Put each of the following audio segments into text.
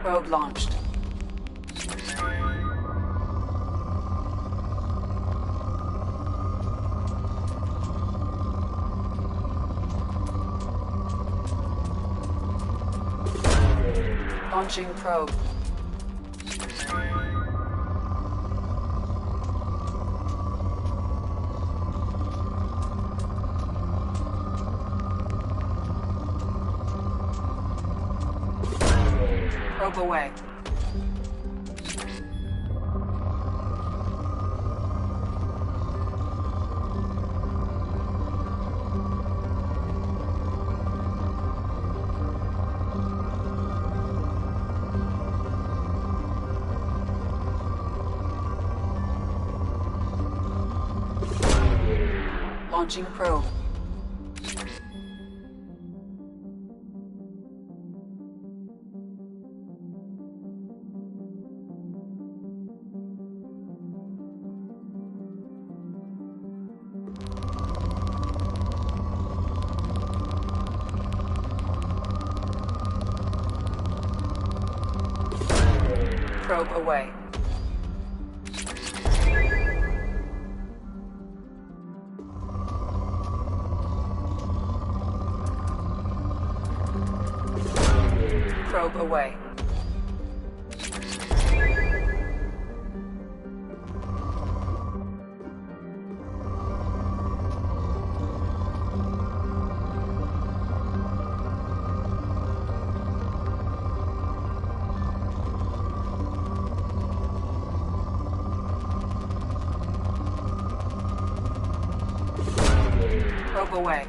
Probe launched. Launching probe. Probe away. Launching probe. Probe away. Probe away. Probe away.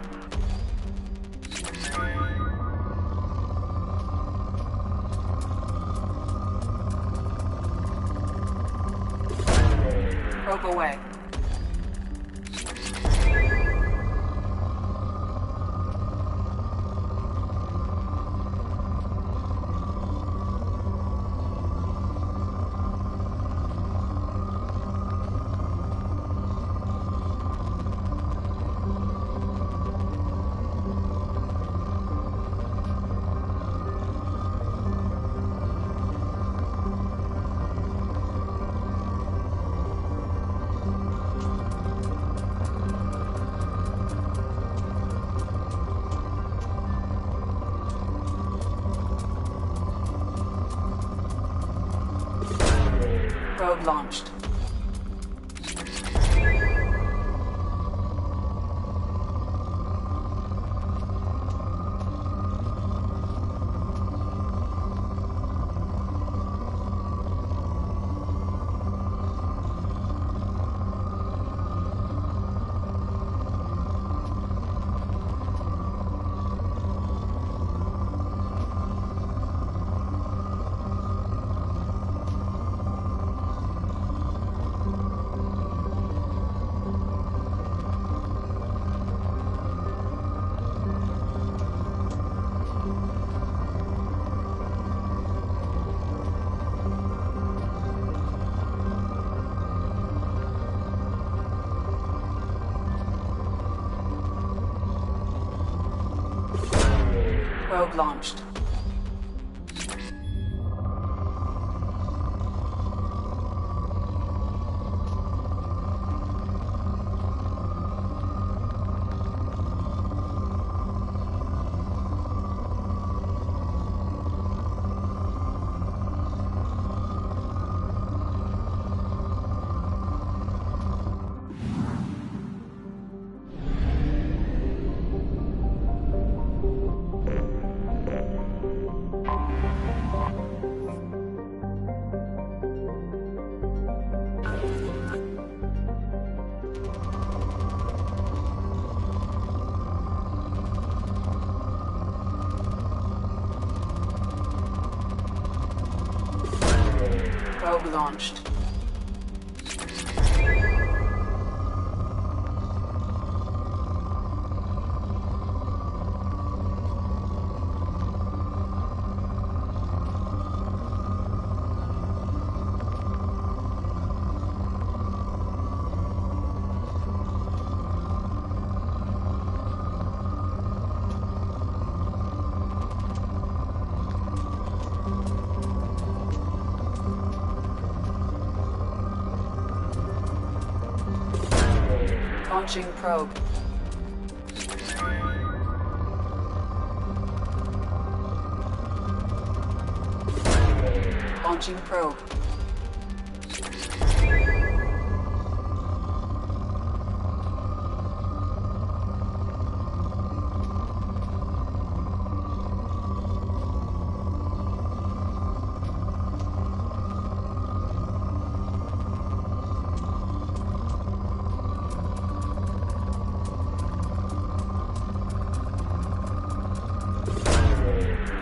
Probe away. Probe launched. Probe launched. Probe launched. Launching probe. Launching probe.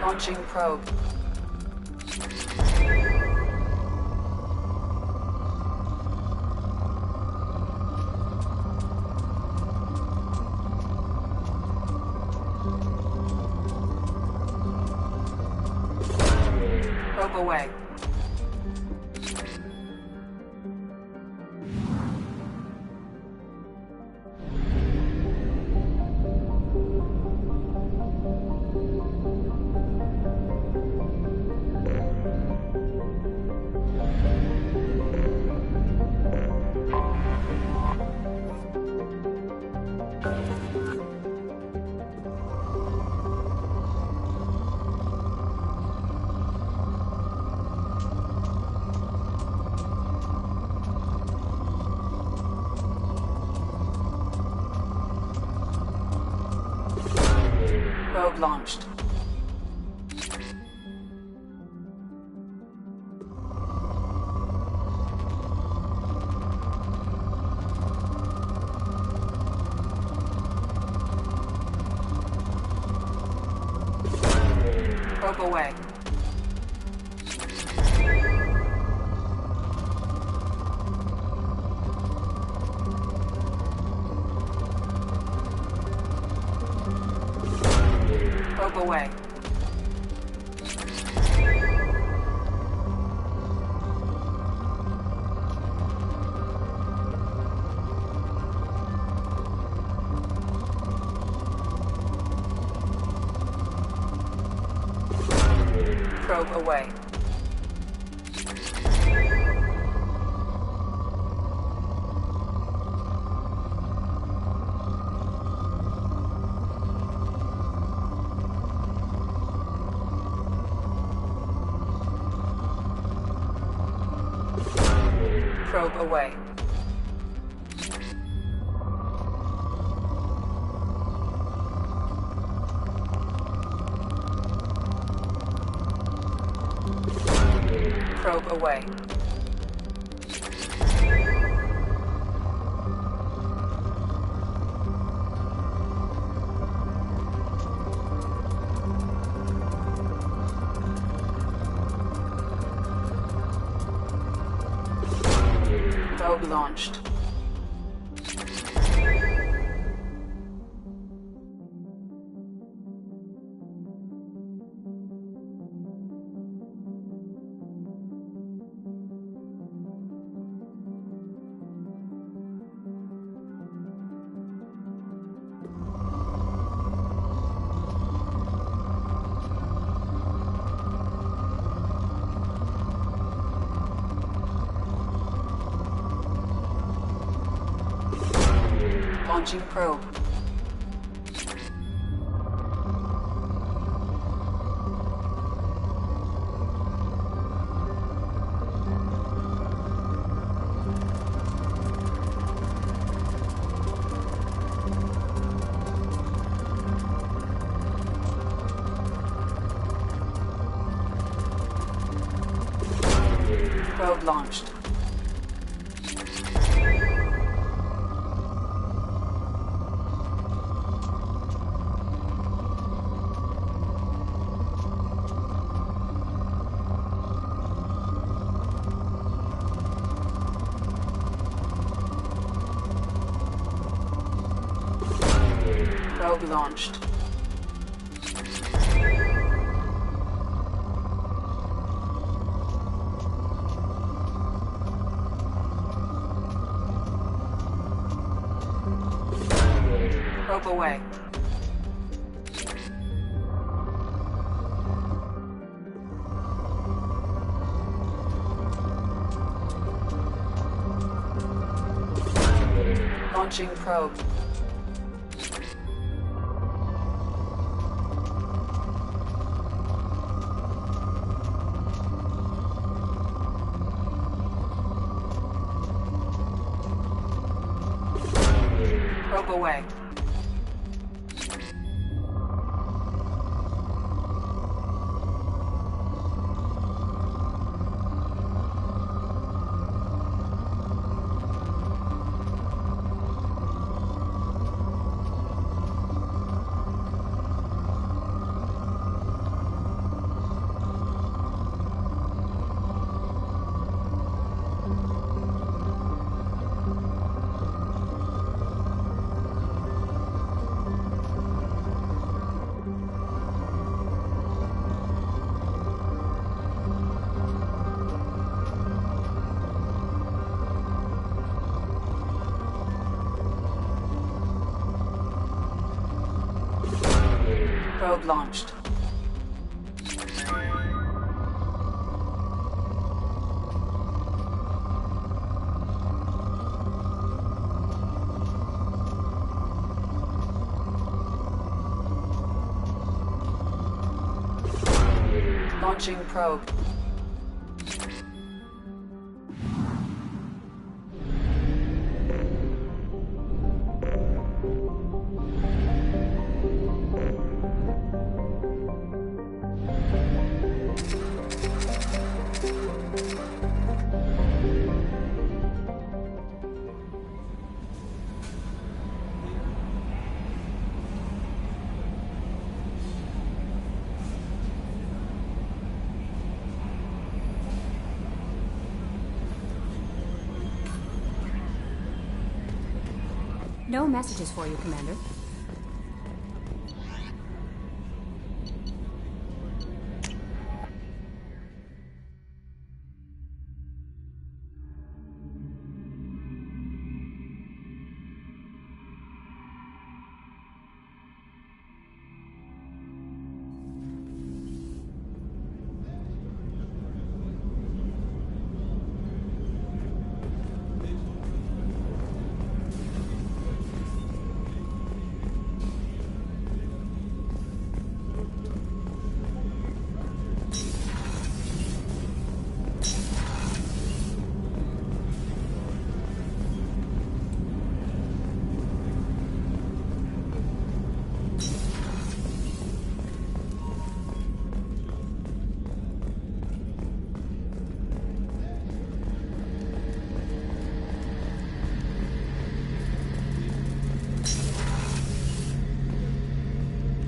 Launching probe. Probe away. Probe launched. Probe away. Probe away. Probe away. Probe away. Probe away. Probe launched. Launching probe. Probe launched. Probe launched. Probe away. Launching probe. Probe away. Probe launched. Launching probe. No messages for you, Commander.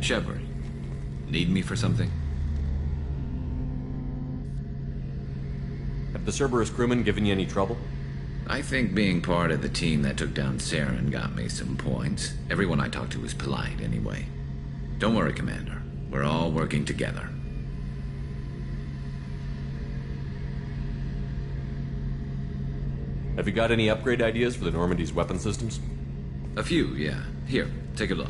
Shepard, need me for something? Have the Cerberus crewmen given you any trouble? I think being part of the team that took down Saren got me some points. Everyone I talked to was polite anyway. Don't worry, Commander. We're all working together. Have you got any upgrade ideas for the Normandy's weapon systems? A few, yeah. Here, take a look.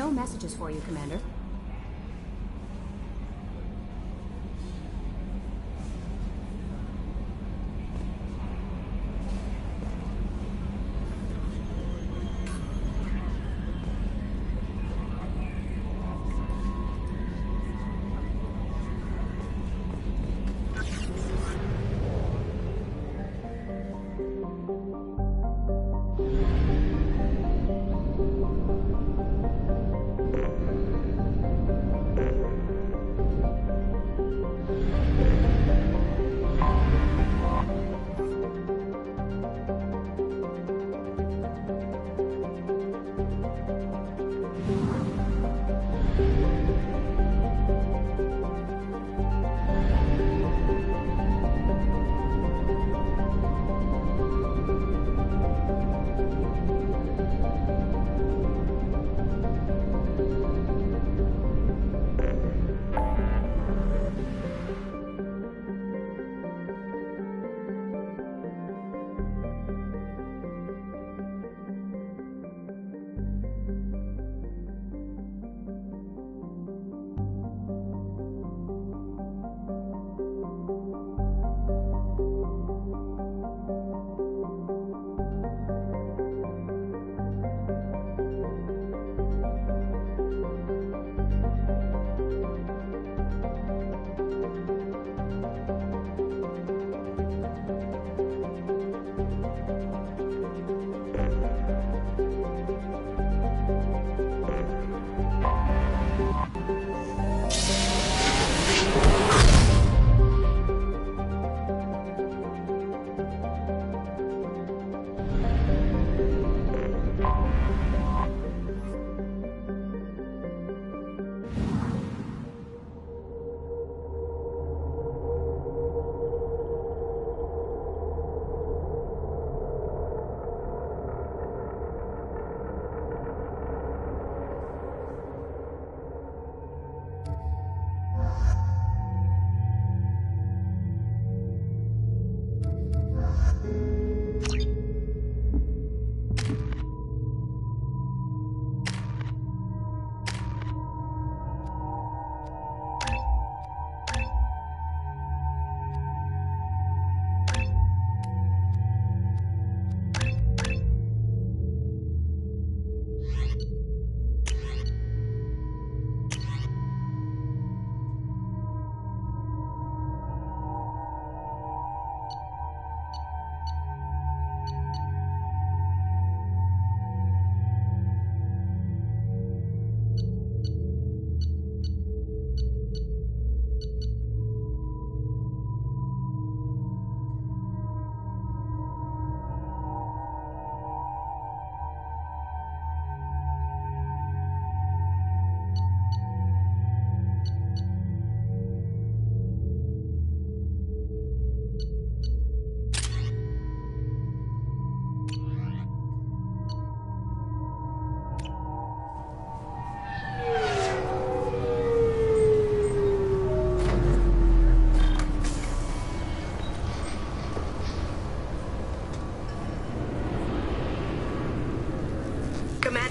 No messages for you, Commander.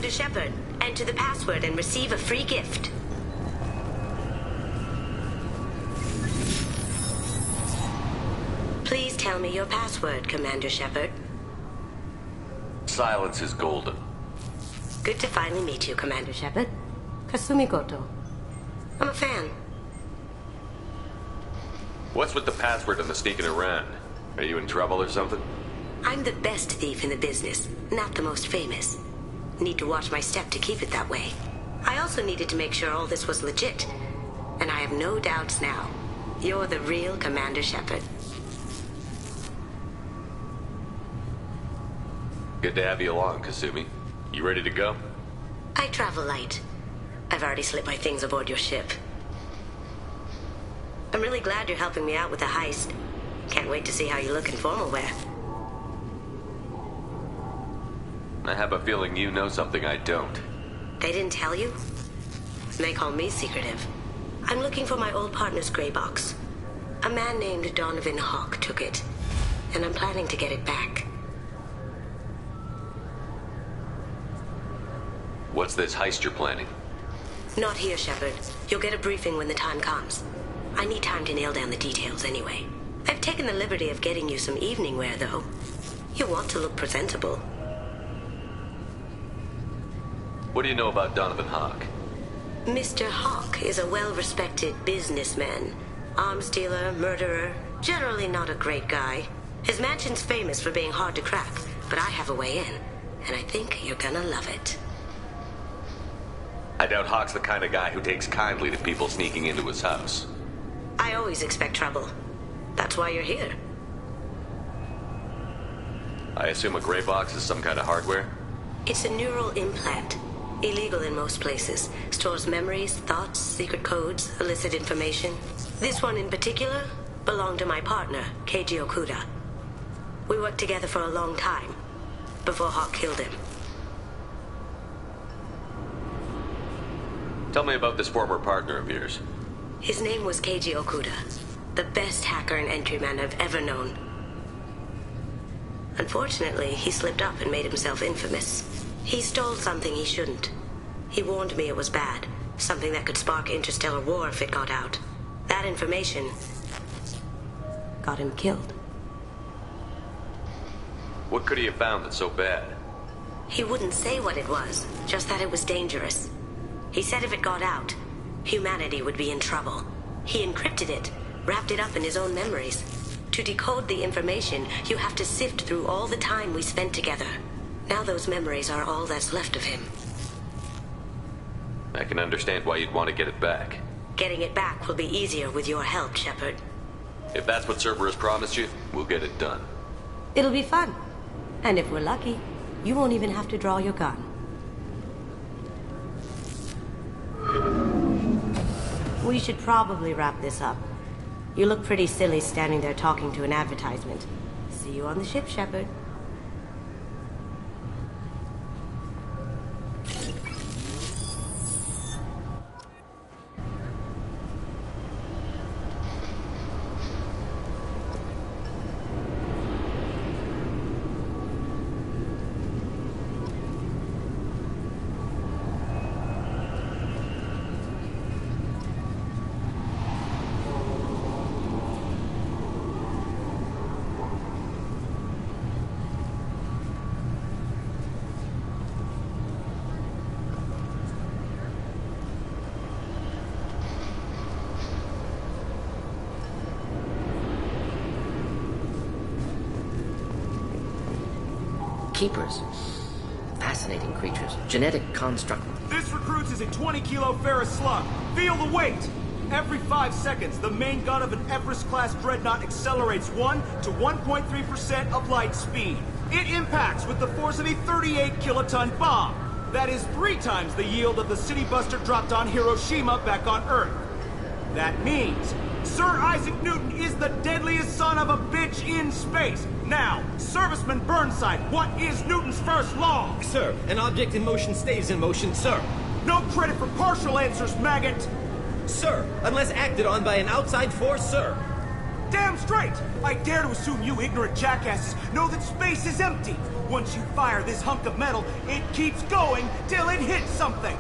Commander Shepard, enter the password and receive a free gift. Please tell me your password, Commander Shepard. Silence is golden. Good to finally meet you, Commander Shepard. Kasumi Goto. I'm a fan. What's with the password and the sneaking around? Are you in trouble or something? I'm the best thief in the business, not the most famous. Need to watch my step to keep it that way. I also needed to make sure all this was legit. And I have no doubts now. You're the real Commander Shepard. Good to have you along, Kasumi. You ready to go? I travel light. I've already slipped my things aboard your ship. I'm really glad you're helping me out with the heist. Can't wait to see how you look in formal wear. I have a feeling you know something I don't. They didn't tell you? They call me secretive. I'm looking for my old partner's gray box. A man named Donovan Hawk took it, and I'm planning to get it back. What's this heist you're planning? Not here, Shepard. You'll get a briefing when the time comes. I need time to nail down the details anyway. I've taken the liberty of getting you some evening wear, though. You want to look presentable. What do you know about Donovan Hawk? Mr. Hawk is a well-respected businessman. Arms dealer, murderer, generally not a great guy. His mansion's famous for being hard to crack, but I have a way in, and I think you're gonna love it. I doubt Hawk's the kind of guy who takes kindly to people sneaking into his house. I always expect trouble. That's why you're here. I assume a gray box is some kind of hardware? It's a neural implant. Illegal in most places. Stores memories, thoughts, secret codes, illicit information. This one in particular belonged to my partner, Keiji Okuda. We worked together for a long time, before Hawk killed him. Tell me about this former partner of yours. His name was Keiji Okuda, the best hacker and entryman I've ever known. Unfortunately, he slipped up and made himself infamous. He stole something he shouldn't. He warned me it was bad, something that could spark interstellar war if it got out. That information got him killed. What could he have found that's so bad? He wouldn't say what it was, just that it was dangerous. He said if it got out, humanity would be in trouble. He encrypted it, wrapped it up in his own memories. To decode the information, you have to sift through all the time we spent together. Now those memories are all that's left of him. I can understand why you'd want to get it back. Getting it back will be easier with your help, Shepard. If that's what Cerberus promised you, we'll get it done. It'll be fun. And if we're lucky, you won't even have to draw your gun. We should probably wrap this up. You look pretty silly standing there talking to an advertisement. See you on the ship, Shepard. Keepers. Fascinating creatures. Genetic construct. This recruits is a 20-kilo ferrous slug. Feel the weight! Every 5 seconds, the main gun of an Everest-class dreadnought accelerates 1 to 1.3% of light speed. It impacts with the force of a 38-kiloton bomb. That is 3 times the yield of the city buster dropped on Hiroshima back on Earth. That means Sir Isaac Newton is the deadliest son of a bitch in space. Now, Serviceman Burnside, what is Newton's first law? Sir, an object in motion stays in motion, sir. No credit for partial answers, maggot! Sir, unless acted on by an outside force, sir. Damn straight! I dare to assume you ignorant jackasses know that space is empty. Once you fire this hunk of metal, it keeps going till it hits something.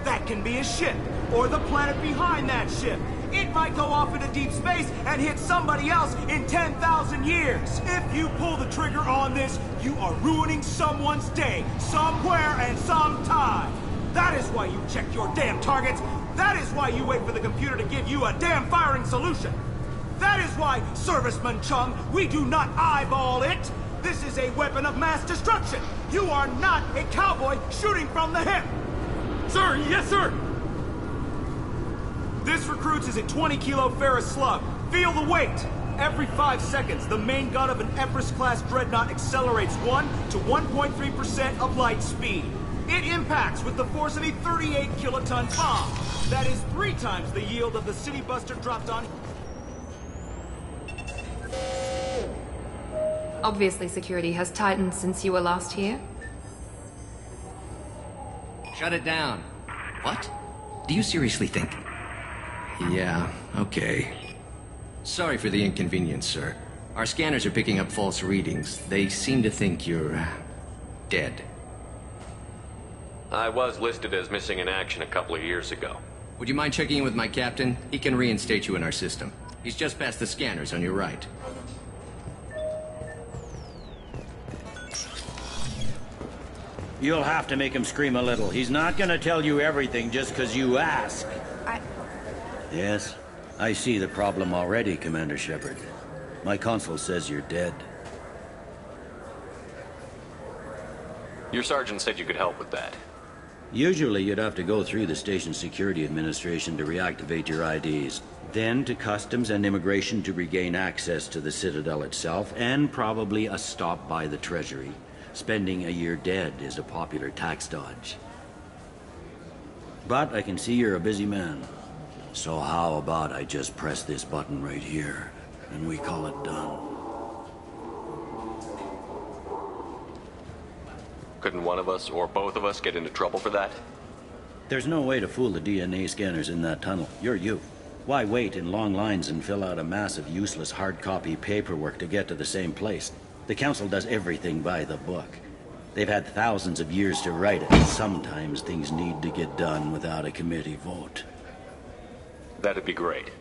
That can be a ship, or the planet behind that ship. It might go off into deep space and hit somebody else in 10,000 years. If you pull the trigger on this, you are ruining someone's day, somewhere and sometime. That is why you check your damn targets. That is why you wait for the computer to give you a damn firing solution. That is why, Serviceman Chung, we do not eyeball it. This is a weapon of mass destruction. You are not a cowboy shooting from the hip. Sir, yes, sir. This recruits is a 20-kilo ferrous slug. Feel the weight! Every 5 seconds, the main gun of an Everest-class dreadnought accelerates 1 to 1.3% of light speed. It impacts with the force of a 38-kiloton bomb. That is 3 times the yield of the city buster dropped on... Obviously, security has tightened since you were last here. Shut it down. What? Do you seriously think... Yeah, okay. Sorry for the inconvenience, sir. Our scanners are picking up false readings. They seem to think you're... dead. I was listed as missing in action a couple of years ago. Would you mind checking in with my captain? He can reinstate you in our system. He's just past the scanners on your right. You'll have to make him scream a little. He's not gonna tell you everything just because you ask. Yes, I see the problem already, Commander Shepard. My console says you're dead. Your sergeant said you could help with that. Usually you'd have to go through the Station Security Administration to reactivate your IDs, then to Customs and Immigration to regain access to the Citadel itself, and probably a stop by the Treasury. Spending a year dead is a popular tax dodge. But I can see you're a busy man. So how about I just press this button right here, and we call it done? Couldn't one of us, or both of us, get into trouble for that? There's no way to fool the DNA scanners in that tunnel. You're you. Why wait in long lines and fill out a massive useless hard copy paperwork to get to the same place? The Council does everything by the book. They've had thousands of years to write it. Sometimes things need to get done without a committee vote. That'd be great.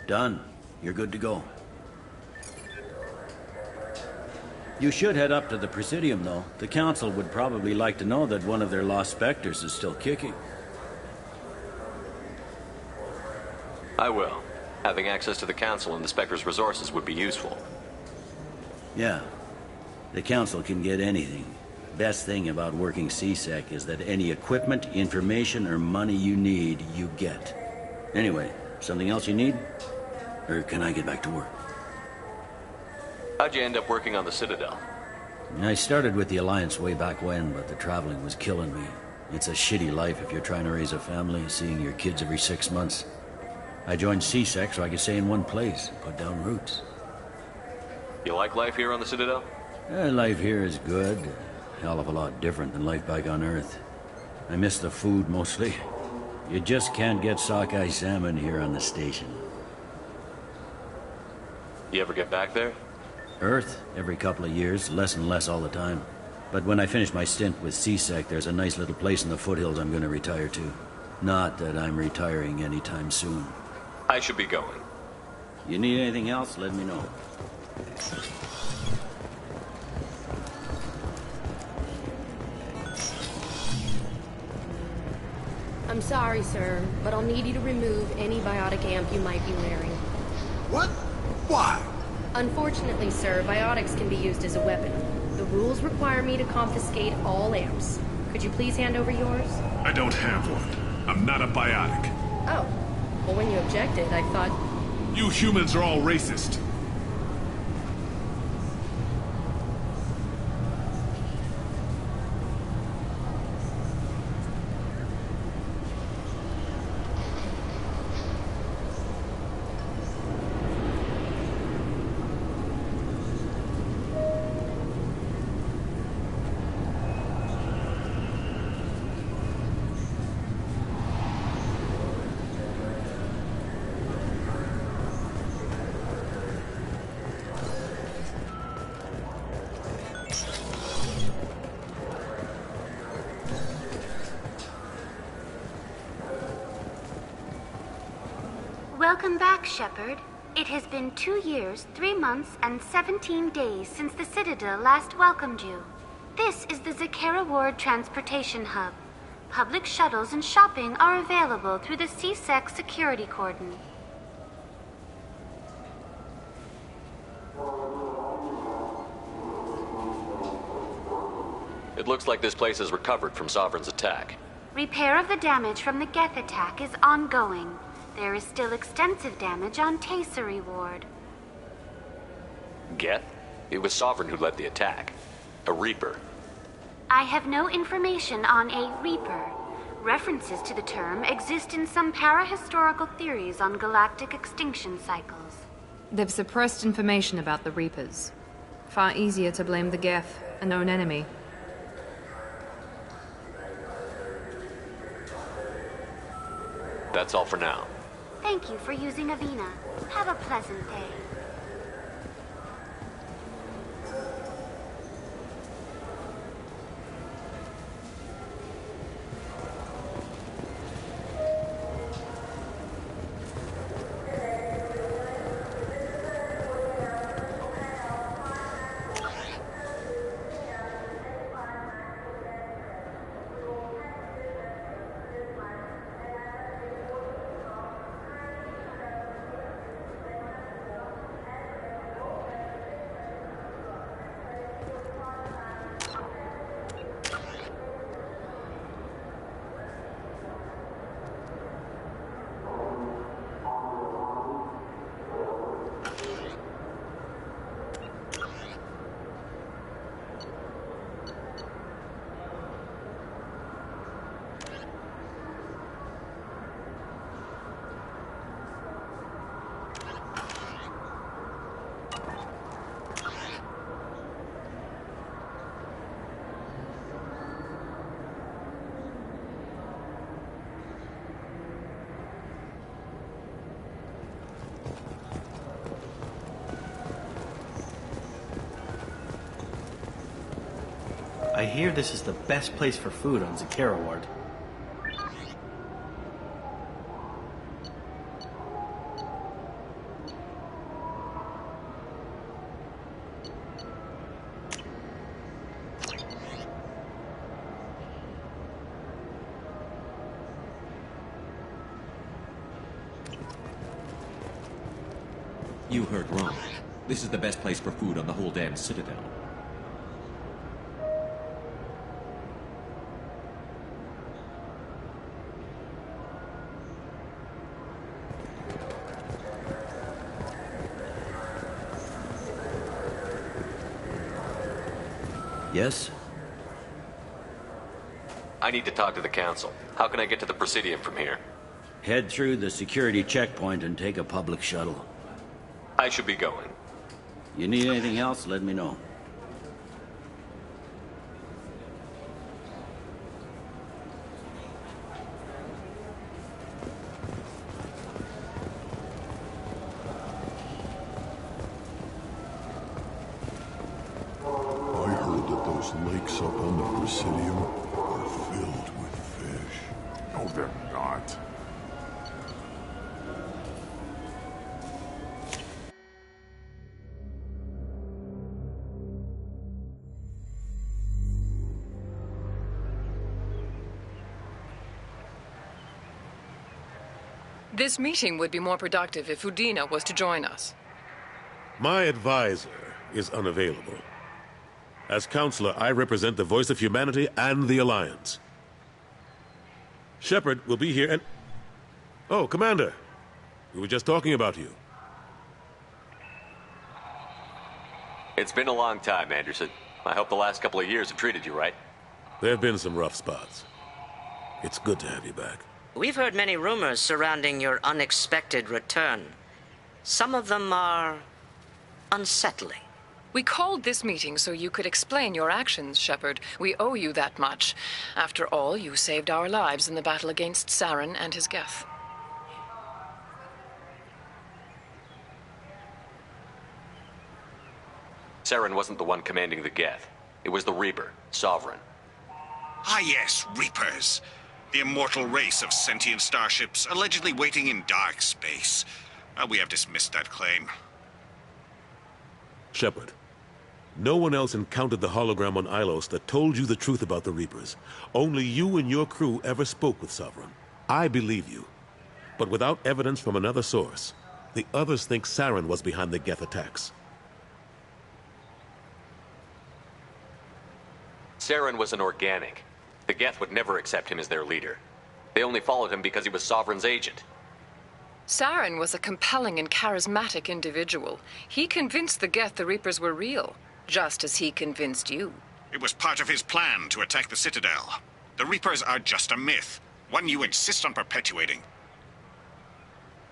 Done. You're good to go. You should head up to the Presidium, though. The Council would probably like to know that one of their lost Spectres is still kicking. I will. Having access to the Council and the Spectre's resources would be useful. Yeah. The Council can get anything. Best thing about working C-Sec is that any equipment, information, or money you need, you get. Anyway, something else you need? Or can I get back to work? How'd you end up working on the Citadel? I started with the Alliance way back when, but the traveling was killing me. It's a shitty life if you're trying to raise a family, seeing your kids every 6 months. I joined C-Sec so I could stay in one place, put down roots. You like life here on the Citadel? Life here is good. Hell of a lot different than life back on Earth. I miss the food mostly. You just can't get sockeye salmon here on the station. You ever get back there? Earth, every couple of years, less and less all the time. But when I finish my stint with C-Sec, there's a nice little place in the foothills I'm going to retire to. Not that I'm retiring anytime soon. I should be going. You need anything else, let me know. I'm sorry, sir, but I'll need you to remove any biotic amp you might be wearing. What? Why? Unfortunately, sir, biotics can be used as a weapon. The rules require me to confiscate all amps. Could you please hand over yours? I don't have one. I'm not a biotic. Oh. Well, when you objected, I thought... You humans are all racist. Welcome back, Shepard. It has been 2 years, 3 months, and 17 days since the Citadel last welcomed you. This is the Zakera Ward Transportation Hub. Public shuttles and shopping are available through the C-Sec security cordon. It looks like this place has recovered from Sovereign's attack. Repair of the damage from the Geth attack is ongoing. There is still extensive damage on Tesserae Ward. Geth? It was Sovereign who led the attack. A Reaper. I have no information on a Reaper. References to the term exist in some parahistorical theories on galactic extinction cycles. They've suppressed information about the Reapers. Far easier to blame the Geth, a known enemy. That's all for now. Thank you for using Avina. Have a pleasant day. I hear this is the best place for food on Zakera Ward. You heard wrong. This is the best place for food on the whole damn Citadel. Yes? I need to talk to the Council. How can I get to the Presidium from here? Head through the security checkpoint and take a public shuttle. I should be going. You need anything else, let me know. I heard that those lakes up on the Presidium are filled with fish. No, they're not. This meeting would be more productive if Udina was to join us. My advisor is unavailable. As counselor, I represent the voice of humanity and the Alliance. Shepard will be here and... Oh, Commander. We were just talking about you. It's been a long time, Anderson. I hope the last couple of years have treated you right. There have been some rough spots. It's good to have you back. We've heard many rumors surrounding your unexpected return. Some of them are unsettling. We called this meeting so you could explain your actions, Shepard. We owe you that much. After all, you saved our lives in the battle against Saren and his Geth. Saren wasn't the one commanding the Geth. It was the Reaper, Sovereign. Ah yes, Reapers. The immortal race of sentient starships allegedly waiting in dark space. We have dismissed that claim. Shepard, no one else encountered the hologram on Ilos that told you the truth about the Reapers. Only you and your crew ever spoke with Sovereign. I believe you. But without evidence from another source, the others think Saren was behind the Geth attacks. Saren was an organic. The Geth would never accept him as their leader. They only followed him because he was Sovereign's agent. Saren was a compelling and charismatic individual. He convinced the Geth the Reapers were real, just as he convinced you. It was part of his plan to attack the Citadel. The Reapers are just a myth, one you insist on perpetuating.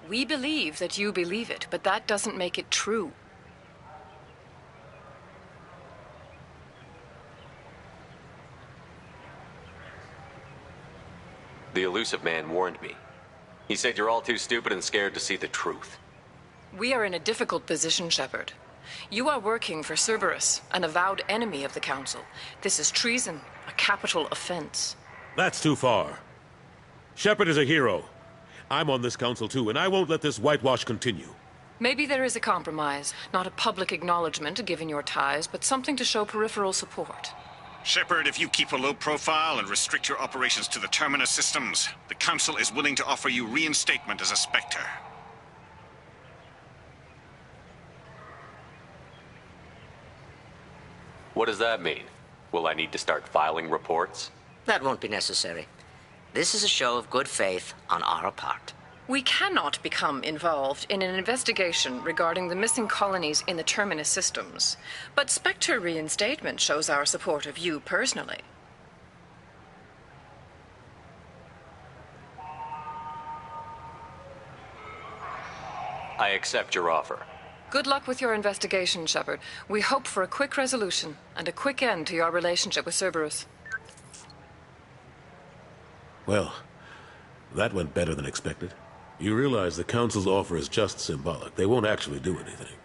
We believe that you believe it, but that doesn't make it true. The Elusive Man warned me. He said you're all too stupid and scared to see the truth. We are in a difficult position, Shepard. You are working for Cerberus, an avowed enemy of the Council. This is treason, a capital offense. That's too far. Shepard is a hero. I'm on this council too, and I won't let this whitewash continue. Maybe there is a compromise. Not a public acknowledgement given your ties, but something to show peripheral support. Shepard, if you keep a low profile and restrict your operations to the Terminus systems, the Council is willing to offer you reinstatement as a Spectre. What does that mean? Will I need to start filing reports? That won't be necessary. This is a show of good faith on our part. We cannot become involved in an investigation regarding the missing colonies in the Terminus systems, but Spectre reinstatement shows our support of you personally. I accept your offer. Good luck with your investigation, Shepard. We hope for a quick resolution and a quick end to your relationship with Cerberus. Well, that went better than expected. You realize the Council's offer is just symbolic. They won't actually do anything.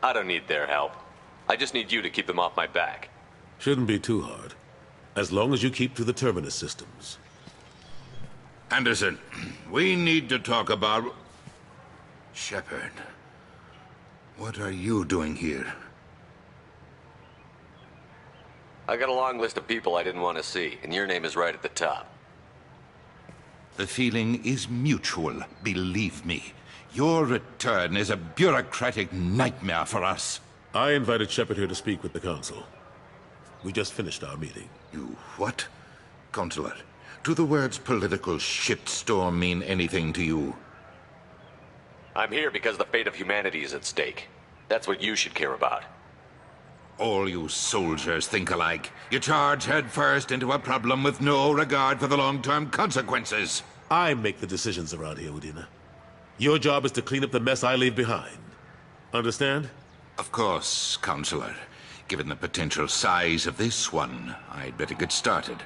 I don't need their help. I just need you to keep them off my back. Shouldn't be too hard. As long as you keep to the terminus systems. Anderson, we need to talk about... Shepard. What are you doing here? I got a long list of people I didn't want to see, and your name is right at the top. The feeling is mutual, believe me. Your return is a bureaucratic nightmare for us. I invited Shepard here to speak with the Council. We just finished our meeting. You what? Counselor, do the words political shitstorm mean anything to you? I'm here because the fate of humanity is at stake. That's what you should care about. All you soldiers think alike. You charge headfirst into a problem with no regard for the long-term consequences. I make the decisions around here, Udina. Your job is to clean up the mess I leave behind. Understand? Of course, Counselor. Given the potential size of this one, I'd better get started.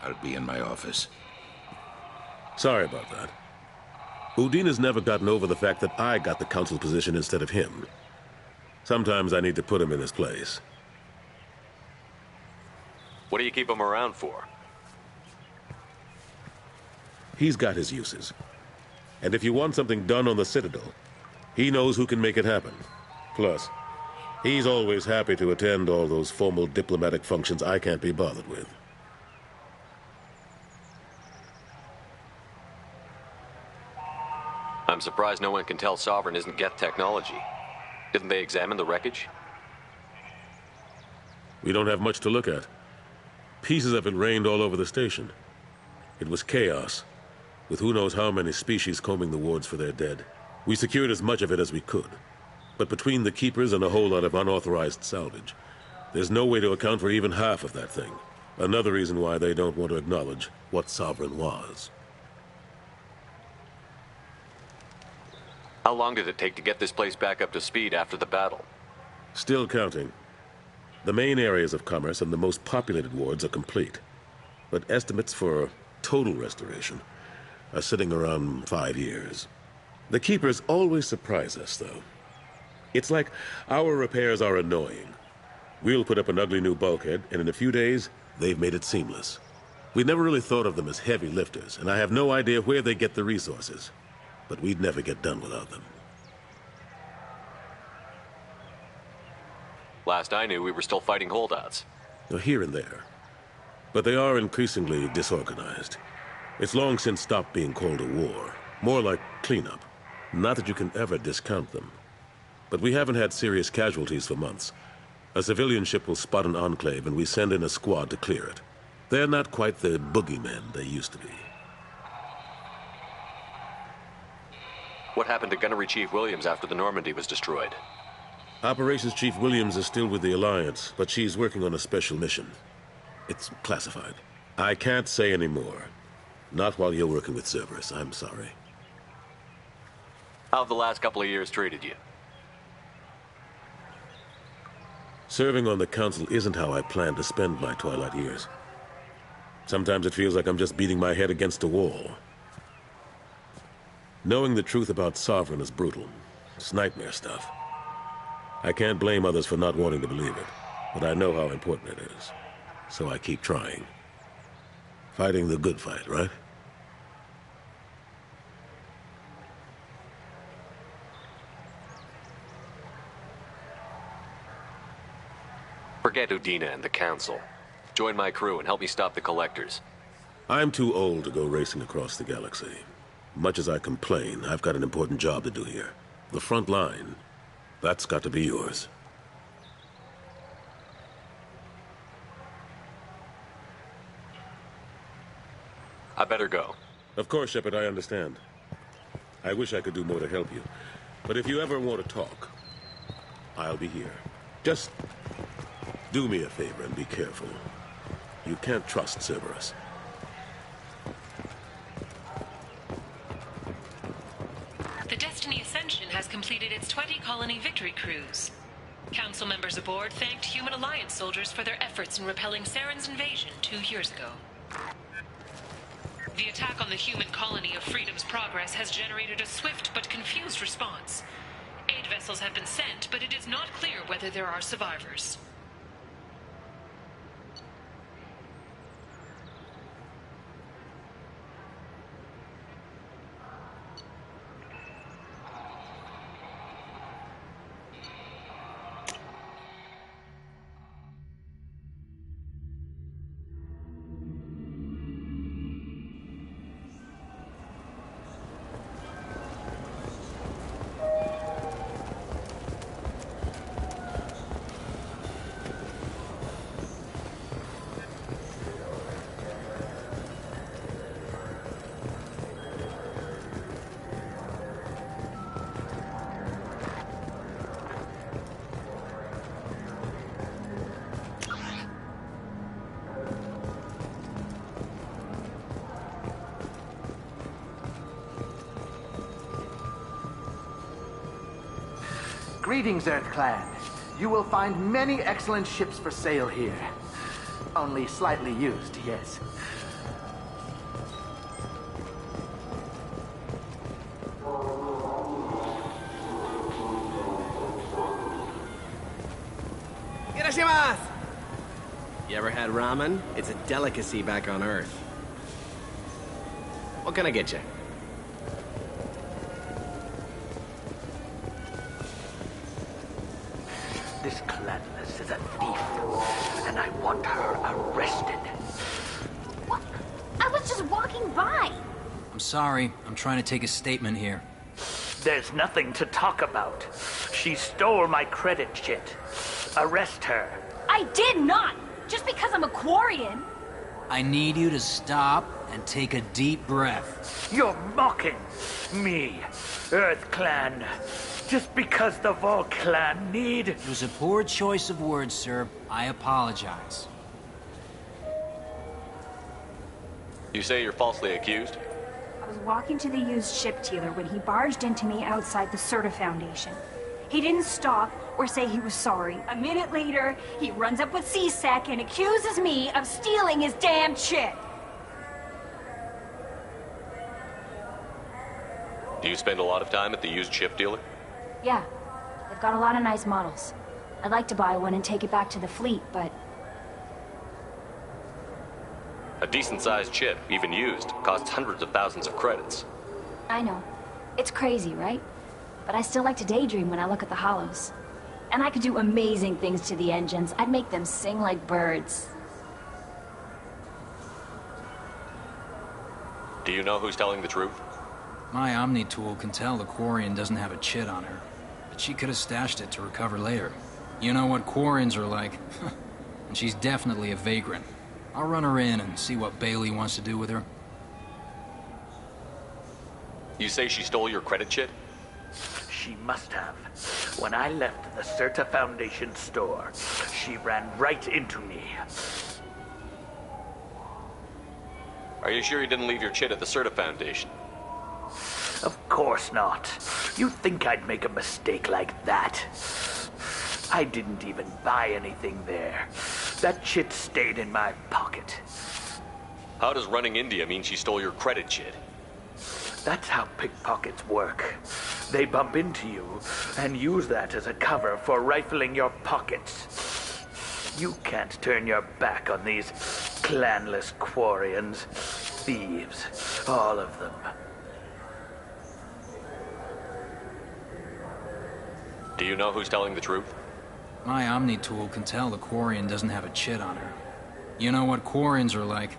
I'll be in my office. Sorry about that. Udina's never gotten over the fact that I got the Council position instead of him. Sometimes I need to put him in his place. What do you keep him around for? He's got his uses. And if you want something done on the Citadel, he knows who can make it happen. Plus, he's always happy to attend all those formal diplomatic functions I can't be bothered with. I'm surprised no one can tell Sovereign isn't Geth technology. Didn't they examine the wreckage? We don't have much to look at. Pieces of it rained all over the station. It was chaos, with who knows how many species combing the wards for their dead. We secured as much of it as we could. But between the Keepers and a whole lot of unauthorized salvage, there's no way to account for even half of that thing. Another reason why they don't want to acknowledge what Sovereign was. How long did it take to get this place back up to speed after the battle? Still counting. The main areas of commerce and the most populated wards are complete. But estimates for total restoration are sitting around 5 years. The Keepers always surprise us, though. It's like our repairs are annoying. We'll put up an ugly new bulkhead, and in a few days, they've made it seamless. We never really thought of them as heavy lifters, and I have no idea where they get the resources. But we'd never get done without them. Last I knew, we were still fighting holdouts. Here and there. But they are increasingly disorganized. It's long since stopped being called a war. More like cleanup. Not that you can ever discount them. But we haven't had serious casualties for months. A civilian ship will spot an enclave and we send in a squad to clear it. They're not quite the boogeymen they used to be. What happened to Gunnery Chief Williams after the Normandy was destroyed? Operations Chief Williams is still with the Alliance, but she's working on a special mission. It's classified. I can't say any more. Not while you're working with Cerberus, I'm sorry. How have the last couple of years treated you? Serving on the Council isn't how I plan to spend my twilight years. Sometimes it feels like I'm just beating my head against a wall. Knowing the truth about Sovereign is brutal. It's nightmare stuff. I can't blame others for not wanting to believe it, but I know how important it is. So I keep trying. Fighting the good fight, right? Forget Udina and the Council. Join my crew and help me stop the Collectors. I'm too old to go racing across the galaxy. Much as I complain, I've got an important job to do here. The front line. That's got to be yours. I better go. Of course, Shepard, I understand. I wish I could do more to help you. But if you ever want to talk, I'll be here. Just do me a favor and be careful. You can't trust Cerberus. The Destiny Ascension has completed its 20-colony victory cruise. Council members aboard thanked Human Alliance soldiers for their efforts in repelling Saren's invasion 2 years ago. The attack on the human colony of Freedom's Progress has generated a swift but confused response. 8 vessels have been sent, but it is not clear whether there are survivors. Greetings, Earth Clan. You will find many excellent ships for sale here. Only slightly used, yes. Irashimasu! You ever had ramen? It's a delicacy back on Earth. What can I get you? This Clanless is a thief, and I want her arrested. What? I was just walking by. I'm sorry. I'm trying to take a statement here. There's nothing to talk about. She stole my credit chit. Arrest her. I did not! Just because I'm a Quarian. I need you to stop and take a deep breath. You're mocking me, Earth Clan. Just because the Vol Clan need... It was a poor choice of words, sir. I apologize. You say you're falsely accused? I was walking to the used ship dealer when he barged into me outside the Serta Foundation. He didn't stop or say he was sorry. A minute later, he runs up with C-Sec and accuses me of stealing his damn chip. Do you spend a lot of time at the used ship dealer? Yeah, they've got a lot of nice models. I'd like to buy one and take it back to the fleet, but... A decent-sized chip, even used, costs hundreds of thousands of credits. I know. It's crazy, right? But I still like to daydream when I look at the hollows. And I could do amazing things to the engines. I'd make them sing like birds. Do you know who's telling the truth? My Omni tool can tell the Quarian doesn't have a chit on her. But she could have stashed it to recover later. You know what Quarians are like. And she's definitely a vagrant. I'll run her in and see what Bailey wants to do with her. You say she stole your credit chit? She must have. When I left the Serta Foundation store, she ran right into me. Are you sure you didn't leave your chit at the Serta Foundation? Of course not. You'd think I'd make a mistake like that. I didn't even buy anything there. That chit stayed in my pocket. How does running India mean she stole your credit chit? That's how pickpockets work. They bump into you and use that as a cover for rifling your pockets. You can't turn your back on these clanless Quarians. Thieves, all of them. Do you know who's telling the truth? My Omni tool can tell the Quarian doesn't have a chit on her. You know what Quarians are like.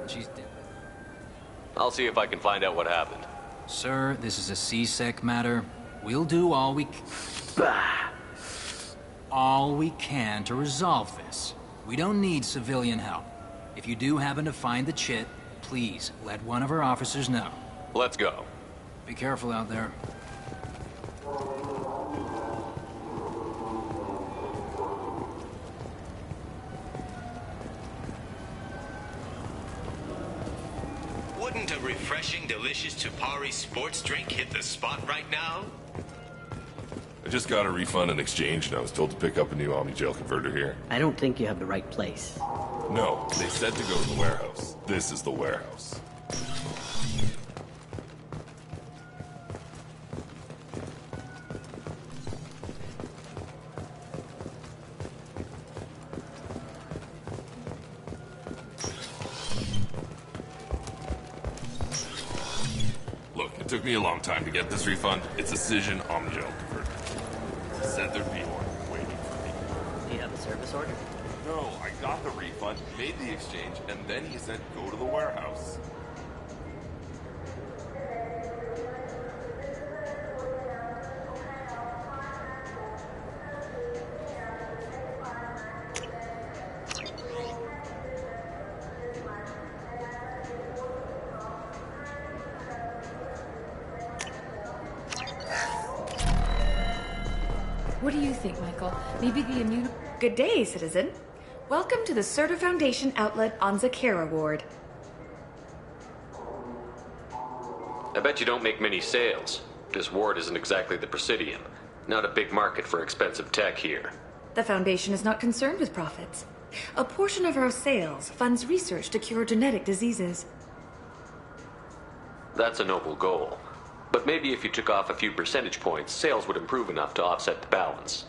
She's dead. I'll see if I can find out what happened. Sir, this is a C-Sec matter. We'll do all we can to resolve this. We don't need civilian help. If you do happen to find the chit, please let one of our officers know. Let's go. Be careful out there. Wouldn't a refreshing, delicious Chupari sports drink hit the spot right now? I just got a refund and exchange, and I was told to pick up a new Omni-Gel converter here. I don't think you have the right place. No, they said to go to the warehouse. This is the warehouse. It took me a long time to get this refund. It's a Cision Omnigel converter. He said there'd be one waiting for me. Do you have a service order? No, I got the refund, made the exchange, and then he said go to the warehouse. What do you think, Michael? Maybe the immune... Good day, citizen. Welcome to the Serta Foundation outlet on Zakera Ward. I bet you don't make many sales. This ward isn't exactly the Presidium. Not a big market for expensive tech here. The Foundation is not concerned with profits. A portion of our sales funds research to cure genetic diseases. That's a noble goal. But maybe if you took off a few percentage points, sales would improve enough to offset the balance.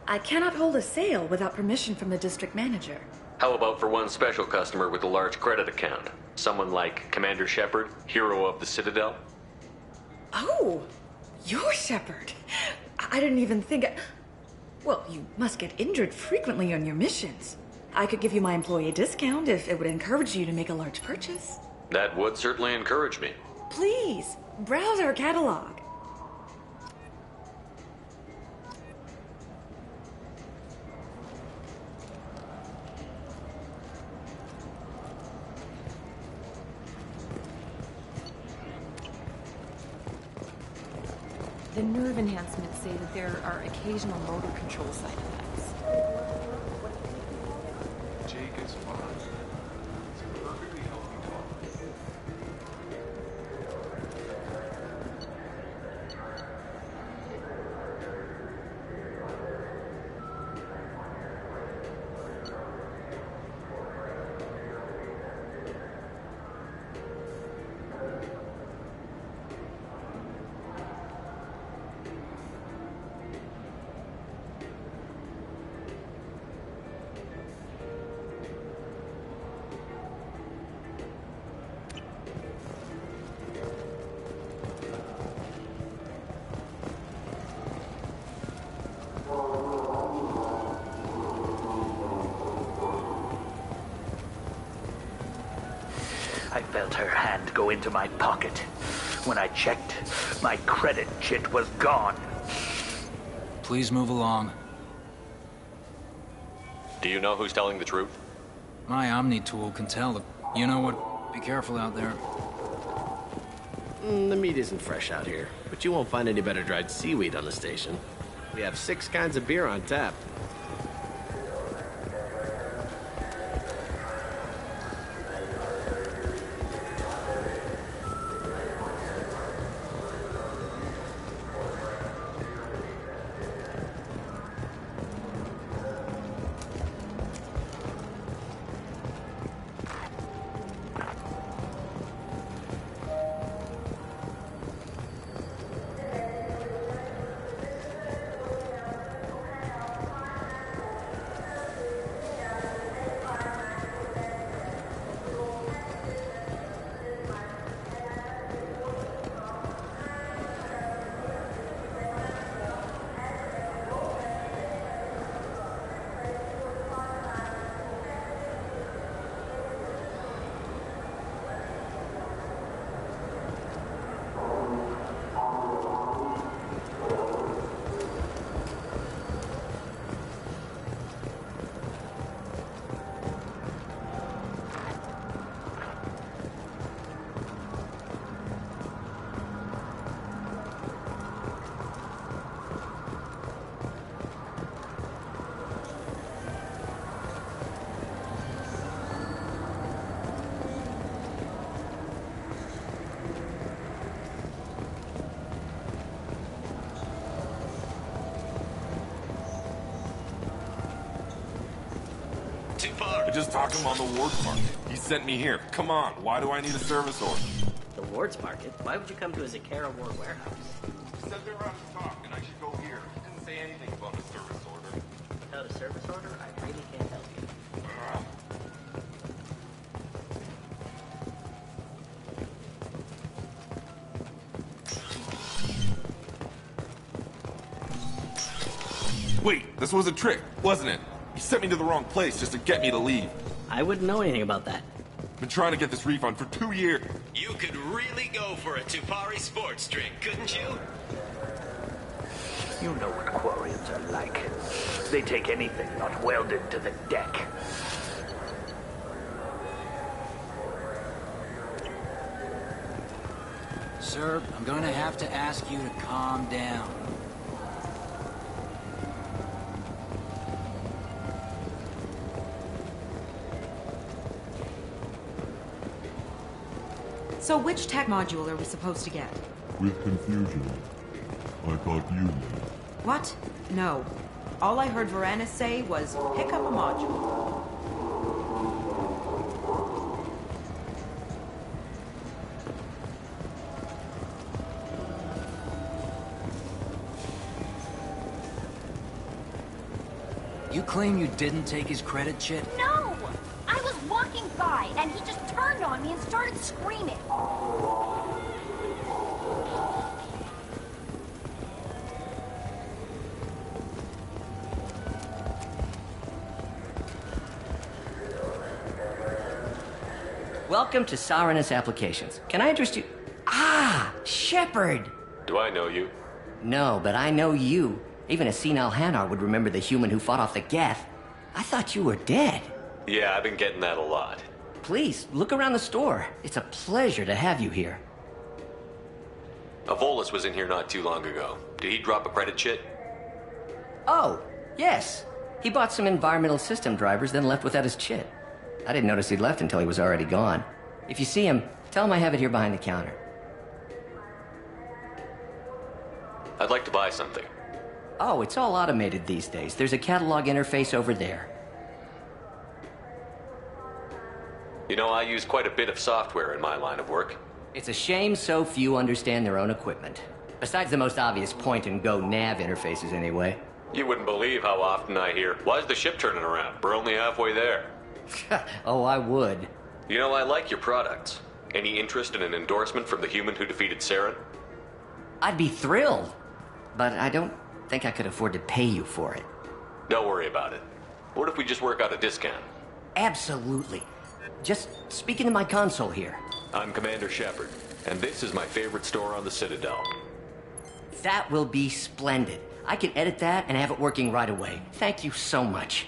I cannot hold a sale without permission from the district manager. How about for one special customer with a large credit account? Someone like Commander Shepard, hero of the Citadel? Oh, you're Shepard. I didn't even think... Well, you must get injured frequently on your missions. I could give you my employee discount if it would encourage you to make a large purchase. That would certainly encourage me. Please, browse our catalog. The nerve enhancements say that there are occasional motor control side effects. Jake is fine. It's a perfectly healthy dog. I felt her hand go into my pocket. When I checked, my credit chit was gone. Please move along. Do you know who's telling the truth? My Omni tool can tell. You know what? Be careful out there. The meat isn't fresh out here, but you won't find any better dried seaweed on the station. We have 6 kinds of beer on tap. I just talked to him on the Ward's Market. He sent me here. Come on, why do I need a service order? The Ward's Market? Why would you come to a Zakera Ward warehouse? He said they were out to talk, and I should go here. He didn't say anything about a service order. Without a service order, I really can't help you. Wait, this was a trick, wasn't it? You sent me to the wrong place just to get me to leave. I wouldn't know anything about that. Been trying to get this refund for 2 years. You could really go for a Tupari sports drink, couldn't you? You know what Quarians are like. They take anything not welded to the deck. Sir, I'm going to have to ask you to calm down. So which tech module are we supposed to get? With confusion. I thought you knew. What? No. All I heard Varanus say was, pick up a module. You claim you didn't take his credit, Chit? No! I was walking by, and he just turned on me and started screaming. Welcome to Saranus Applications. Can I interest you? Ah, Shepard! Do I know you? No, but I know you. Even a senile Hanar would remember the human who fought off the Geth. I thought you were dead. Yeah, I've been getting that a lot. Please, look around the store. It's a pleasure to have you here. Avolis was in here not too long ago. Did he drop a credit, Chit? Oh, yes. He bought some environmental system drivers, then left without his chit. I didn't notice he'd left until he was already gone. If you see him, tell him I have it here behind the counter. I'd like to buy something. Oh, it's all automated these days. There's a catalog interface over there. You know, I use quite a bit of software in my line of work. It's a shame so few understand their own equipment. Besides the most obvious point-and-go nav interfaces, anyway. You wouldn't believe how often I hear, "Why's the ship turning around? We're only halfway there." Oh, I would. You know, I like your products. Any interest in an endorsement from the human who defeated Saren? I'd be thrilled. But I don't think I could afford to pay you for it. Don't worry about it. What if we just work out a discount? Absolutely. Just speak into my console here. I'm Commander Shepard, and this is my favorite store on the Citadel. That will be splendid. I can edit that and have it working right away. Thank you so much.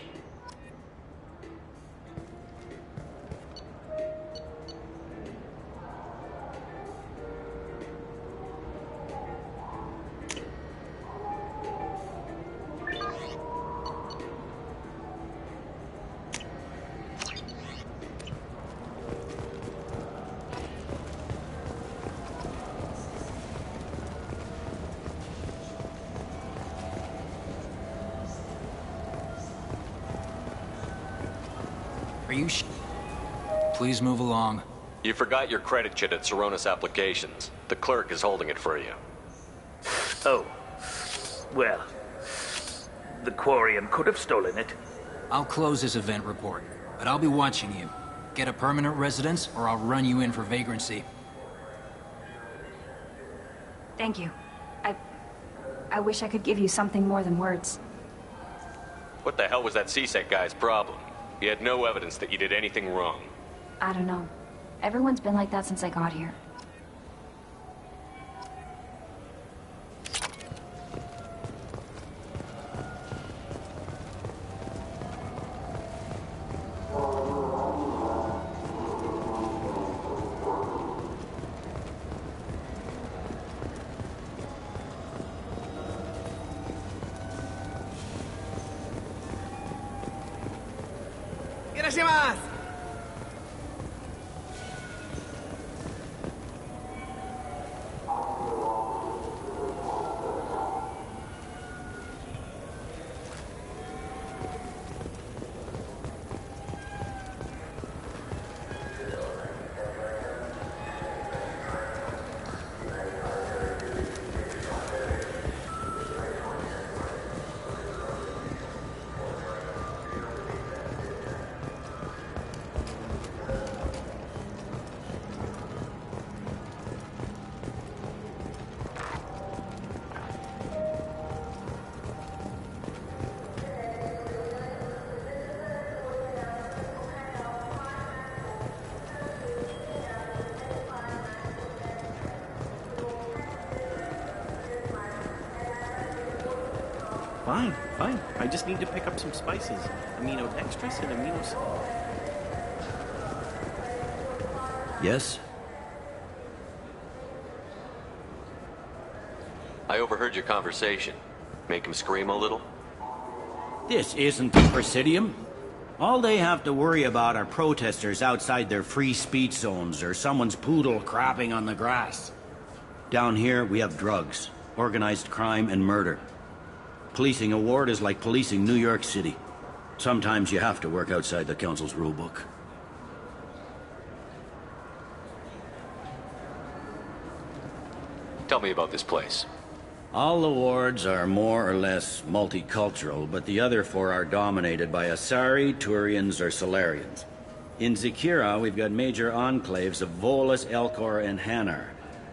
Please move along. You forgot your credit chit at Saranus Applications. The clerk is holding it for you. Oh. Well, the Quarian could have stolen it. I'll close this event report, but I'll be watching you. Get a permanent residence, or I'll run you in for vagrancy. Thank you. I wish I could give you something more than words. What the hell was that CSEC guy's problem? He had no evidence that you did anything wrong. I don't know. Everyone's been like that since I got here. Fine, fine. I just need to pick up some spices. Aminodextrous and aminos... Yes? I overheard your conversation. Make him scream a little? This isn't the Presidium. All they have to worry about are protesters outside their free speech zones or someone's poodle crapping on the grass. Down here, we have drugs, organized crime, and murder. Policing a ward is like policing New York City. Sometimes you have to work outside the Council's rulebook. Tell me about this place. All the wards are more or less multicultural, but the other four are dominated by Asari, Turians, or Solarians. In Zakira, we've got major enclaves of Volus, Elcor, and Hanar.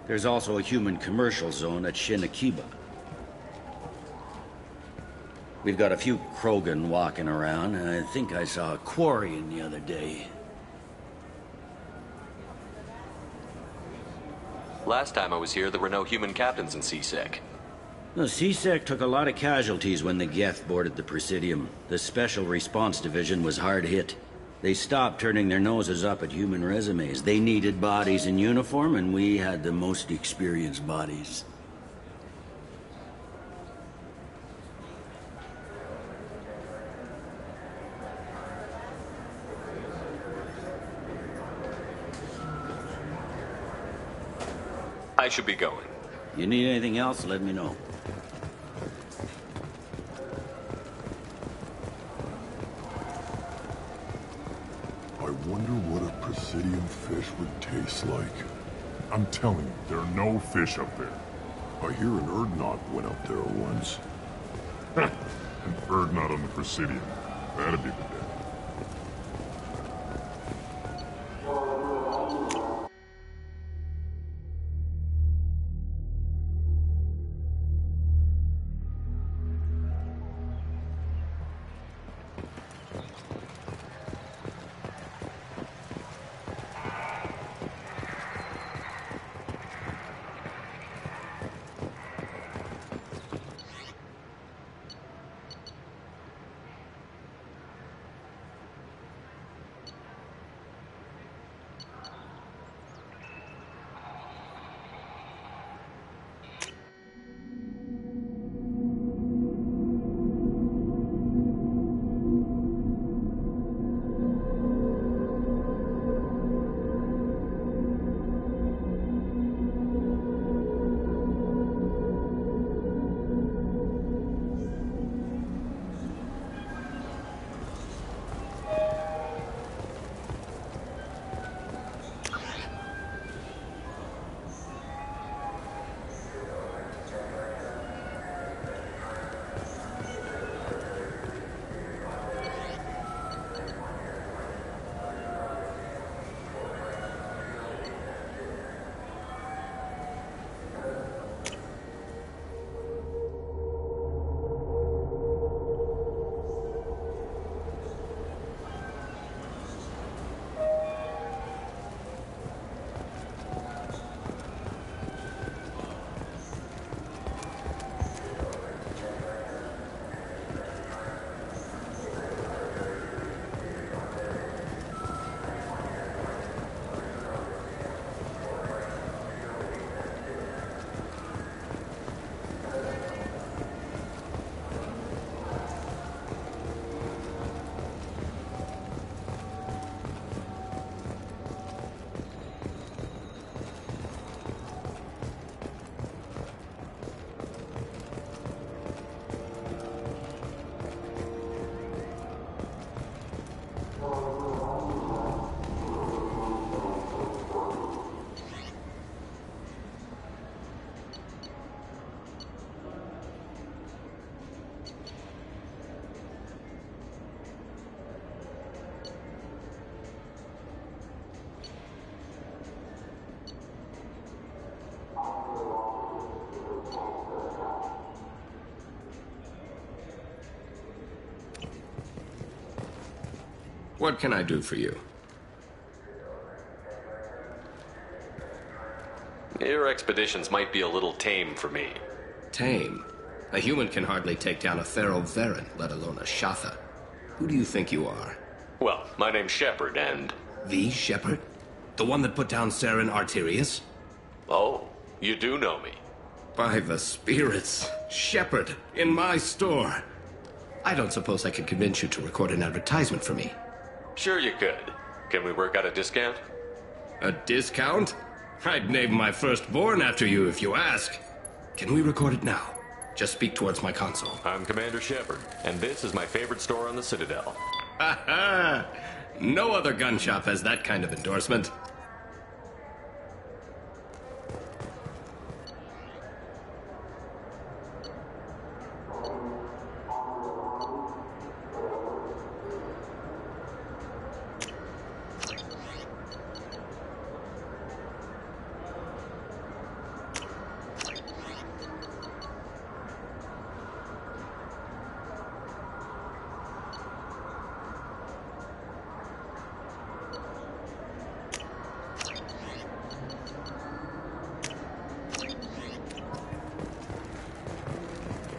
There's also a human commercial zone at Shinakiba. We've got a few Krogan walking around, and I think I saw a Quarian the other day. Last time I was here, there were no human captains in CSEC. No, CSEC took a lot of casualties when the Geth boarded the Presidium. The Special Response Division was hard hit. They stopped turning their noses up at human resumes. They needed bodies in uniform, and we had the most experienced bodies. I should be going. You need anything else, let me know. I wonder what a Presidium fish would taste like. I'm telling you, there are no fish up there. I hear an Urdnot went up there once. An Urdnot on the Presidium. That'd be the day. What can I do for you? Your expeditions might be a little tame for me. Tame? A human can hardly take down a Pharaoh Varen, let alone a Shatha. Who do you think you are? Well, my name's Shepard, and... The Shepard? The one that put down Saren Arterius? Oh, you do know me. By the spirits. Shepard, in my store. I don't suppose I can convince you to record an advertisement for me. Sure you could. Can we work out a discount? A discount? I'd name my firstborn after you if you ask. Can we record it now? Just speak towards my console. I'm Commander Shepard, and this is my favorite store on the Citadel. Ha ha! No other gun shop has that kind of endorsement.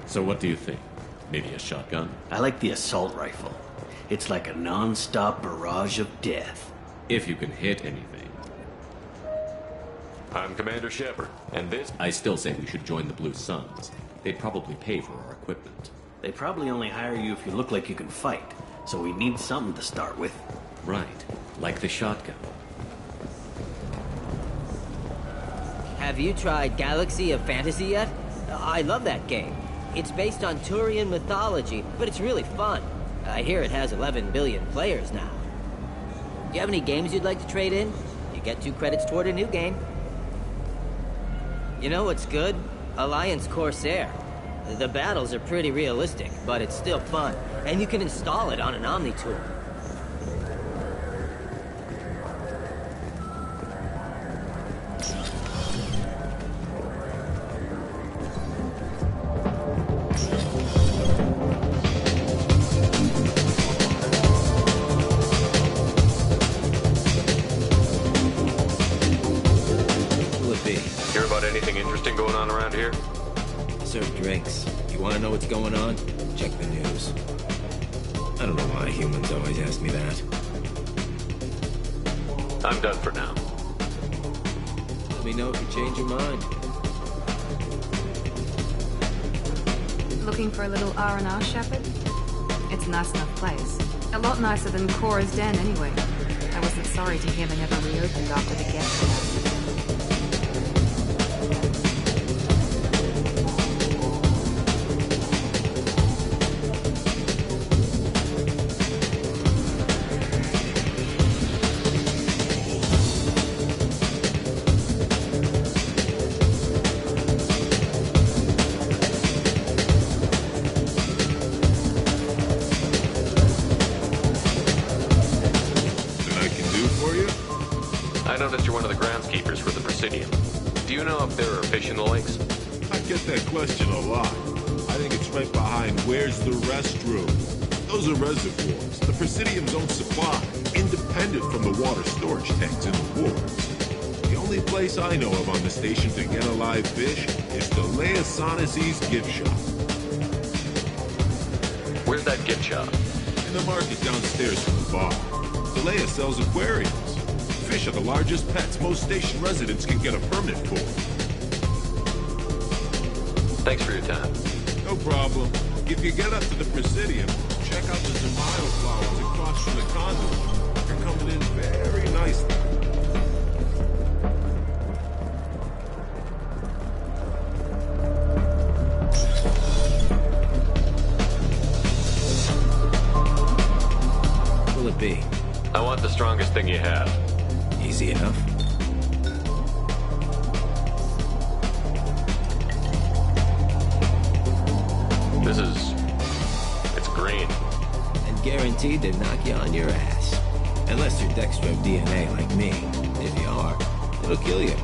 So what do you think? Maybe a shotgun? I like the assault rifle. It's like a non-stop barrage of death. If you can hit anything. I'm Commander Shepard, and this... I still say we should join the Blue Suns. They'd probably pay for our equipment. They probably only hire you if you look like you can fight, so we need something to start with. Right, like the shotgun. Have you tried Galaxy of Fantasy yet? I love that game. It's based on Turian mythology, but it's really fun. I hear it has 11 billion players now. Do you have any games you'd like to trade in? You get 2 credits toward a new game. You know what's good? Alliance Corsair. The battles are pretty realistic, but it's still fun. And you can install it on an Omni-tool. Hear about anything interesting going on around here? Serve drinks. You want to know what's going on? Check the news. I don't know why humans always ask me that. I'm done for now. Let me know if you change your mind. Looking for a little R&R, Shepard? It's a nice enough place. A lot nicer than Cora's den, anyway. I wasn't sorry to hear they never reopened after the get-go. I noticed you're one of the groundskeepers for the Presidium. Do you know if there are fish in the lakes? I get that question a lot. I think it's right behind where's the restroom. Those are reservoirs the Presidium's own supply, independent from the water storage tanks in the wards. The only place I know of on the station to get a live fish is the Leia Sonasy's gift shop. Where's that gift shop? In the market downstairs from the bar. Leia sells aquariums. Fish are the largest pets most station residents can get a permit for. Thanks for your time. No problem. If you get up to the Presidium, check out the Zemaio flowers across from the conduit. They're coming in very nicely. What will it be? I want the strongest thing you have. Easy enough. It's green. And guaranteed to knock you on your ass. Unless you're Dextro DNA like me. If you are, it'll kill you.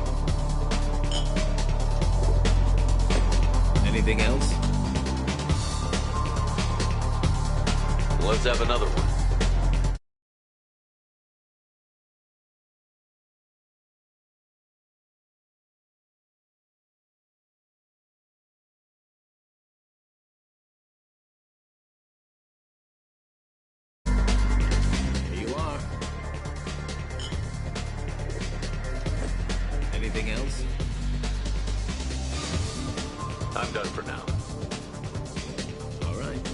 Anything else? Let's have another one. Anything else? I'm done for now. All right.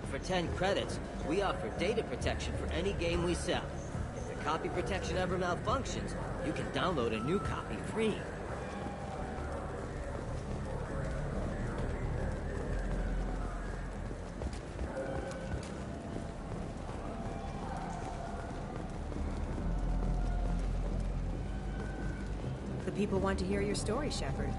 For 10 credits, we offer data protection for any game we sell. If the copy protection ever malfunctions, you can download a new copy free. The people want to hear your story, Shepard.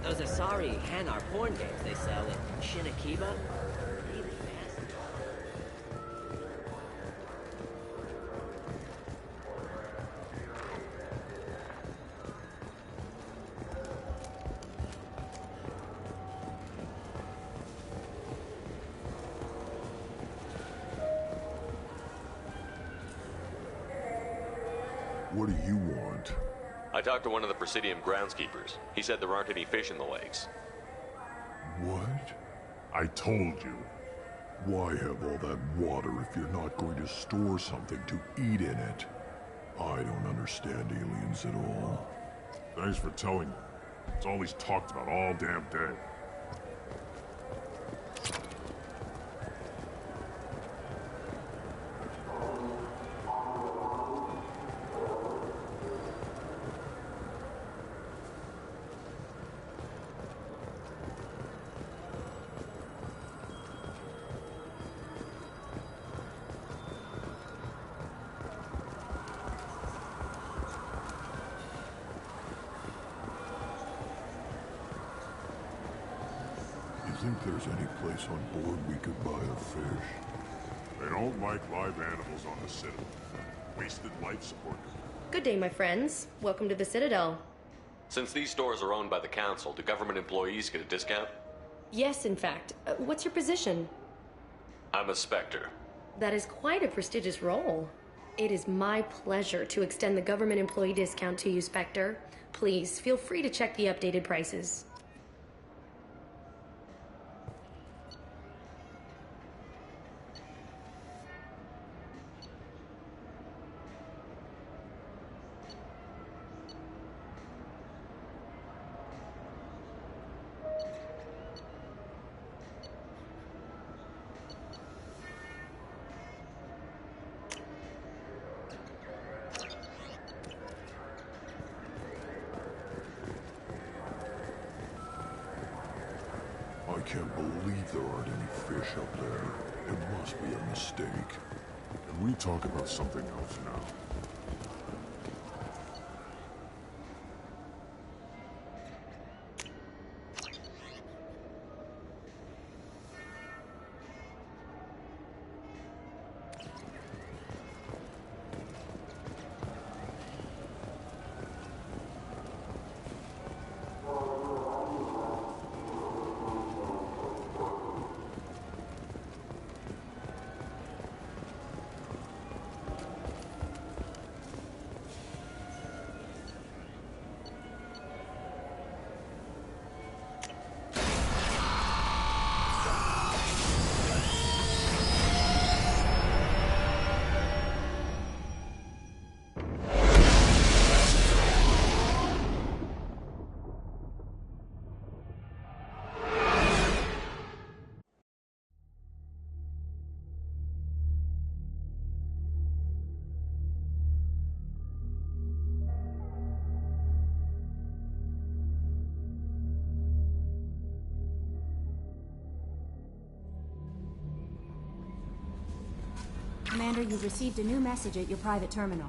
Those Asari Hanar porn games they sell in Shinakiba? Really fast. What do you want? I talked to one of the Presidium groundskeepers. He said there aren't any fish in the lakes. What? I told you. Why have all that water if you're not going to store something to eat in it? I don't understand aliens at all. Thanks for telling me. It's all he's talked about all damn day. Think there's any place on board we could buy a fish? They don't like live animals on the Citadel. Wasted life support. Good day, my friends. Welcome to the Citadel. Since these stores are owned by the Council, do government employees get a discount? Yes, in fact. What's your position? I'm a Spectre. That is quite a prestigious role. It is my pleasure to extend the government employee discount to you, Spectre. Please, feel free to check the updated prices. I can't believe there aren't any fish up there. It must be a mistake. Can we talk about something else now? Commander, you've received a new message at your private terminal.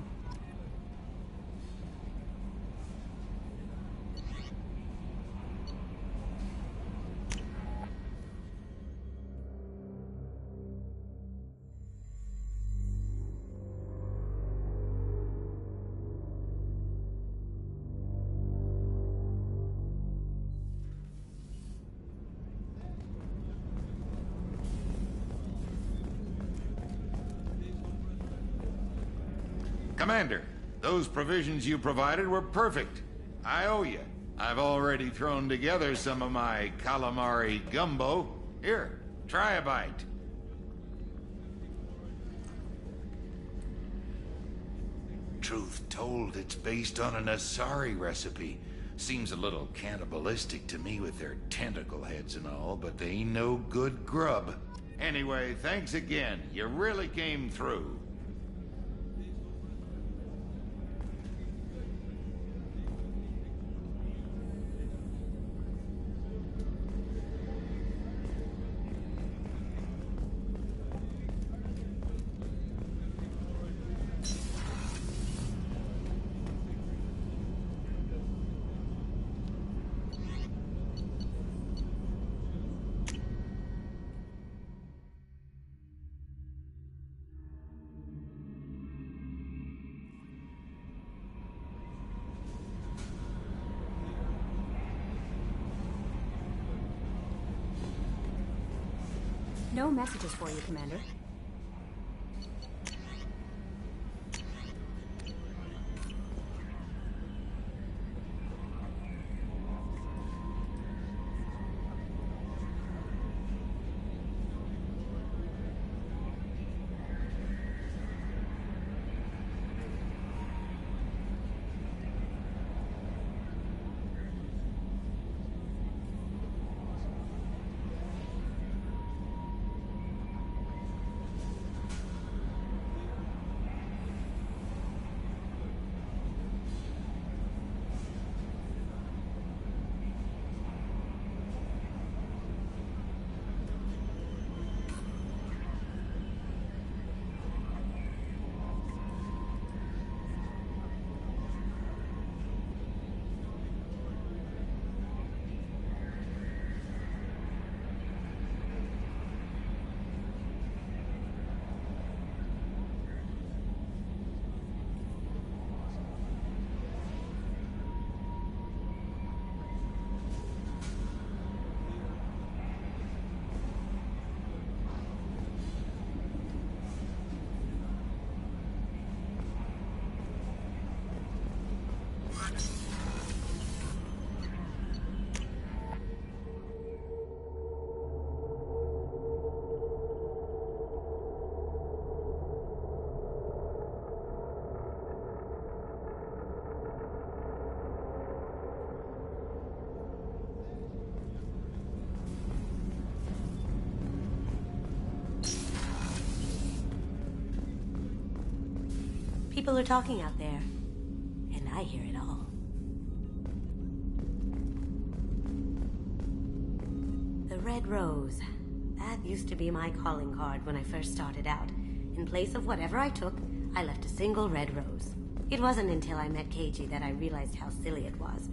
Commander, those provisions you provided were perfect. I owe you. I've already thrown together some of my calamari gumbo. Here, try a bite. Truth told, it's based on an Asari recipe. Seems a little cannibalistic to me with their tentacle heads and all, but they ain't no good grub. Anyway, thanks again. You really came through. No messages for you, Commander. People are talking out there, and I hear it all. The Red Rose. That used to be my calling card when I first started out. In place of whatever I took, I left a single red rose. It wasn't until I met Keiji that I realized how silly it was.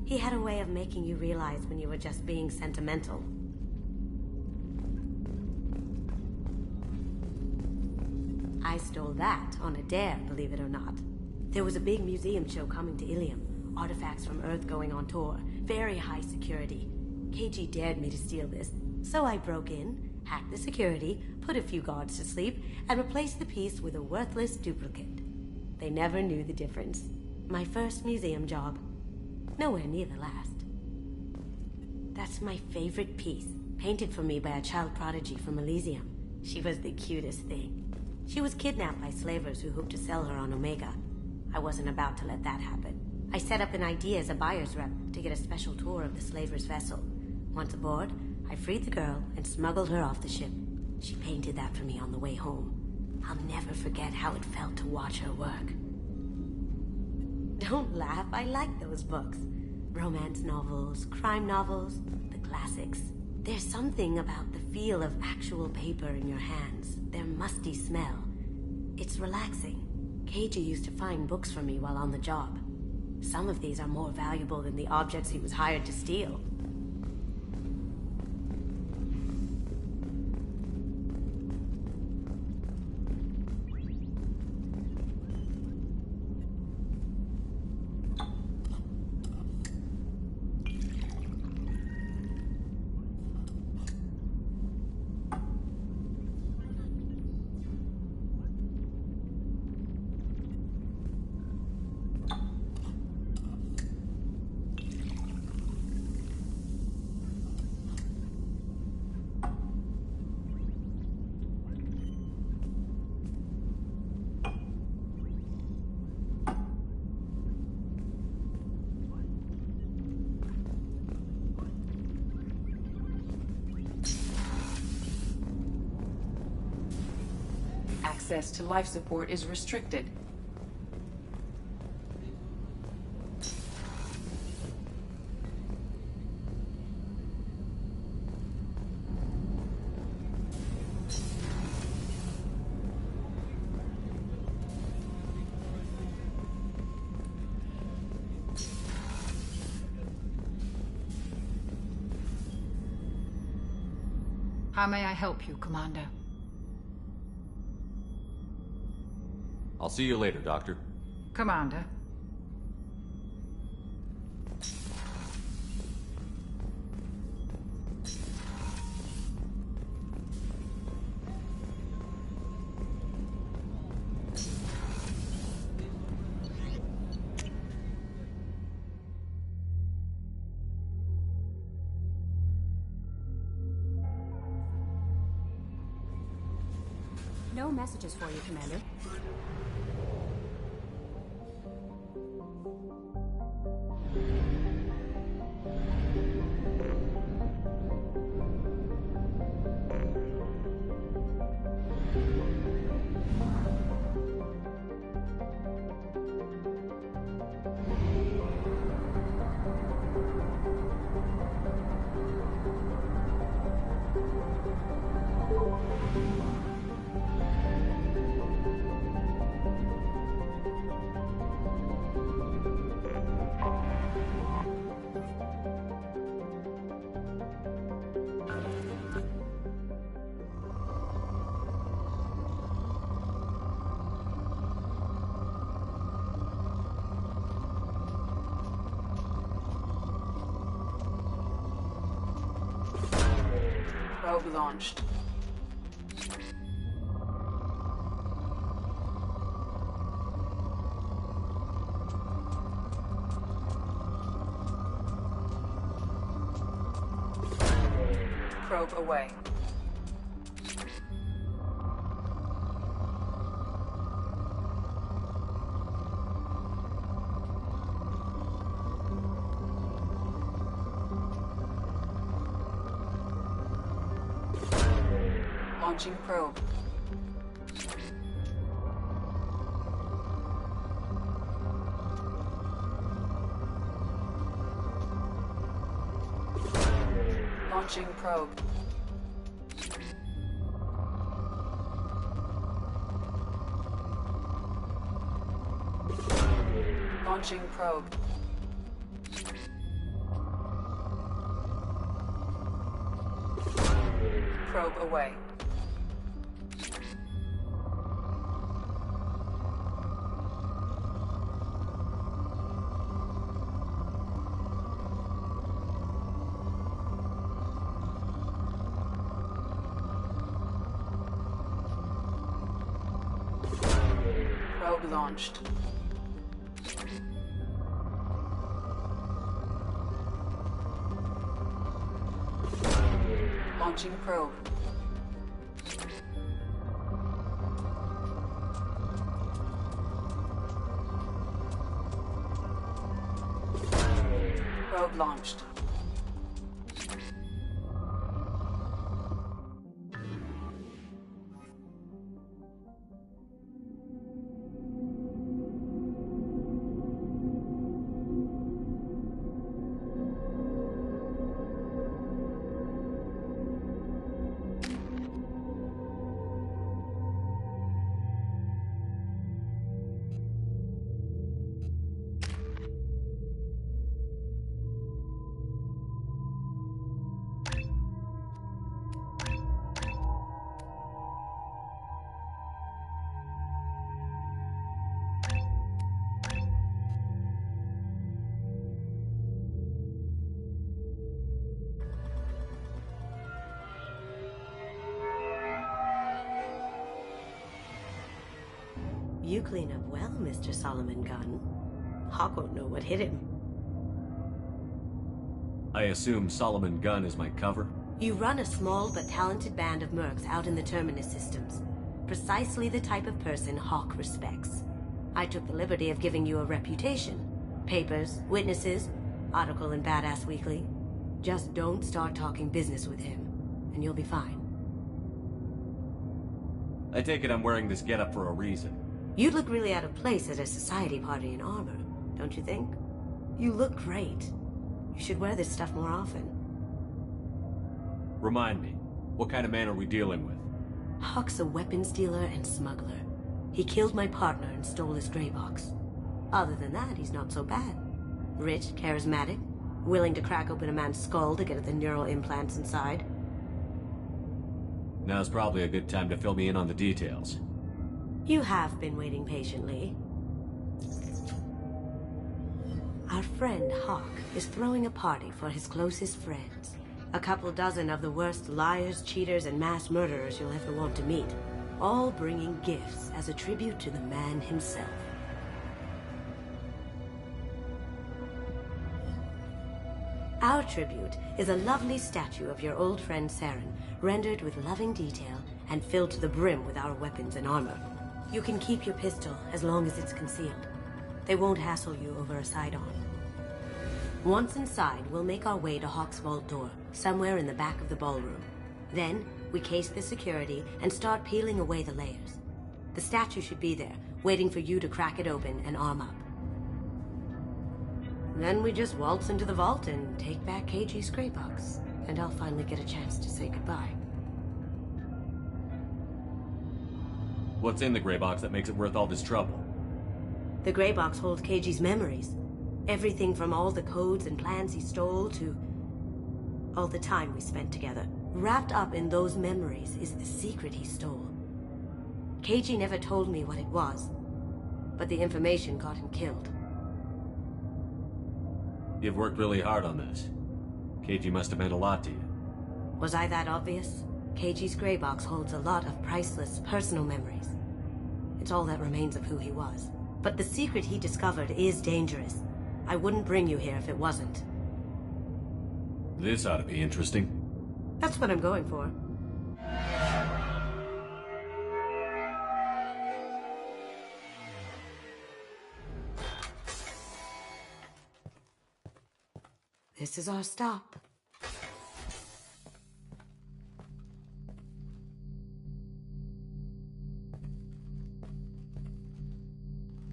He had a way of making you realize when you were just being sentimental. I stole that on a dare, believe it or not. There was a big museum show coming to Ilium. Artifacts from Earth going on tour. Very high security. Keiji dared me to steal this, so I broke in, hacked the security, put a few guards to sleep, and replaced the piece with a worthless duplicate. They never knew the difference. My first museum job. Nowhere near the last. That's my favorite piece, painted for me by a child prodigy from Elysium. She was the cutest thing. She was kidnapped by slavers who hoped to sell her on Omega. I wasn't about to let that happen. I set up an idea as a buyer's rep to get a special tour of the slaver's vessel. Once aboard, I freed the girl and smuggled her off the ship. She painted that for me on the way home. I'll never forget how it felt to watch her work. Don't laugh, I like those books. Romance novels, crime novels, the classics. There's something about the feel of actual paper in your hands, their musty smell, It's relaxing. KG used to find books for me while on the job. Some of these are more valuable than the objects he was hired to steal. Access to life support is restricted. How may I help you, Commander? I'll see you later, Doctor. Commander. No messages for you, Commander. Probe launched. Probe away. Launching probe. Launching probe. Launching probe. Probe away. Probe launched. Launching probe. Probe launched. You clean up well, Mr. Solomon Gunn. Hawk won't know what hit him. I assume Solomon Gunn is my cover? You run a small but talented band of mercs out in the Terminus systems. Precisely the type of person Hawk respects. I took the liberty of giving you a reputation. Papers, witnesses, article in Badass Weekly. Just don't start talking business with him, and you'll be fine. I take it I'm wearing this getup for a reason. You'd look really out of place at a society party in armor, don't you think? You look great. You should wear this stuff more often. Remind me, what kind of man are we dealing with? Hawk's a weapons dealer and smuggler. He killed my partner and stole his gray box. Other than that, he's not so bad. Rich, charismatic, willing to crack open a man's skull to get at the neural implants inside. Now's probably a good time to fill me in on the details. You have been waiting patiently. Our friend Hawk is throwing a party for his closest friends. A couple dozen of the worst liars, cheaters, and mass murderers you'll ever want to meet. All bringing gifts as a tribute to the man himself. Our tribute is a lovely statue of your old friend Saren, rendered with loving detail and filled to the brim with our weapons and armor. You can keep your pistol as long as it's concealed. They won't hassle you over a sidearm. Once inside, we'll make our way to Hawk's vault door, somewhere in the back of the ballroom. Then, we case the security and start peeling away the layers. The statue should be there, waiting for you to crack it open and arm up. Then we just waltz into the vault and take back KG's gray box, and I'll finally get a chance to say goodbye. What's in the gray box that makes it worth all this trouble? The gray box holds KG's memories. Everything from all the codes and plans he stole to all the time we spent together. Wrapped up in those memories is the secret he stole. KG never told me what it was, but the information got him killed. You've worked really hard on this. KG must have meant a lot to you. Was I that obvious? KG's gray box holds a lot of priceless personal memories. It's all that remains of who he was. But the secret he discovered is dangerous. I wouldn't bring you here if it wasn't. This ought to be interesting. That's what I'm going for. This is our stop.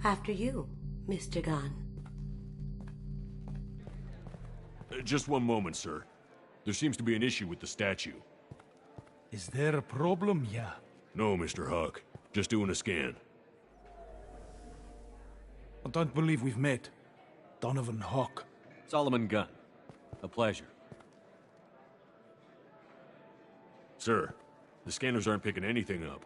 After you, Mr. Gunn. Just one moment, sir. There seems to be an issue with the statue. Is there a problem here? No, Mr. Hawk. Just doing a scan. I don't believe we've met. Donovan Hawk. Solomon Gunn. A pleasure. Sir, the scanners aren't picking anything up.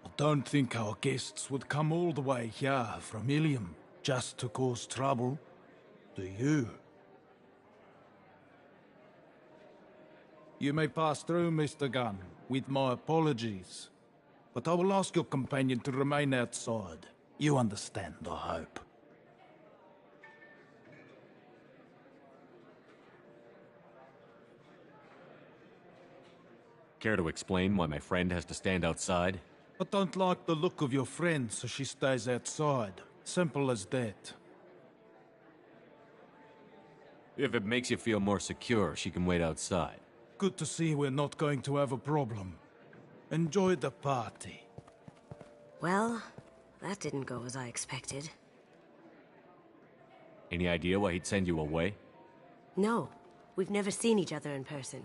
I don't think our guests would come all the way here from Ilium just to cause trouble. Do you? You may pass through, Mr. Gunn, with my apologies. But I will ask your companion to remain outside. You understand, I hope. Care to explain why my friend has to stand outside? I don't like the look of your friend, so she stays outside. Simple as that. If it makes you feel more secure, she can wait outside. Good to see we're not going to have a problem. Enjoy the party. Well, that didn't go as I expected. Any idea why he'd send you away? No, we've never seen each other in person,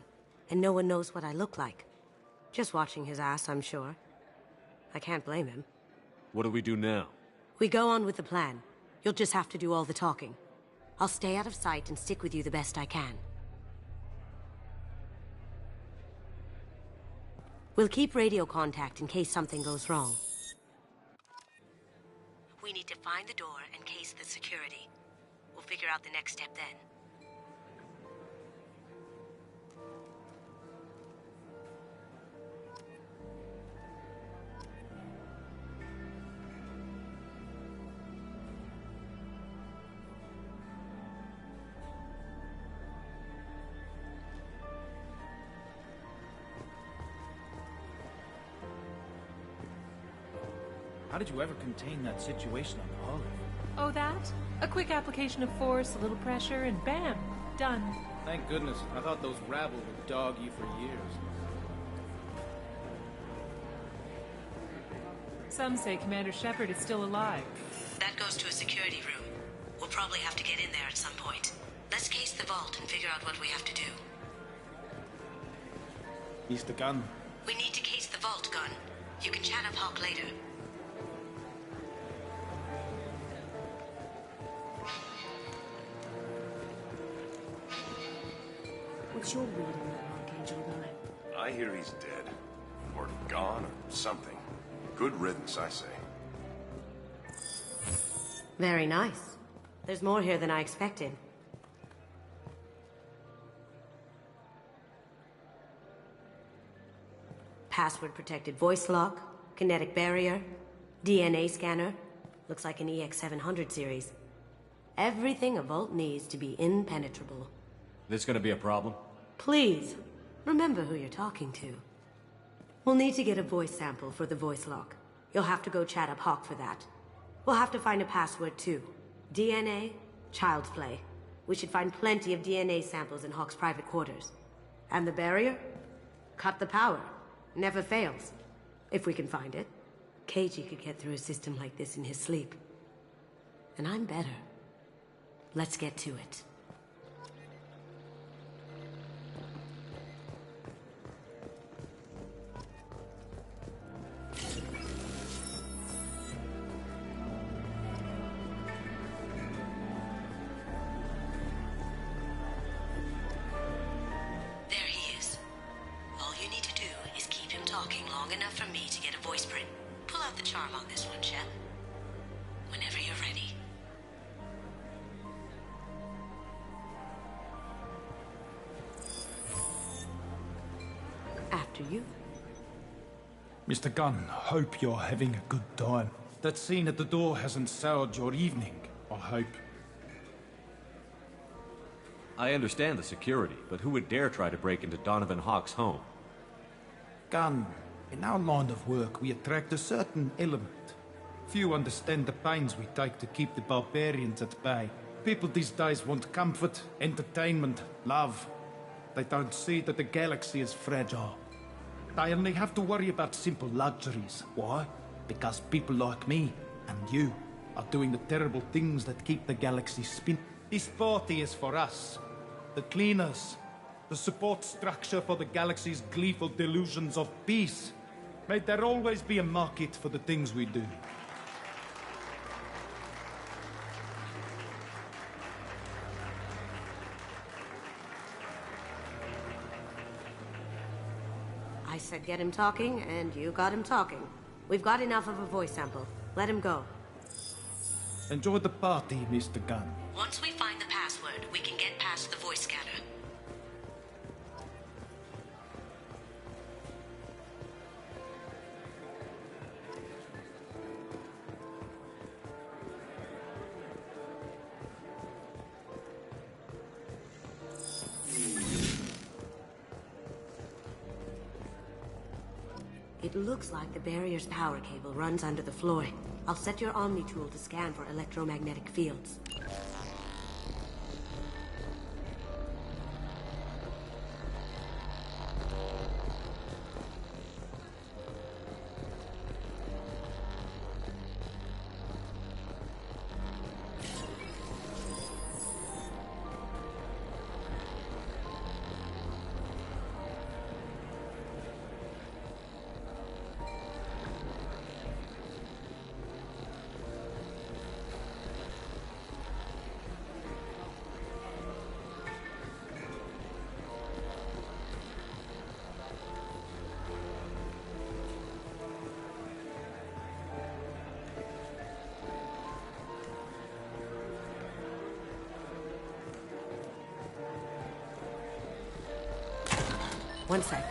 and no one knows what I look like. Just watching his ass, I'm sure. I can't blame him. What do we do now? We go on with the plan. You'll just have to do all the talking. I'll stay out of sight and stick with you the best I can. We'll keep radio contact in case something goes wrong. We need to find the door and case the security. We'll figure out the next step then. How did you ever contain that situation on Olive? Oh, that? A quick application of force, a little pressure, and bam! Done. Thank goodness. I thought those rabble would dog you for years. Some say Commander Shepard is still alive. That goes to a security room. We'll probably have to get in there at some point. Let's case the vault and figure out what we have to do. Mr. Gunn. We need to case the vault, Gunn. You can chat up Hawk later. What's your read on that Archangel guy? I hear he's dead. Or gone, or something. Good riddance, I say. Very nice. There's more here than I expected. Password-protected voice lock, kinetic barrier, DNA scanner. Looks like an EX700 series. Everything a vault needs to be impenetrable. This gonna be a problem? Please, remember who you're talking to. We'll need to get a voice sample for the voice lock. You'll have to go chat up Hawk for that. We'll have to find a password too. DNA, child's play. We should find plenty of DNA samples in Hawk's private quarters. And the barrier? Cut the power. Never fails. If we can find it. KG could get through a system like this in his sleep. And I'm better. Let's get to it. Mr. Gunn, hope you're having a good time. That scene at the door hasn't soured your evening, I hope. I understand the security, but who would dare try to break into Donovan Hawk's home? Gunn, in our line of work, we attract a certain element. Few understand the pains we take to keep the barbarians at bay. People these days want comfort, entertainment, love. They don't see that the galaxy is fragile. They only have to worry about simple luxuries. Why? Because people like me and you are doing the terrible things that keep the galaxy spinning. This party is for us, the cleaners, the support structure for the galaxy's gleeful delusions of peace. May there always be a market for the things we do. I said get him talking, and you got him talking. We've got enough of a voice sample. Let him go. Enjoy the party, Mr. Gunn. Once we find the password, we can get past the voice scanner. It looks like the barrier's power cable runs under the flooring. I'll set your Omni tool to scan for electromagnetic fields. One sec.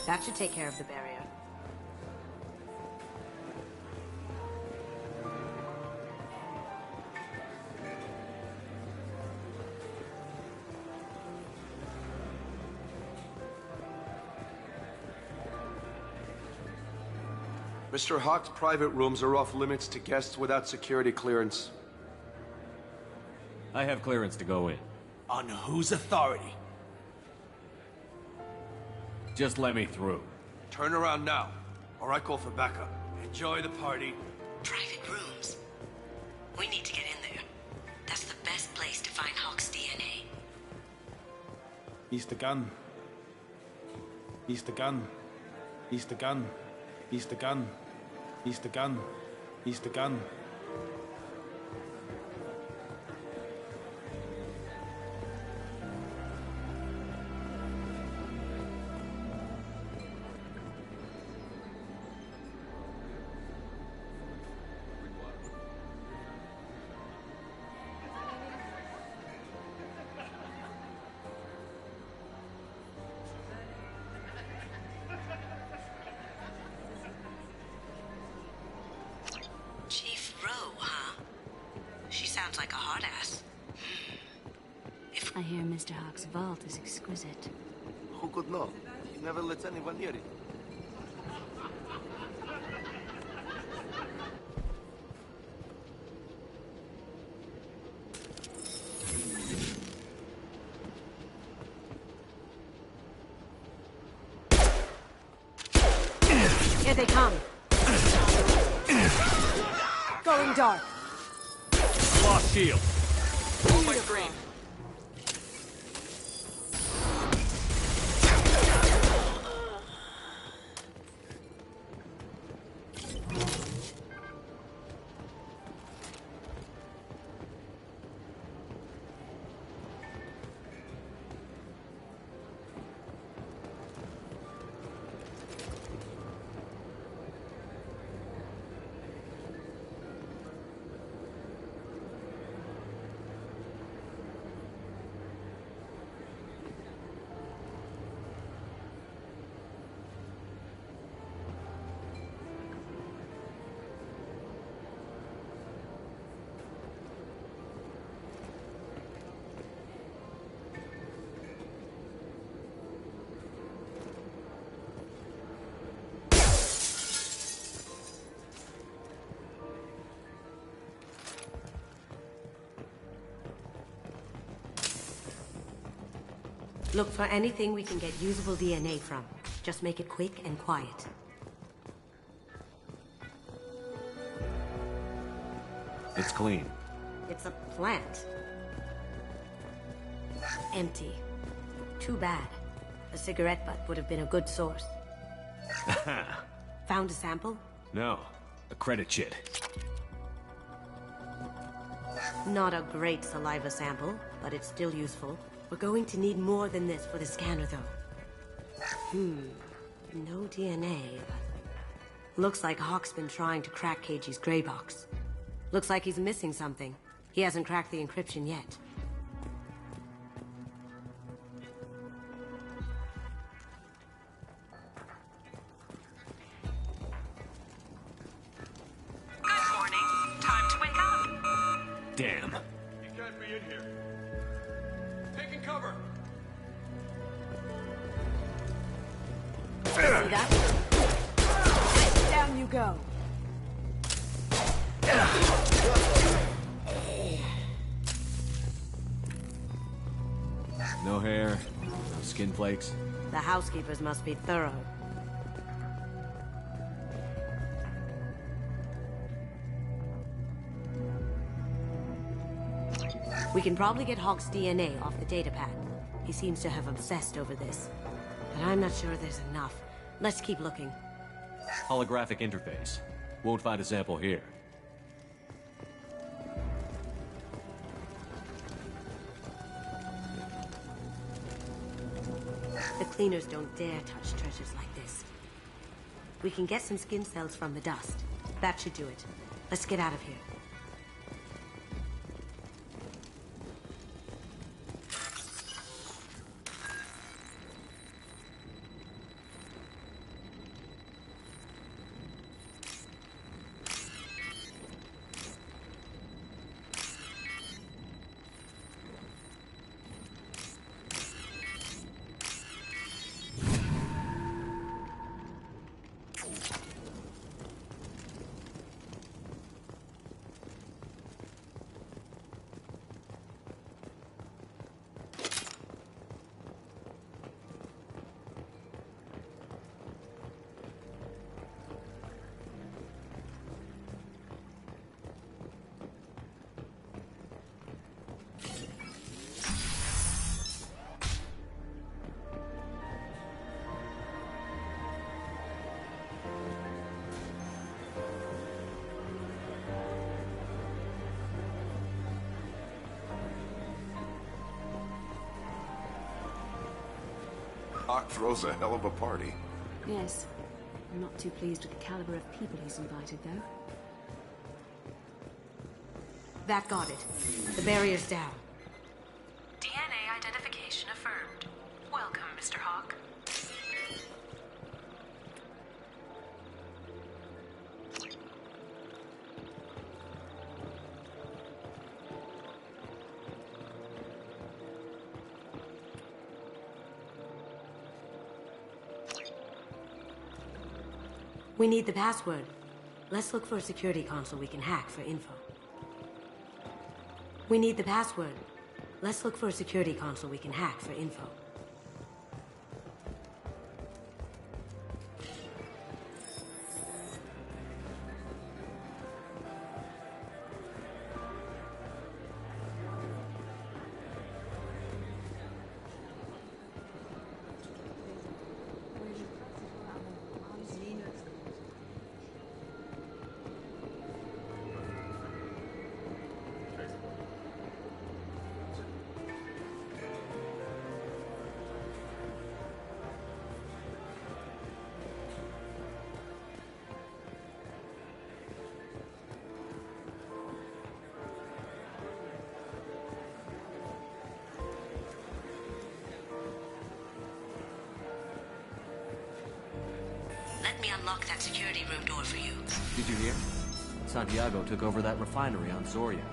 That should take care of the barrier. Mr. Hawk's private rooms are off limits to guests without security clearance. I have clearance to go in. On whose authority? Just let me through. Turn around now, or I call for backup. Enjoy the party. Private rooms. We need to get in there. That's the best place to find Hawk's DNA. He's the gun. He's the gun. He's the gun. He's the gun. He's the gun. He's the gun. Chief Rowe, huh? She sounds like a hard ass. I hear Mr. Hawk's vault is exquisite. Who could know? He never lets anyone near it. Here they come. Going dark. Lost shield. On my screen. Look for anything we can get usable DNA from. Just make it quick and quiet. It's clean. It's a plant. Empty. Too bad. A cigarette butt would have been a good source. Found a sample? No. A credit chit. Not a great saliva sample, but it's still useful. We're going to need more than this for the scanner, though. No DNA. Looks like Hawk's been trying to crack KG's gray box. Looks like he's missing something. He hasn't cracked the encryption yet. Good morning. Time to wake up. Damn. He can't be in here. Taking cover. See that? Down you go. No hair, no skin flakes. The housekeepers must be thorough. We can probably get Hawk's DNA off the datapad. He seems to have obsessed over this. But I'm not sure there's enough. Let's keep looking. Holographic interface. Won't find a sample here. The cleaners don't dare touch treasures like this. We can get some skin cells from the dust. That should do it. Let's get out of here. Hawk throws a hell of a party. Yes. I'm not too pleased with the caliber of people he's invited, though. That got it. The barrier's down. DNA identification affirmed. Welcome, Mr. Hawk. We need the password. Let's look for a security console we can hack for info. We need the password. Let's look for a security console we can hack for info. Let me unlock that security room door for you. Did you hear? Santiago took over that refinery on Zoria.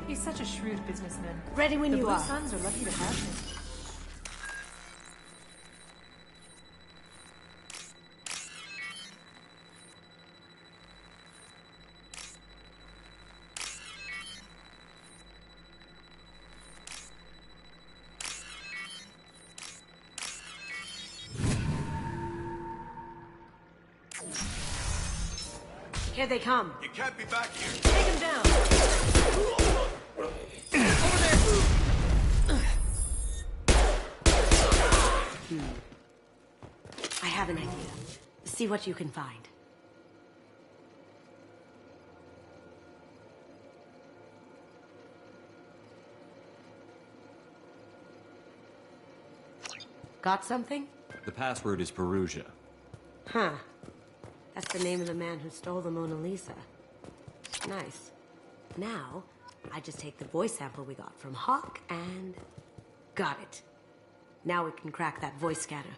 He's such a shrewd businessman. Ready when the you Blue are. Suns are lucky to have him. Here they come. You can't be back here. Take him down. I have an idea. See what you can find. Got something? The password is Perugia. Huh. That's the name of the man who stole the Mona Lisa. Nice. Now, I just take the voice sample we got from Hawk and... got it. Now we can crack that voice scanner.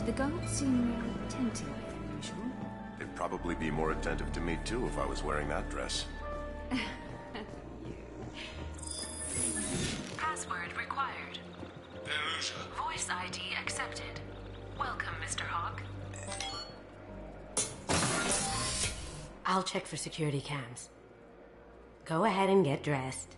The guards seem more attentive than usual. They'd probably be more attentive to me too if I was wearing that dress. Password required. Voice ID accepted. Welcome, Mr. Hawk. I'll check for security cams. Go ahead and get dressed.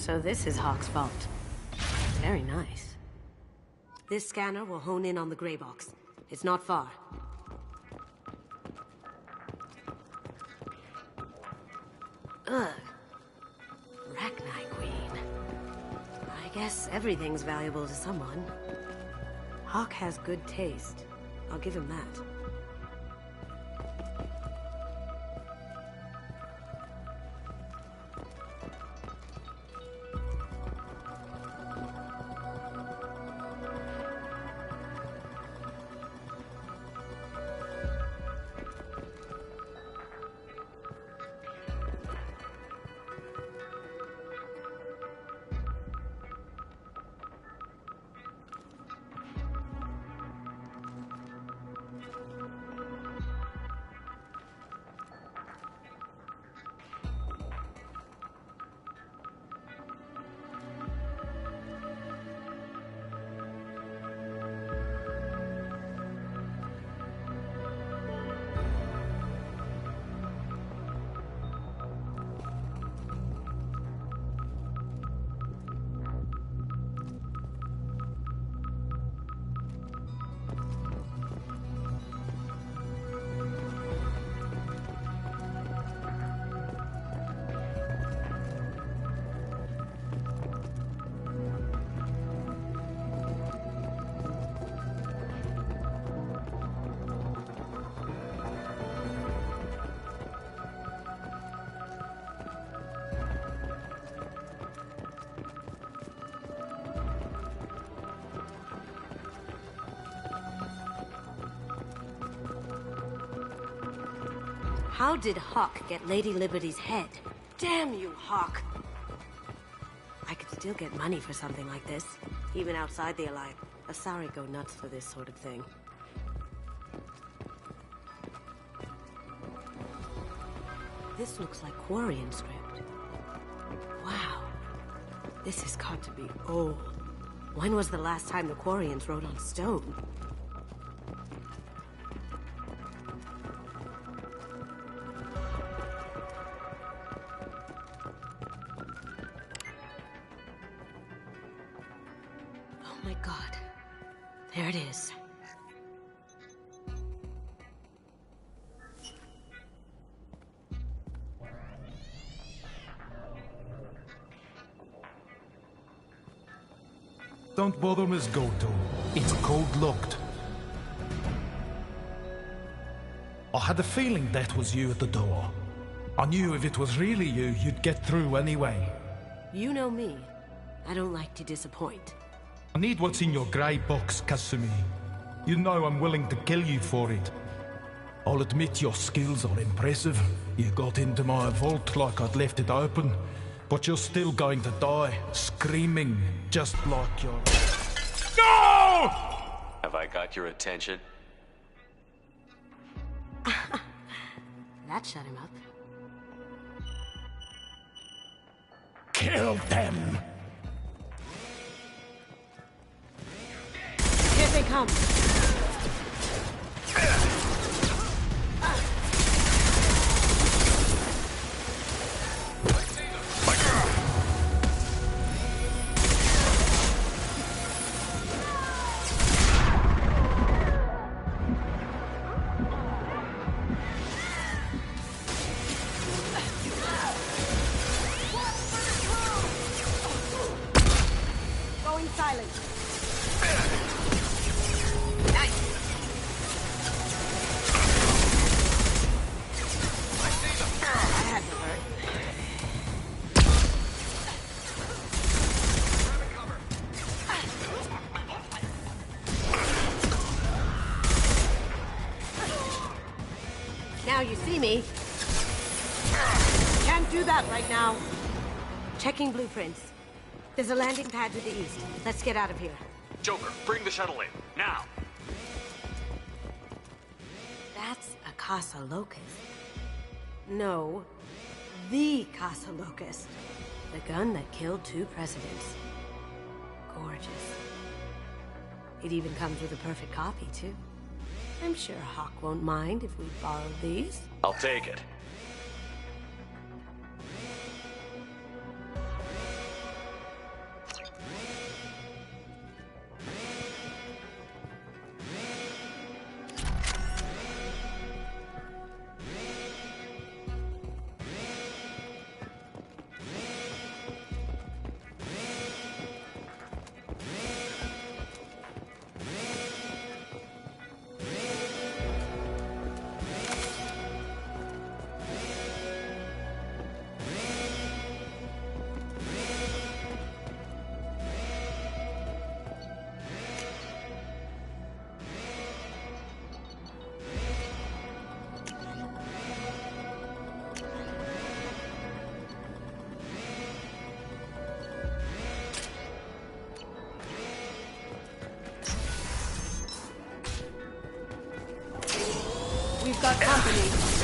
So this is Hawk's vault. Very nice. This scanner will hone in on the gray box. It's not far. Ugh. Rachni Queen. I guess everything's valuable to someone. Hawk has good taste. I'll give him that. How did Hawk get Lady Liberty's head? Damn you, Hawk! I could still get money for something like this, even outside the Alliance. Asari go nuts for this sort of thing. This looks like Quarian script. Wow. This has got to be old. When was the last time the Quarians wrote on stone? Oh my god. There it is. Don't bother, Miss Goto. It's code-locked. I had a feeling that was you at the door. I knew if it was really you, you'd get through anyway. You know me. I don't like to disappoint. I need what's in your grey box, Kasumi. You know I'm willing to kill you for it. I'll admit your skills are impressive. You got into my vault like I'd left it open. But you're still going to die, screaming, just like your... No! Have I got your attention? That shut him up. Kill them! Here they come! Going silent. I had to hurt. Now you see me. Can't do that right now. Checking blueprints. There's a landing pad to the east. Let's get out of here. Joker, bring the shuttle in, now! That's a Casa Locust. No, the Casa Locust. The gun that killed 2 presidents. Gorgeous. It even comes with a perfect copy, too. I'm sure Hawk won't mind if we borrow these. I'll take it. We've got company.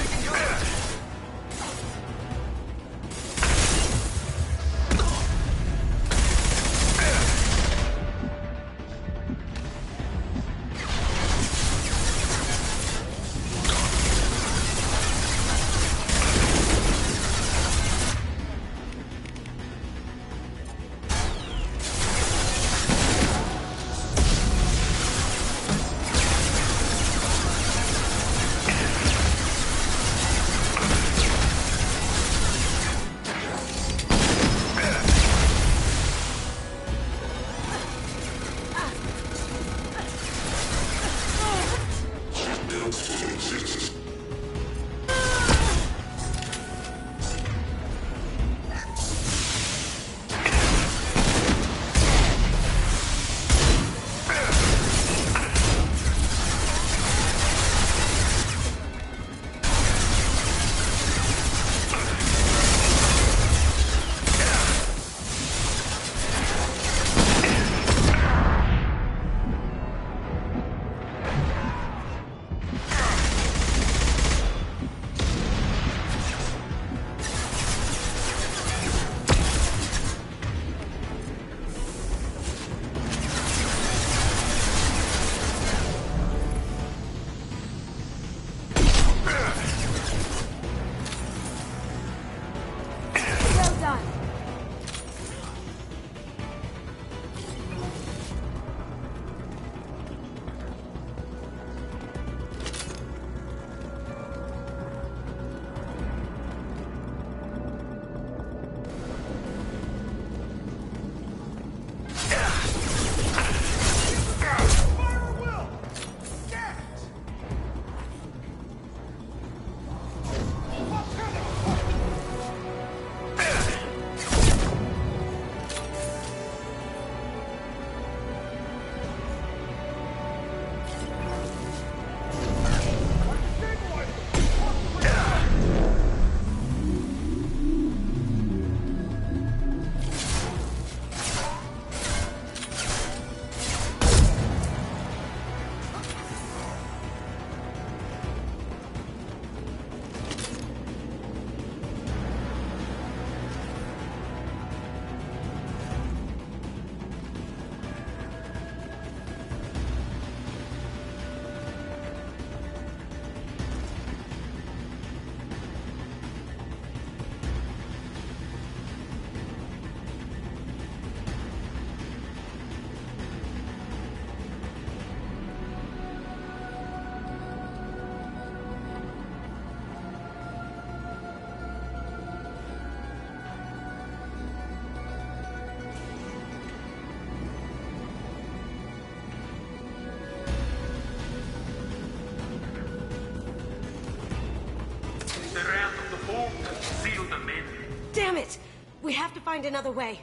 Damn it! We have to find another way.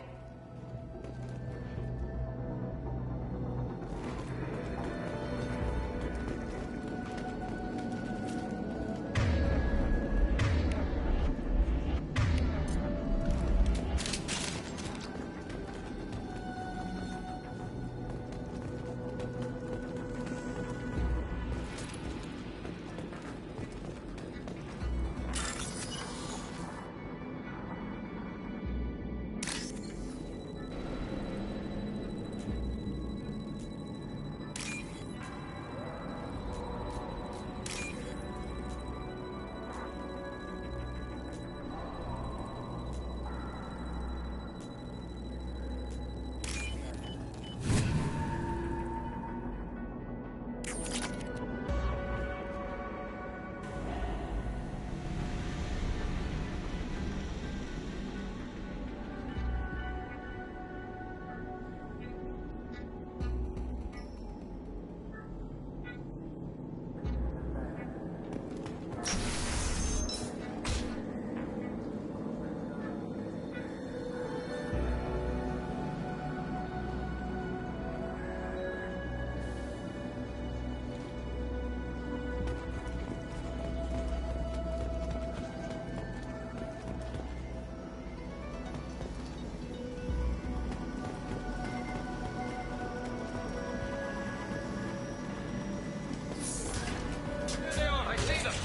I see them!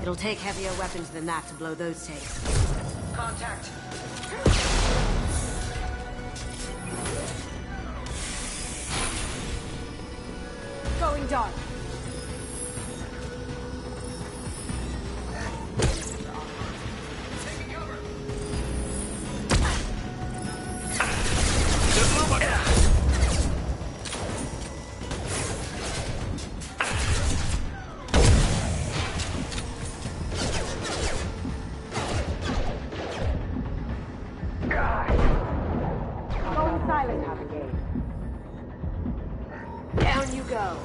It'll take heavier weapons than that to blow those tapes. Contact. Going dark. Going silent, Abigail. Down you go.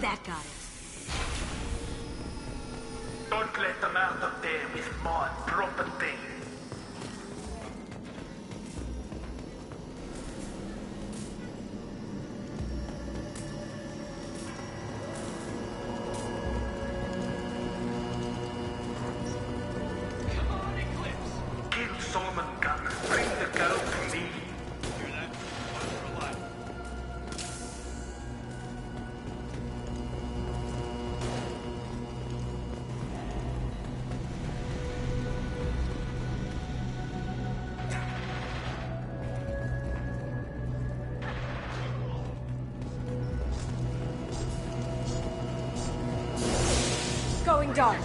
That got it. Don't let them out of there with my property. Come on, Eclipse. Kill Solomon Gunn. Bring the girl to me. Hear that? Relax. Going dark.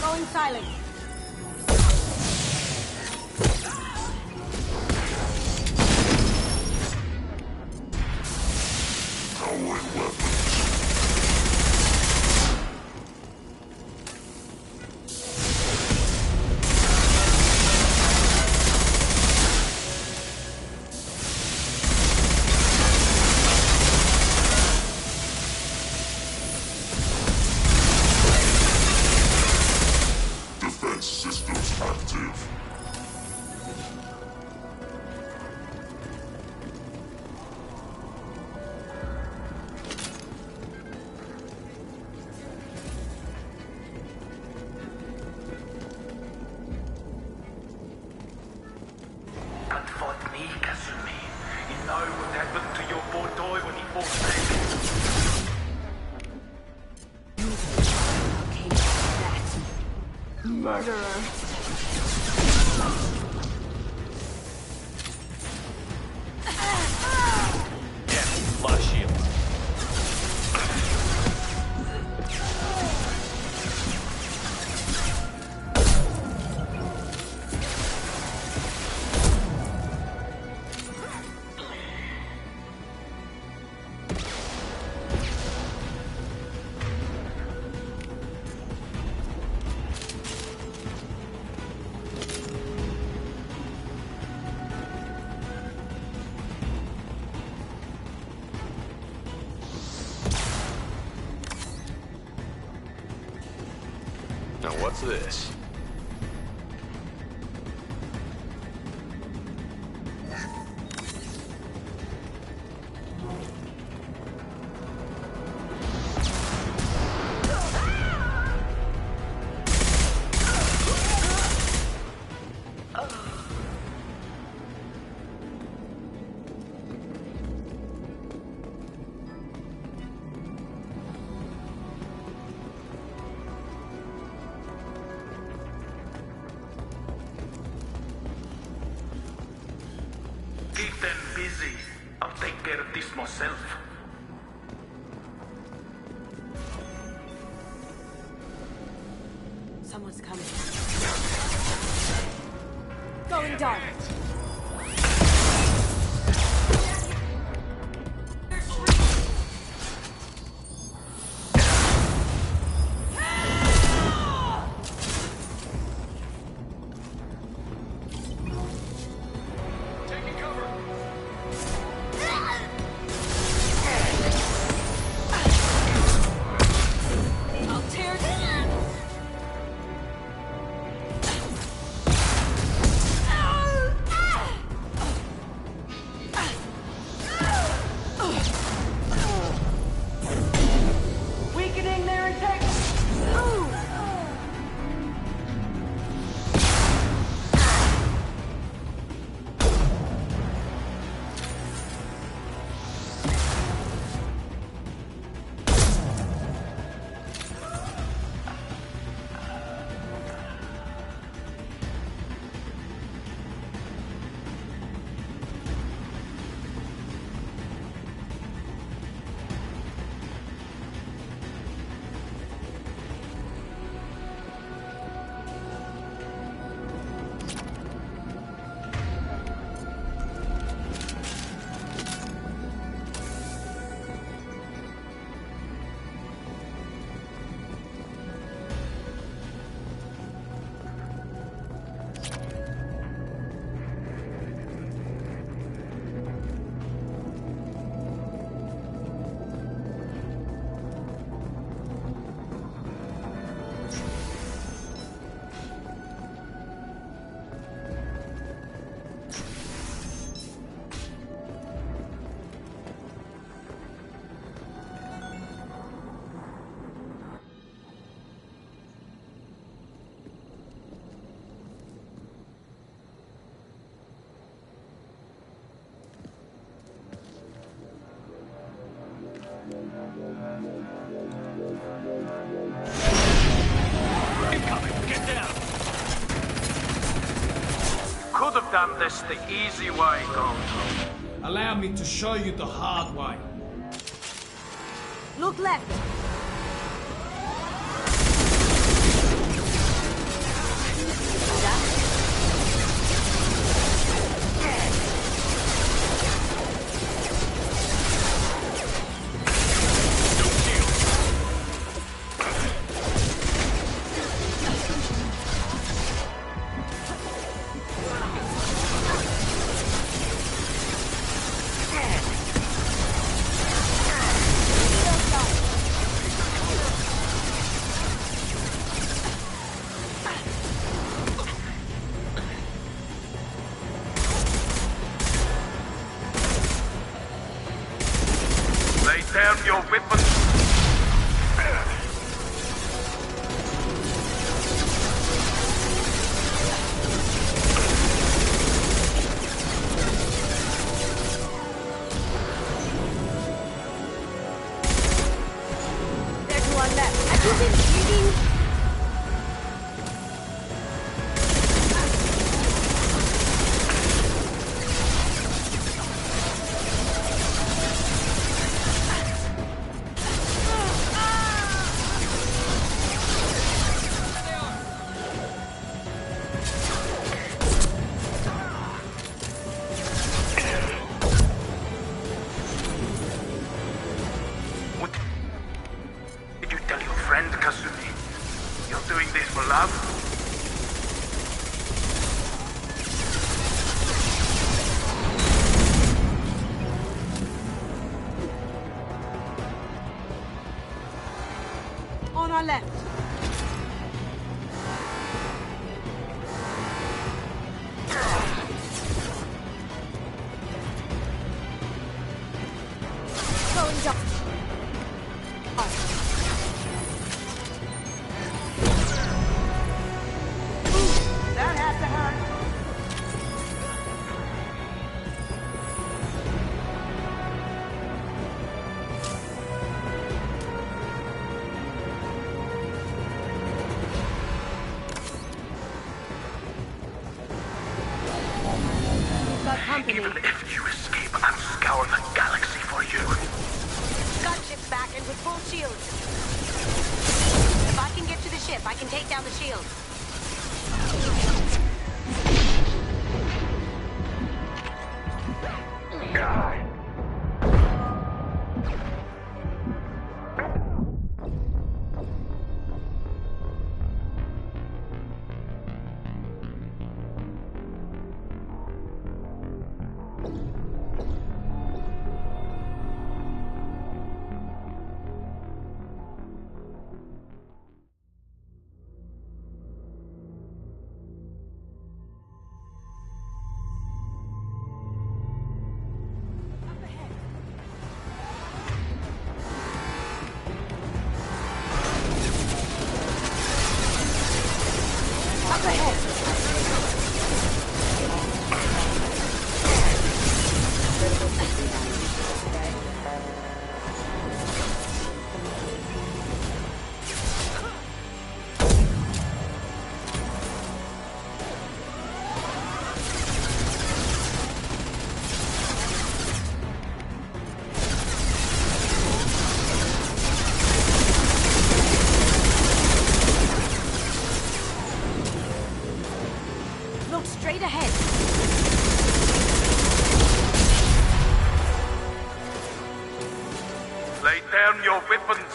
Going silent. Defense systems active. Can't fight me, Kasumi. You know what happened to your poor toy when he fought Murderer. What's this? Keep them busy. I'll take care of this myself. Someone's coming. Going dark. Could have done this the easy way, Gold. Allow me to show you the hard way. Look left. Lay down your weapons. There's one left. Have you been shooting? shields. If I can get to the ship, I can take down the shield. Lay down your weapons.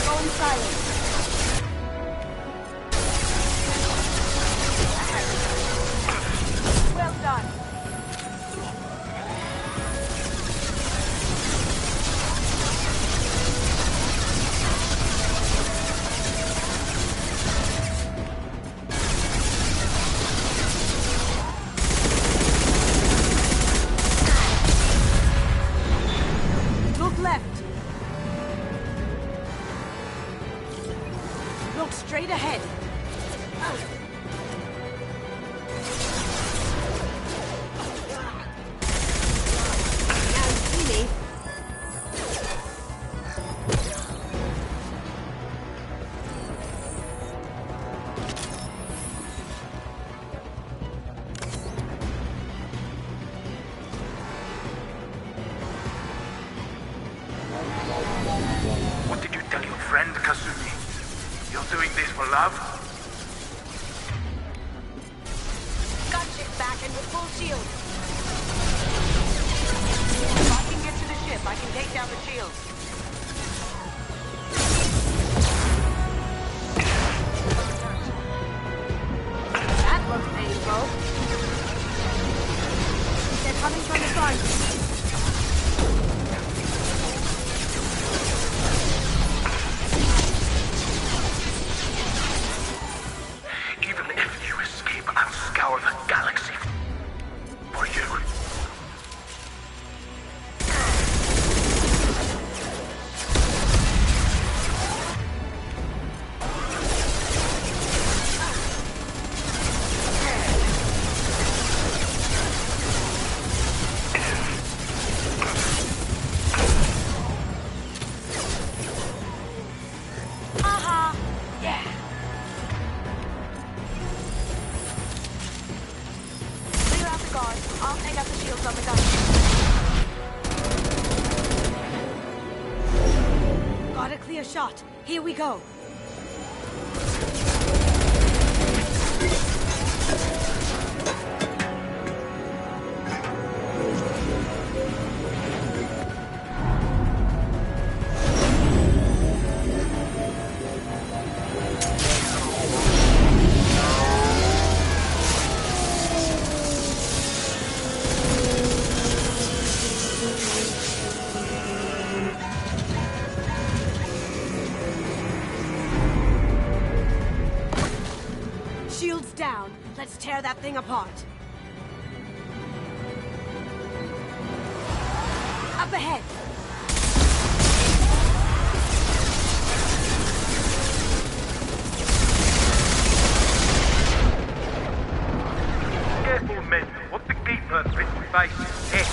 Go in silence. Well done. Look left. Look straight ahead. Now you see me. What did you tell your friend, Kasumi? You're doing this for love? Gunship back and with full shield. If I can get to the ship, I can take down the shield. That looks painful. They're coming from the front. Even if you escape, I'll scour the galaxy for you. Aha! Yeah! Clear out the guards. I'll take out the shields on the gun. Got a clear shot. Here we go. Shields down. Let's tear that thing apart. Up ahead. Careful, men. What the keeper been face head.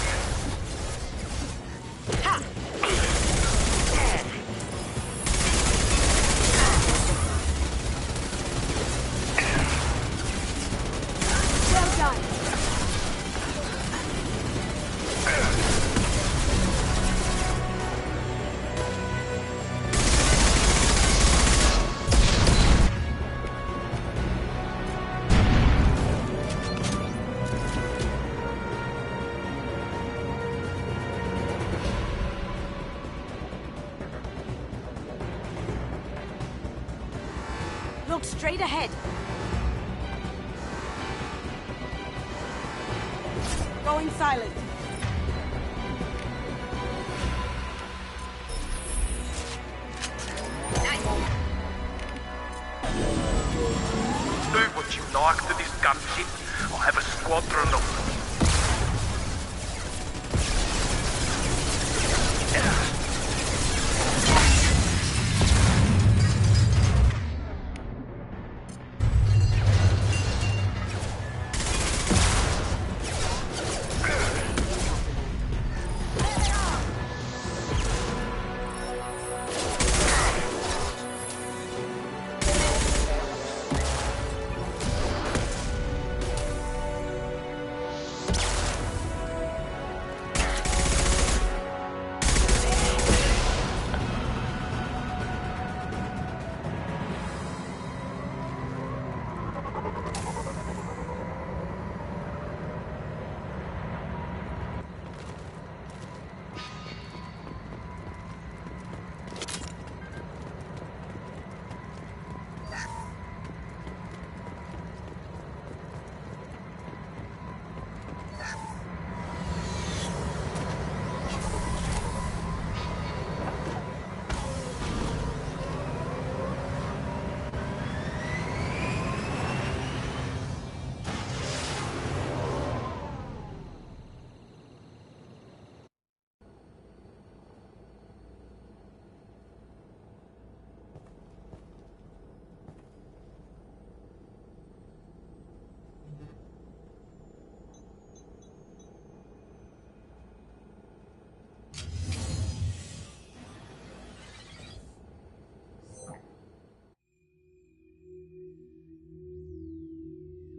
Well done. Look straight ahead. Going silent. Do what you like to this gunship. I'll have a squadron of them.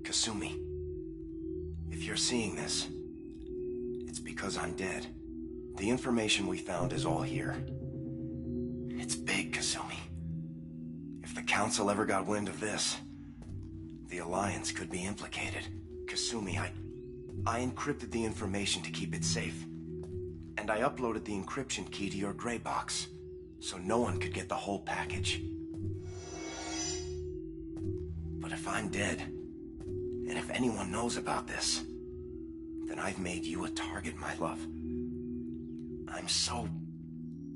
Kasumi, if you're seeing this, it's because I'm dead. The information we found is all here. It's big, Kasumi. If the Council ever got wind of this, the Alliance could be implicated. Kasumi, I encrypted the information to keep it safe. And I uploaded the encryption key to your gray box, so no one could get the whole package. But if I'm dead, and if anyone knows about this, then I've made you a target, my love. I'm so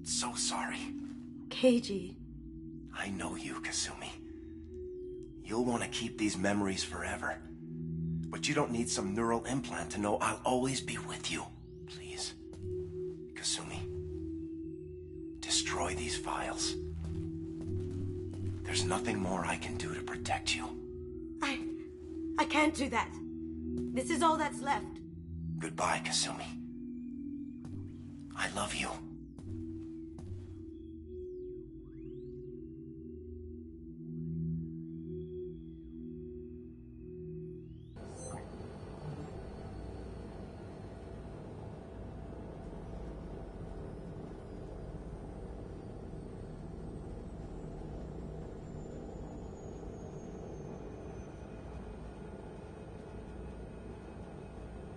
sorry. Keiji. I know you, Kasumi. You'll want to keep these memories forever. But you don't need some neural implant to know I'll always be with you. Please. Kasumi. Destroy these files. There's nothing more I can do to protect you. I can't do that. This is all that's left. Goodbye, Kasumi. I love you.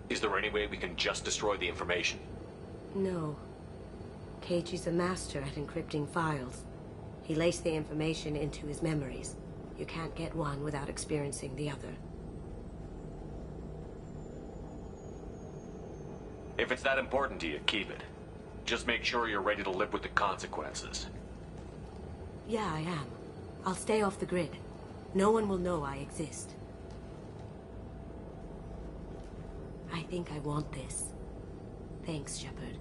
Is there any way we can just destroy the information? No. Keiji's a master at encrypting files. He laced the information into his memories. You can't get one without experiencing the other. If it's that important to you, keep it. Just make sure you're ready to live with the consequences. Yeah, I am. I'll stay off the grid. No one will know I exist. I think I want this. Thanks, Shepard.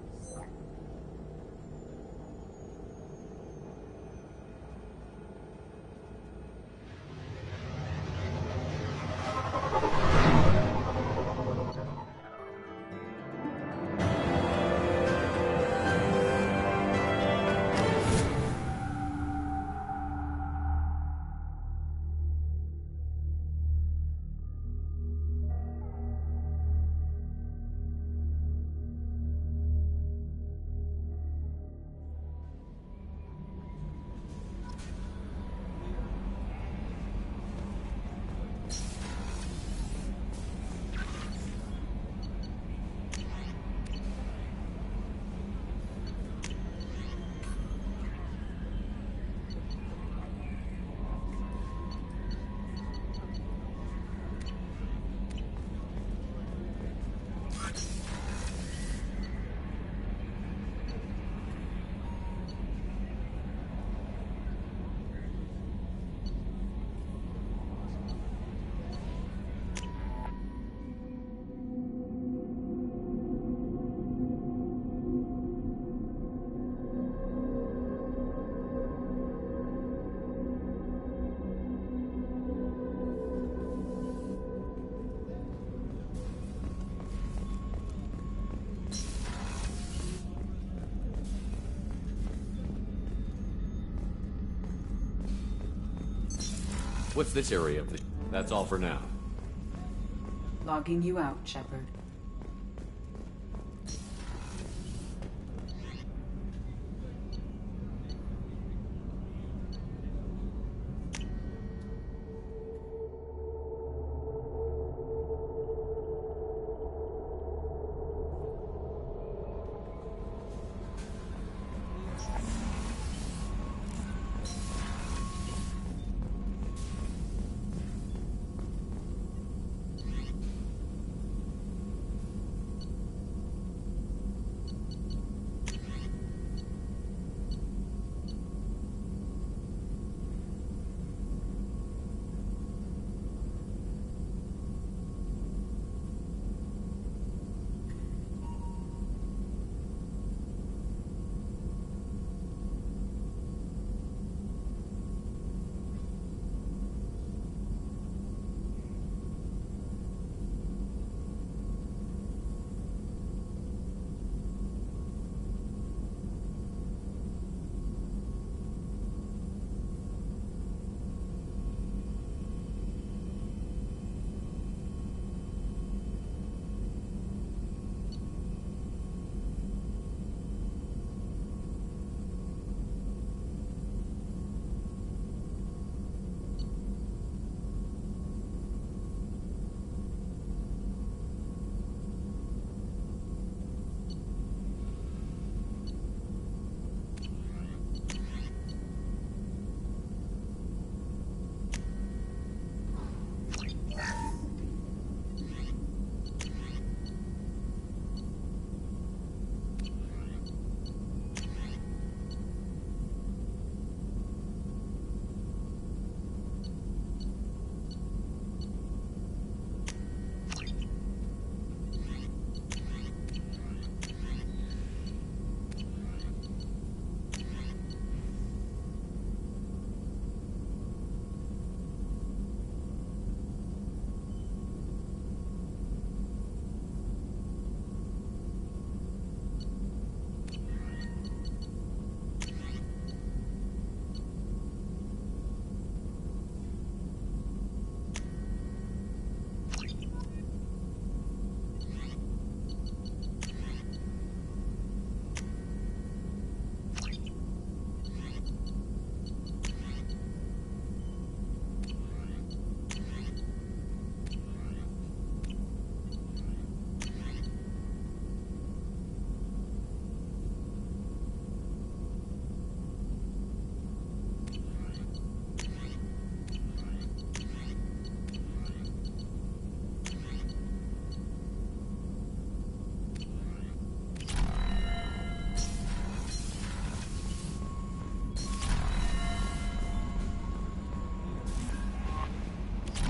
What's this area of the... That's all for now. Logging you out, Shepard.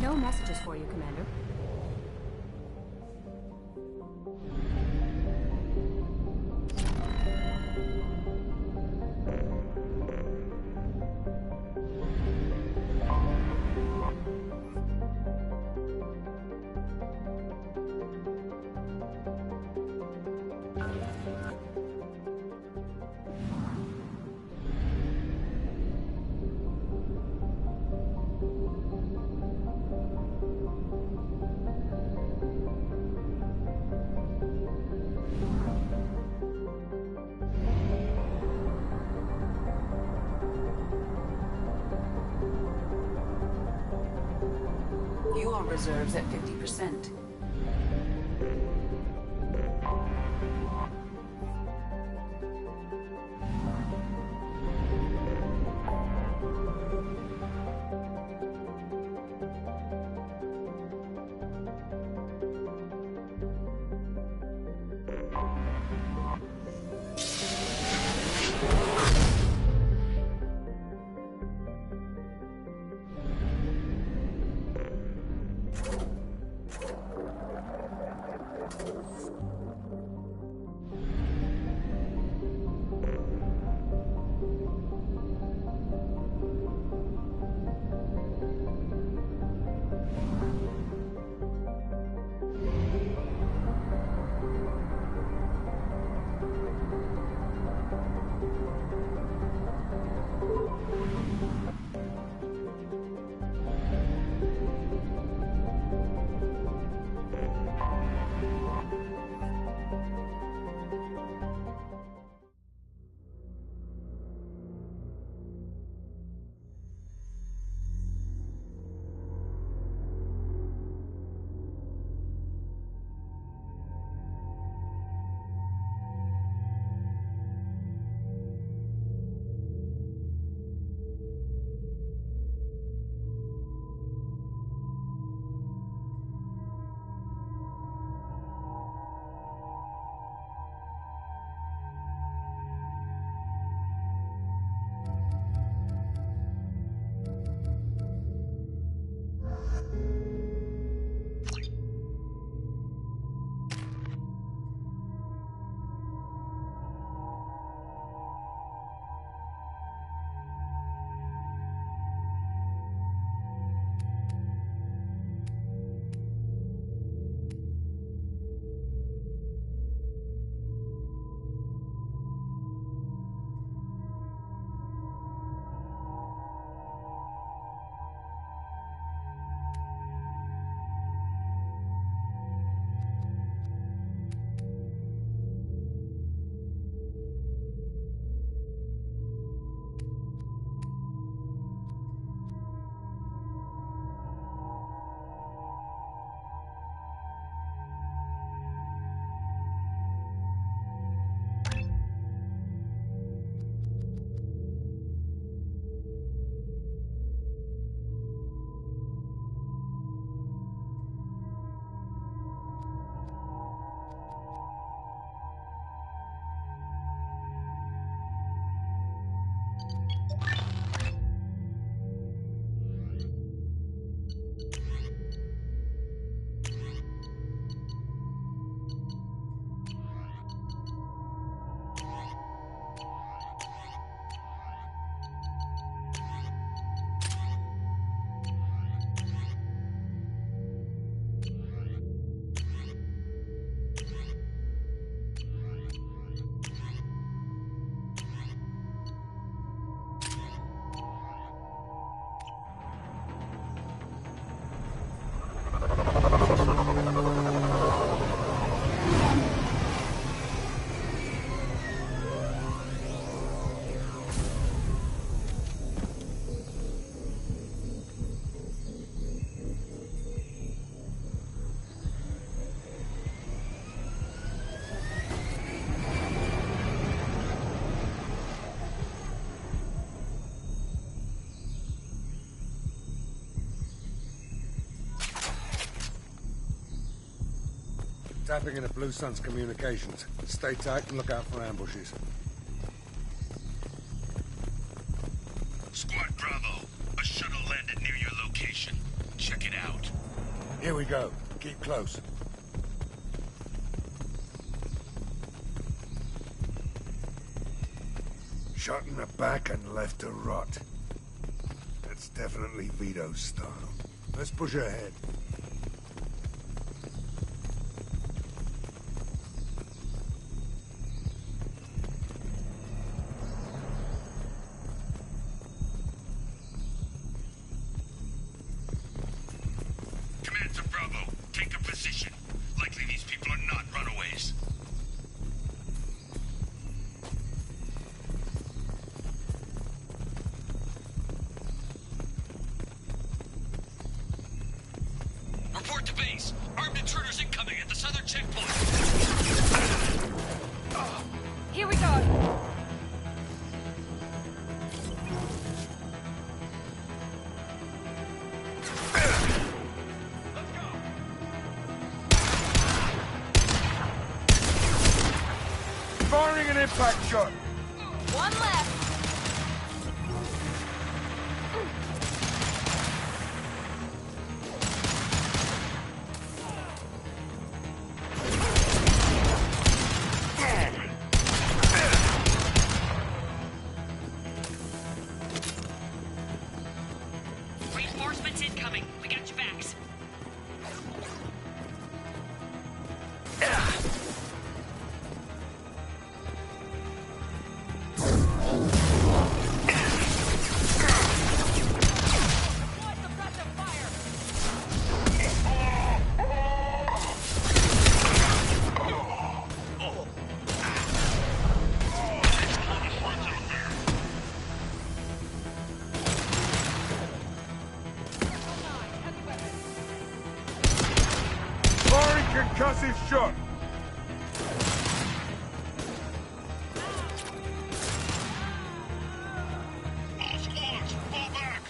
No messages for you, Commander. Fuel reserves at 50%. Tapping into Blue Sun's communications. Stay tight and look out for ambushes. Squad Bravo, a shuttle landed near your location. Check it out. Here we go. Keep close. Shot in the back and left to rot. That's definitely Vito's style. Let's push ahead. Command to Bravo, take a position. Likely these people are not runaways. Report to base. Armed intruders incoming at the southern checkpoint. Here we go. Firing an impact shot. One left. Reinforcements incoming. We got your backs. Firing concussive shot. All squads, fall back.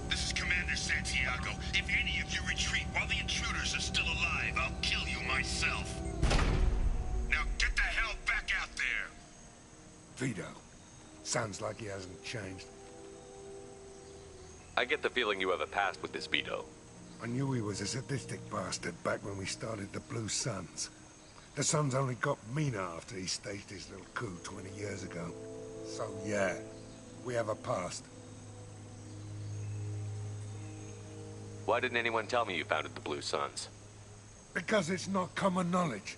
This is Commander Santiago. If any of you retreat while the intruders are still alive, I'll kill you myself. Now get the hell back out there! Vito. Sounds like he hasn't changed. I get the feeling you have a past with this Vito. I knew he was a sadistic bastard back when we started the Blue Suns. The Suns only got meaner after he staged his little coup 20 years ago. So yeah, we have a past. Why didn't anyone tell me you founded the Blue Suns? Because it's not common knowledge.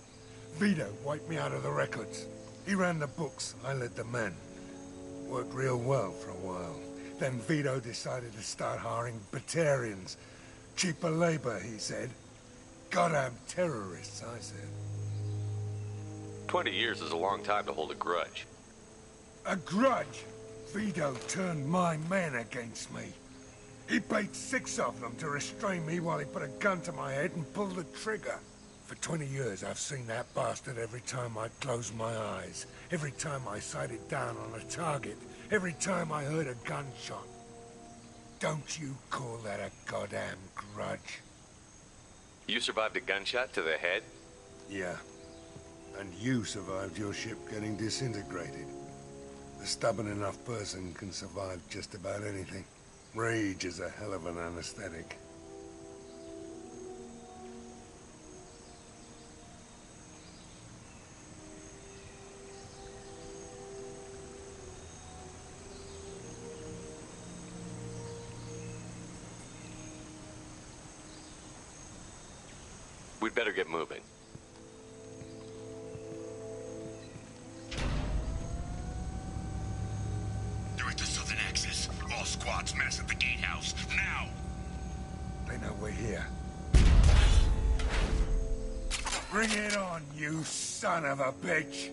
Vito wiped me out of the records. He ran the books, I led the men. Worked real well for a while. Then Vito decided to start hiring Batarians. Cheaper labor, he said. Goddamn terrorists, I said. 20 years is a long time to hold a grudge. A grudge? Vito turned my men against me. He paid 6 of them to restrain me while he put a gun to my head and pulled the trigger. For 20 years, I've seen that bastard every time I closed my eyes. Every time I sighted down on a target. Every time I heard a gunshot. Don't you call that a goddamn grudge? You survived a gunshot to the head? Yeah. And you survived your ship getting disintegrated. A stubborn enough person can survive just about anything. Rage is a hell of an anesthetic. We'd better get moving. Direct to Southern Axis. All squads mass at the gatehouse. Now! They know we're here. Bring it on, you son of a bitch!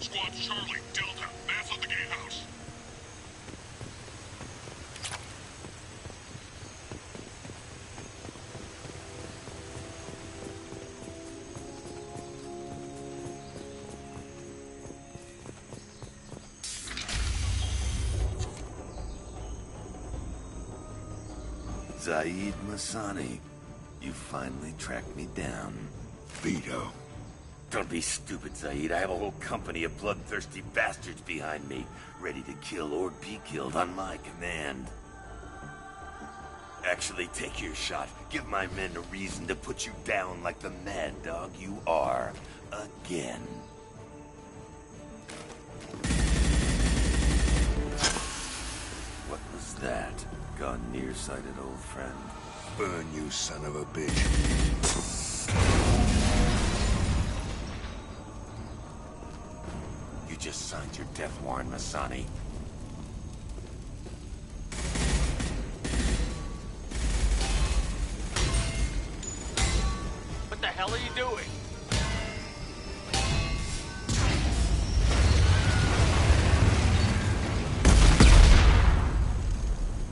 Squad Charlie, Delta. Mass on the gatehouse. Zaid Masani, you finally tracked me down. Vito. Don't be stupid, Zaid. I have a whole company of bloodthirsty bastards behind me, ready to kill or be killed on my command. Actually, take your shot. Give my men a reason to put you down like the mad dog you are. Again. What was that? Gone nearsighted, old friend. Burn, you son of a bitch. You just signed your death warrant, Masani. What the hell are you doing?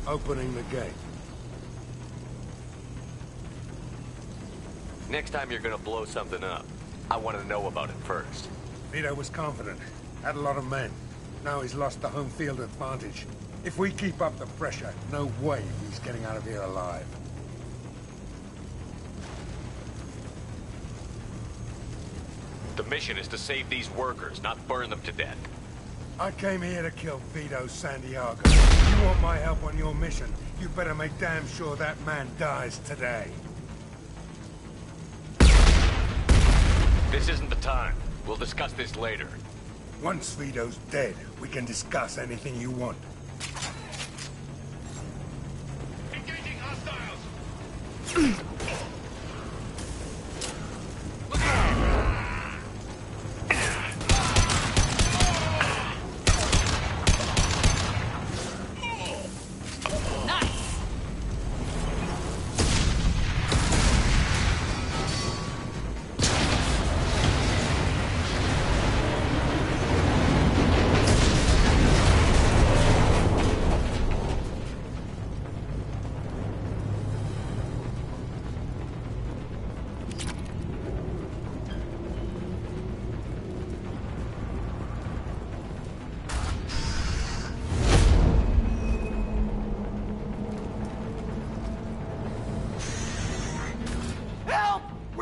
Opening the gate. Next time you're gonna blow something up, I want to know about it first. Vito was confident. Had a lot of men. Now he's lost the home field advantage. If we keep up the pressure, no way he's getting out of here alive. The mission is to save these workers, not burn them to death. I came here to kill Vito Santiago. You want my help on your mission, you better make damn sure that man dies today. This isn't the time. We'll discuss this later. Once Vito's dead, we can discuss anything you want. Engaging hostiles!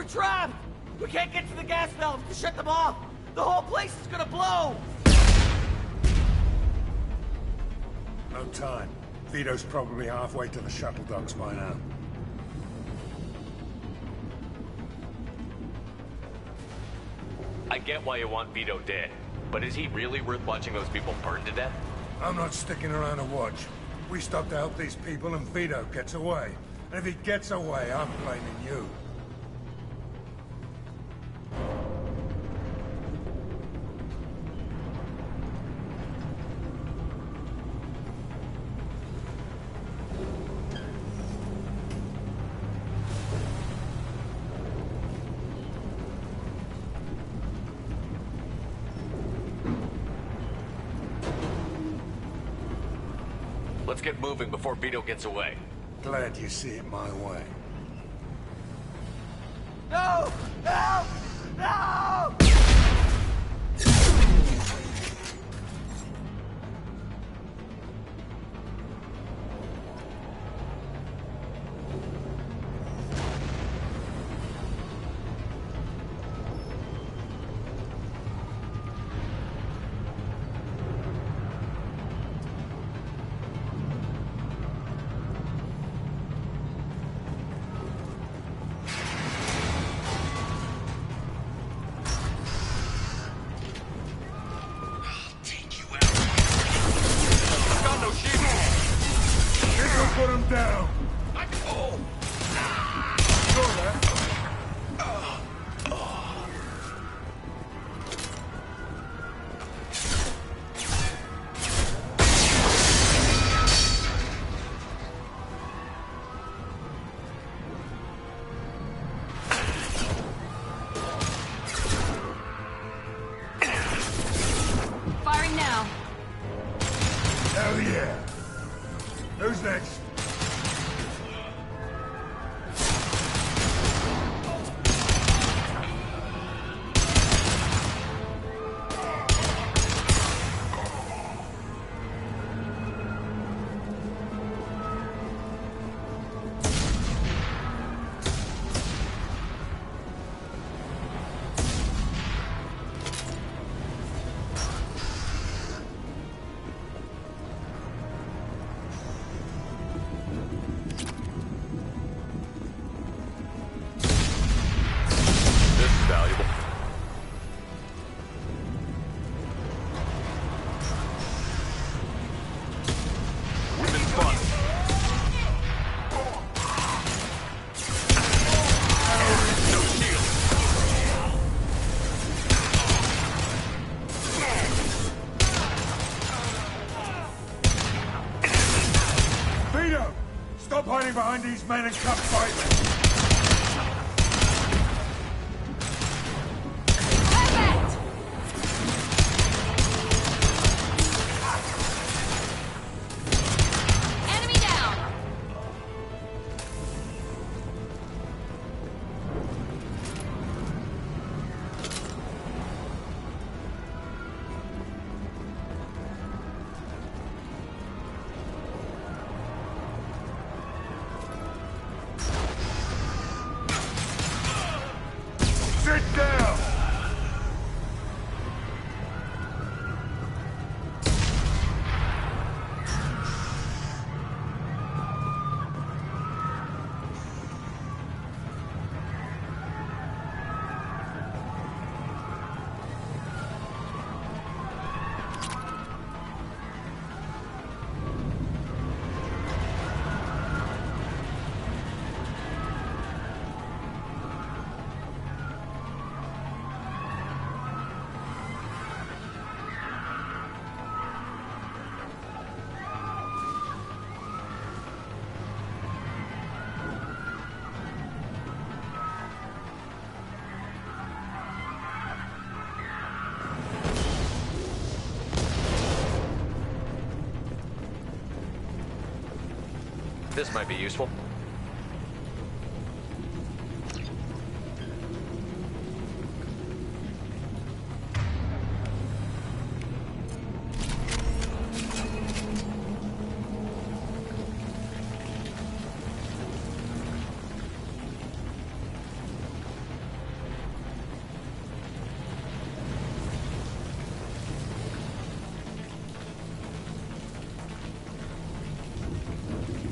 Trapped! We can't get to the gas valves to shut them off! The whole place is gonna blow! No time. Vito's probably halfway to the shuttle docks by now. I get why you want Vito dead, but is he really worth watching those people burn to death? I'm not sticking around to watch. We stop to help these people and Vito gets away. And if he gets away, I'm blaming you. Let's get moving before Vito gets away. Glad you see it my way. No! Help! No! Put him down! Who's next? Stop hiding behind these men and come fight them! Sit down! This might be useful.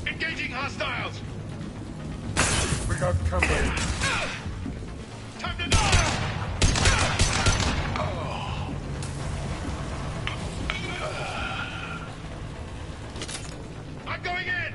Engaging hostiles! We got company. Time to die! I'm going in!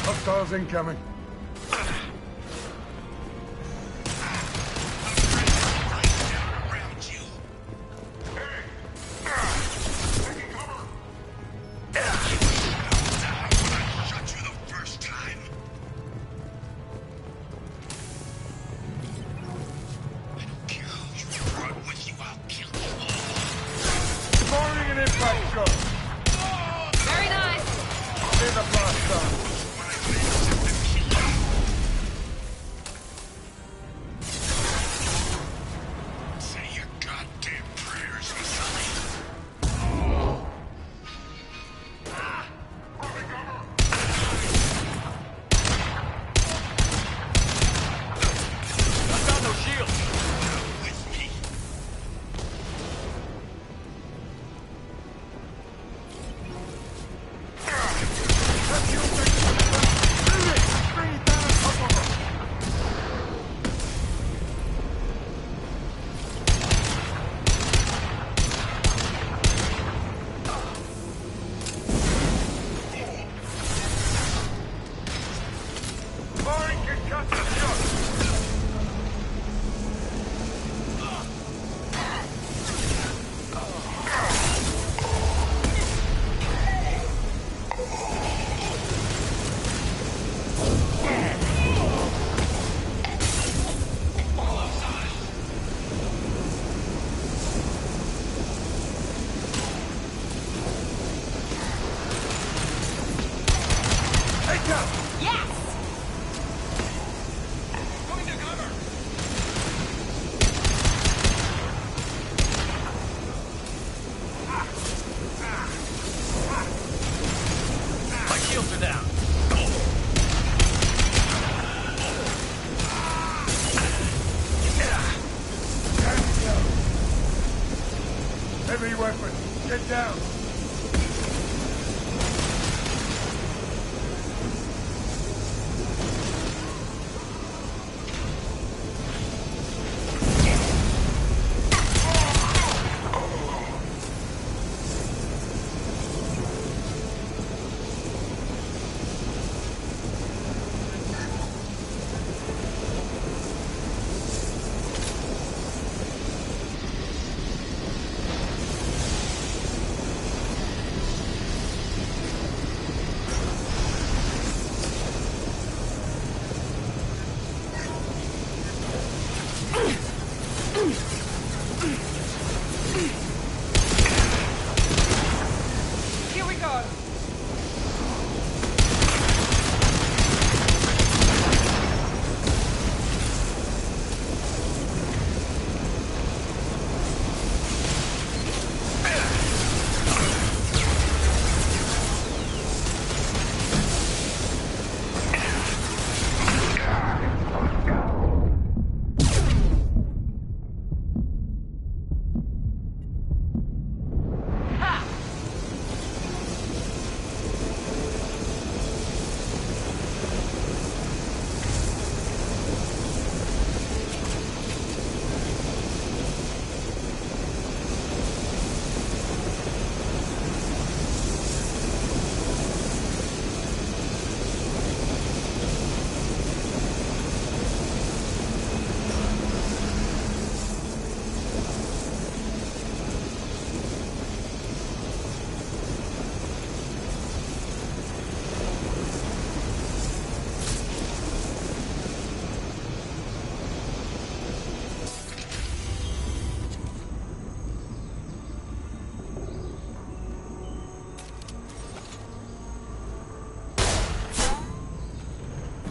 Hostiles incoming. Very nice. In the blast zone. Say your goddamn prayers, Vasily. I found no shield. With me. Firing concussive shot. Take out! Yes! Going to cover. My shields are down. Heavy weapon. Get down. Here we go.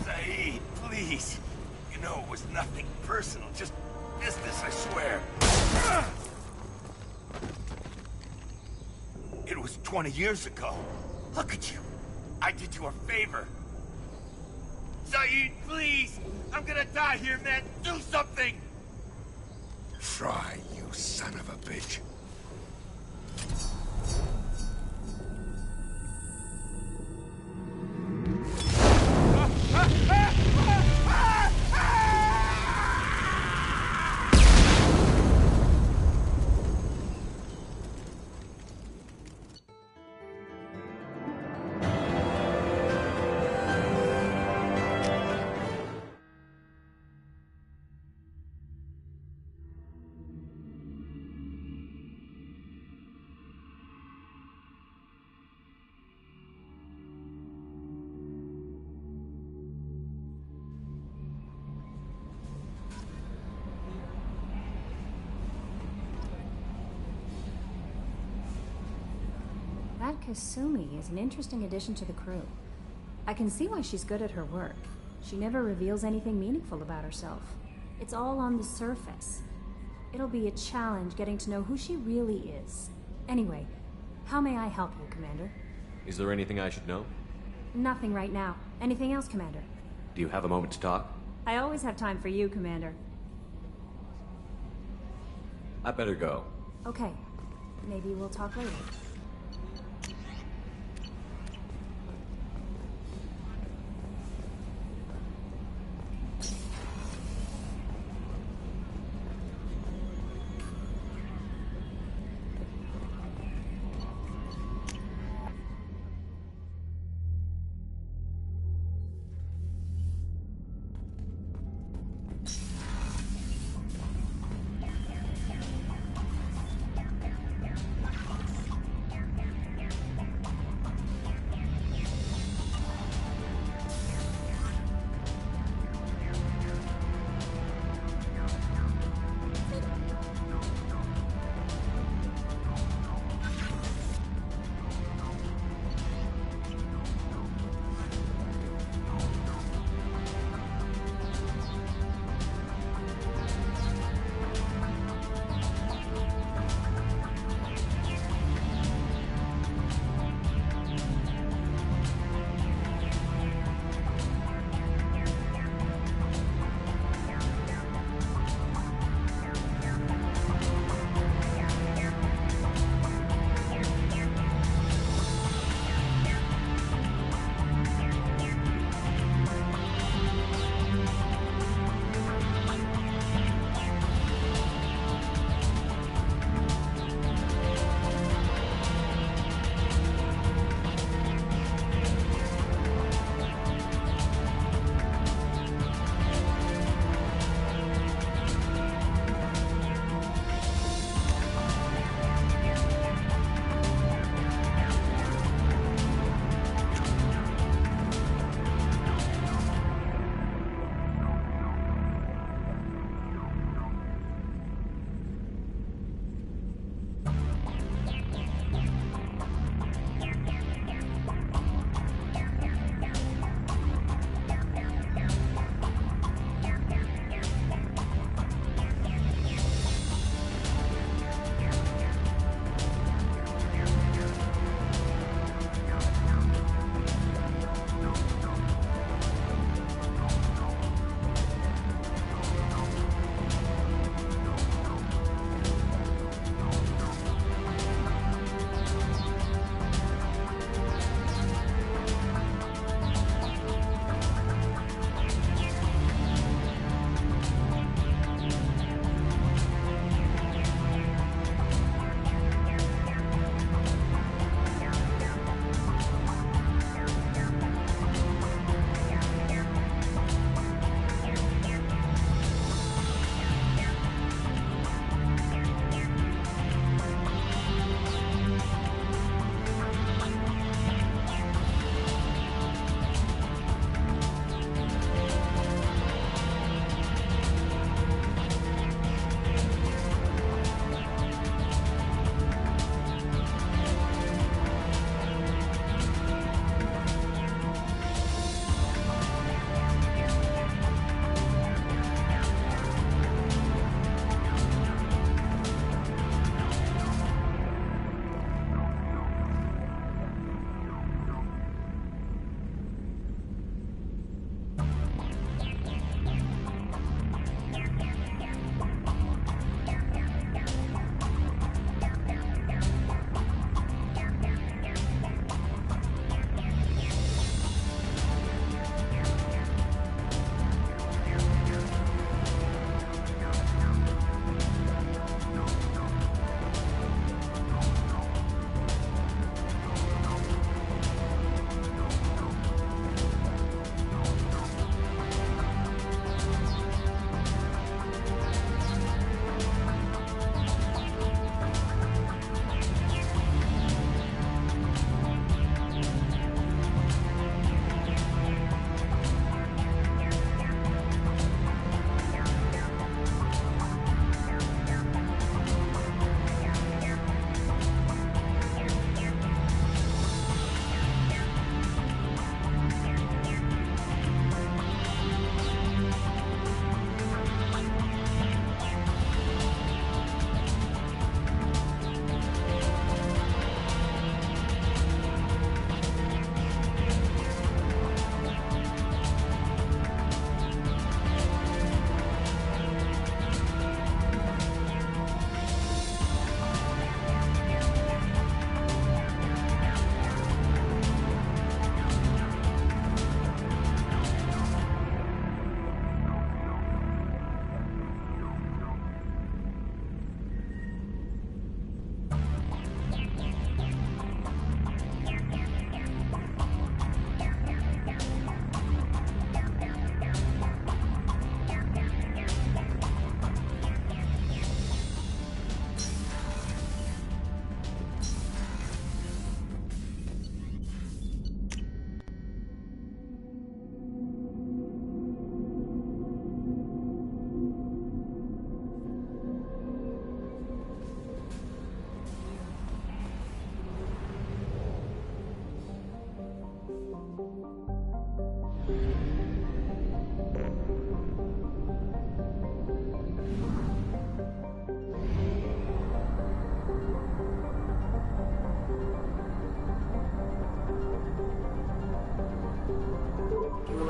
Saeed, please. You know it was nothing personal, just business, I swear. It was 20 years ago. Look at you. I did you a favor. Saeed, please! I'm gonna die here, man! Do something! Try, you son of a bitch. That Kasumi is an interesting addition to the crew. I can see why she's good at her work. She never reveals anything meaningful about herself. It's all on the surface. It'll be a challenge getting to know who she really is. Anyway, how may I help you, Commander? Is there anything I should know? Nothing right now. Anything else, Commander? Do you have a moment to talk? I always have time for you, Commander. I better go. Okay. Maybe we'll talk later.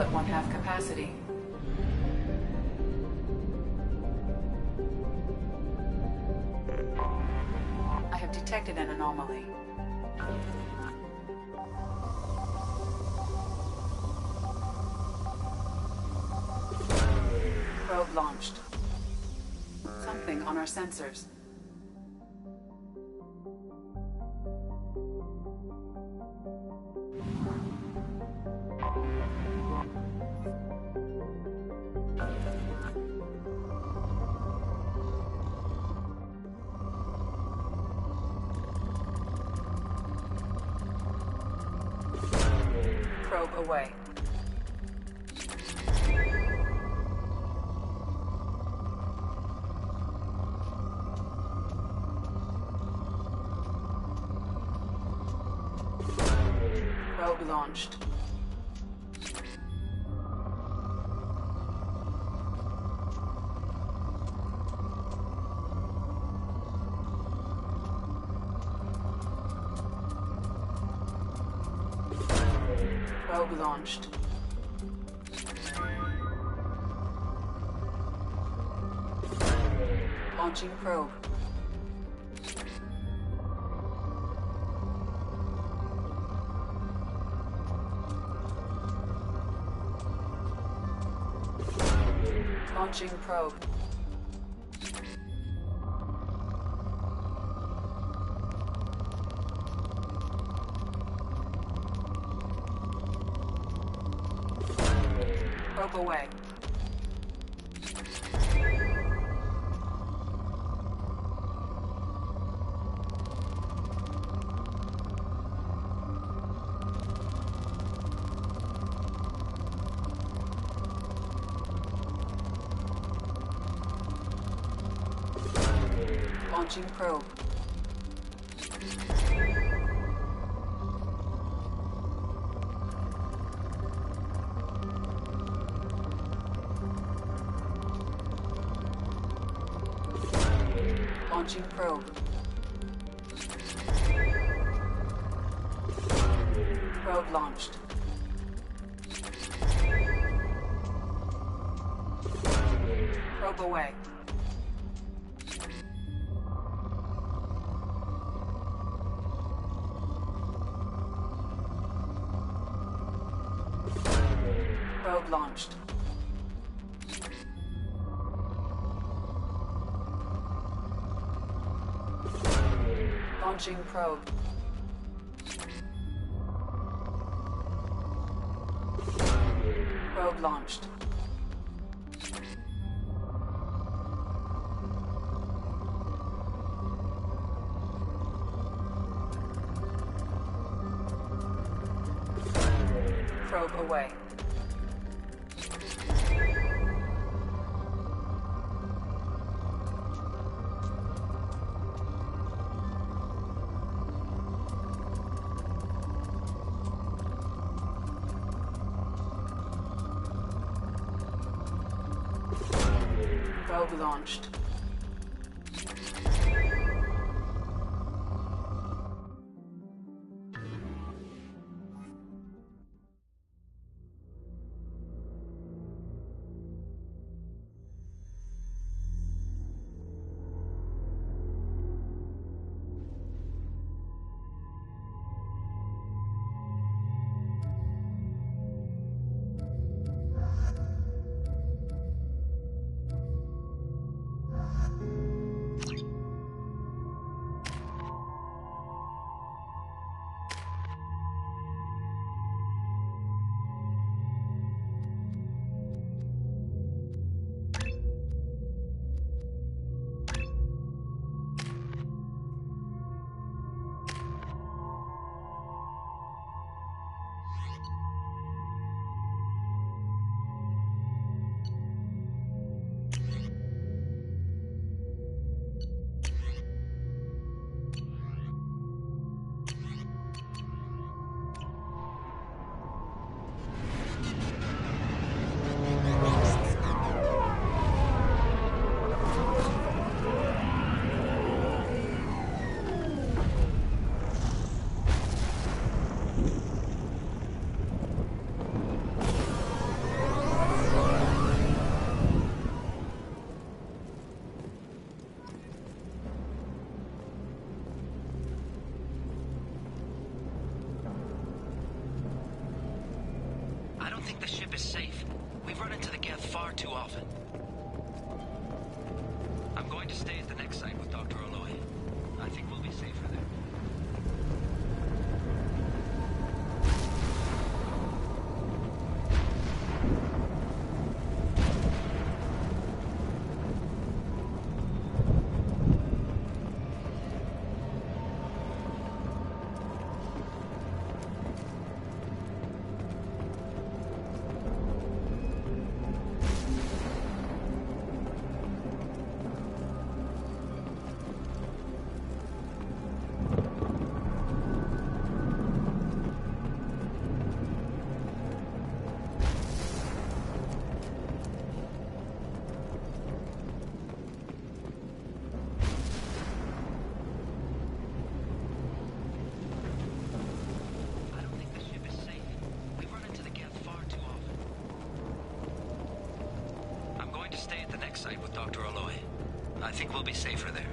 at 1/2 capacity. I have detected an anomaly. Probe launched. Something on our sensors. Probe away. Probe launched. Probe launched. Launching probe. Launching probe. Probe away. Launching probe. Launching probe. Probe launched. Probe away. Probe launched. Launching probe. Probe launched. Probe away. Probe launched. don't think the ship is safe. We've run into the Geth far too often. I'm going to stay at the next site with Dr. Aloy. I think we'll be safer there. Site with Dr. Aloy. I think we'll be safer there.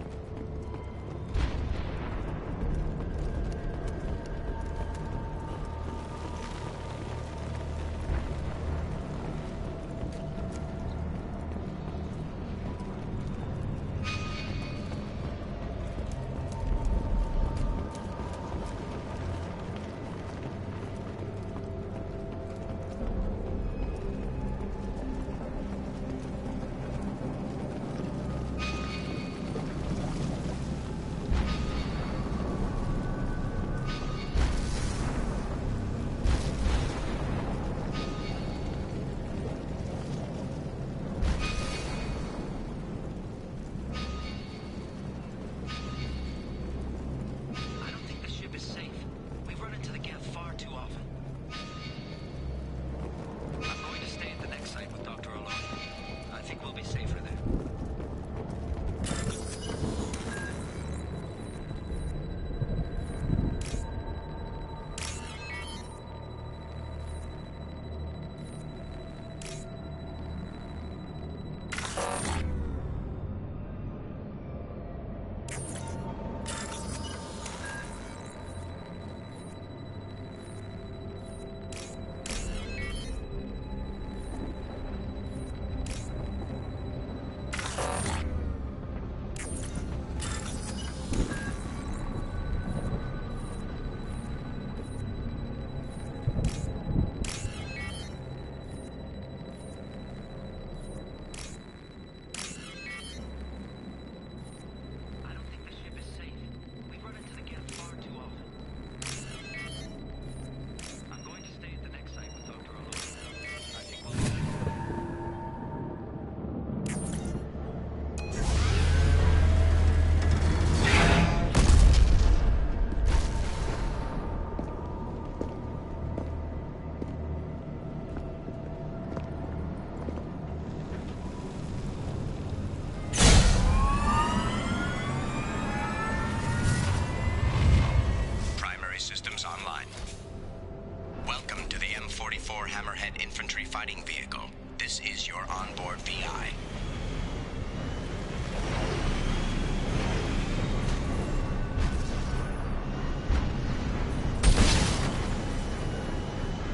Hammerhead infantry fighting vehicle. This is your onboard VI.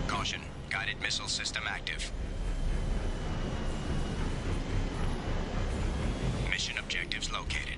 Caution, guided missile system active. Mission objectives located.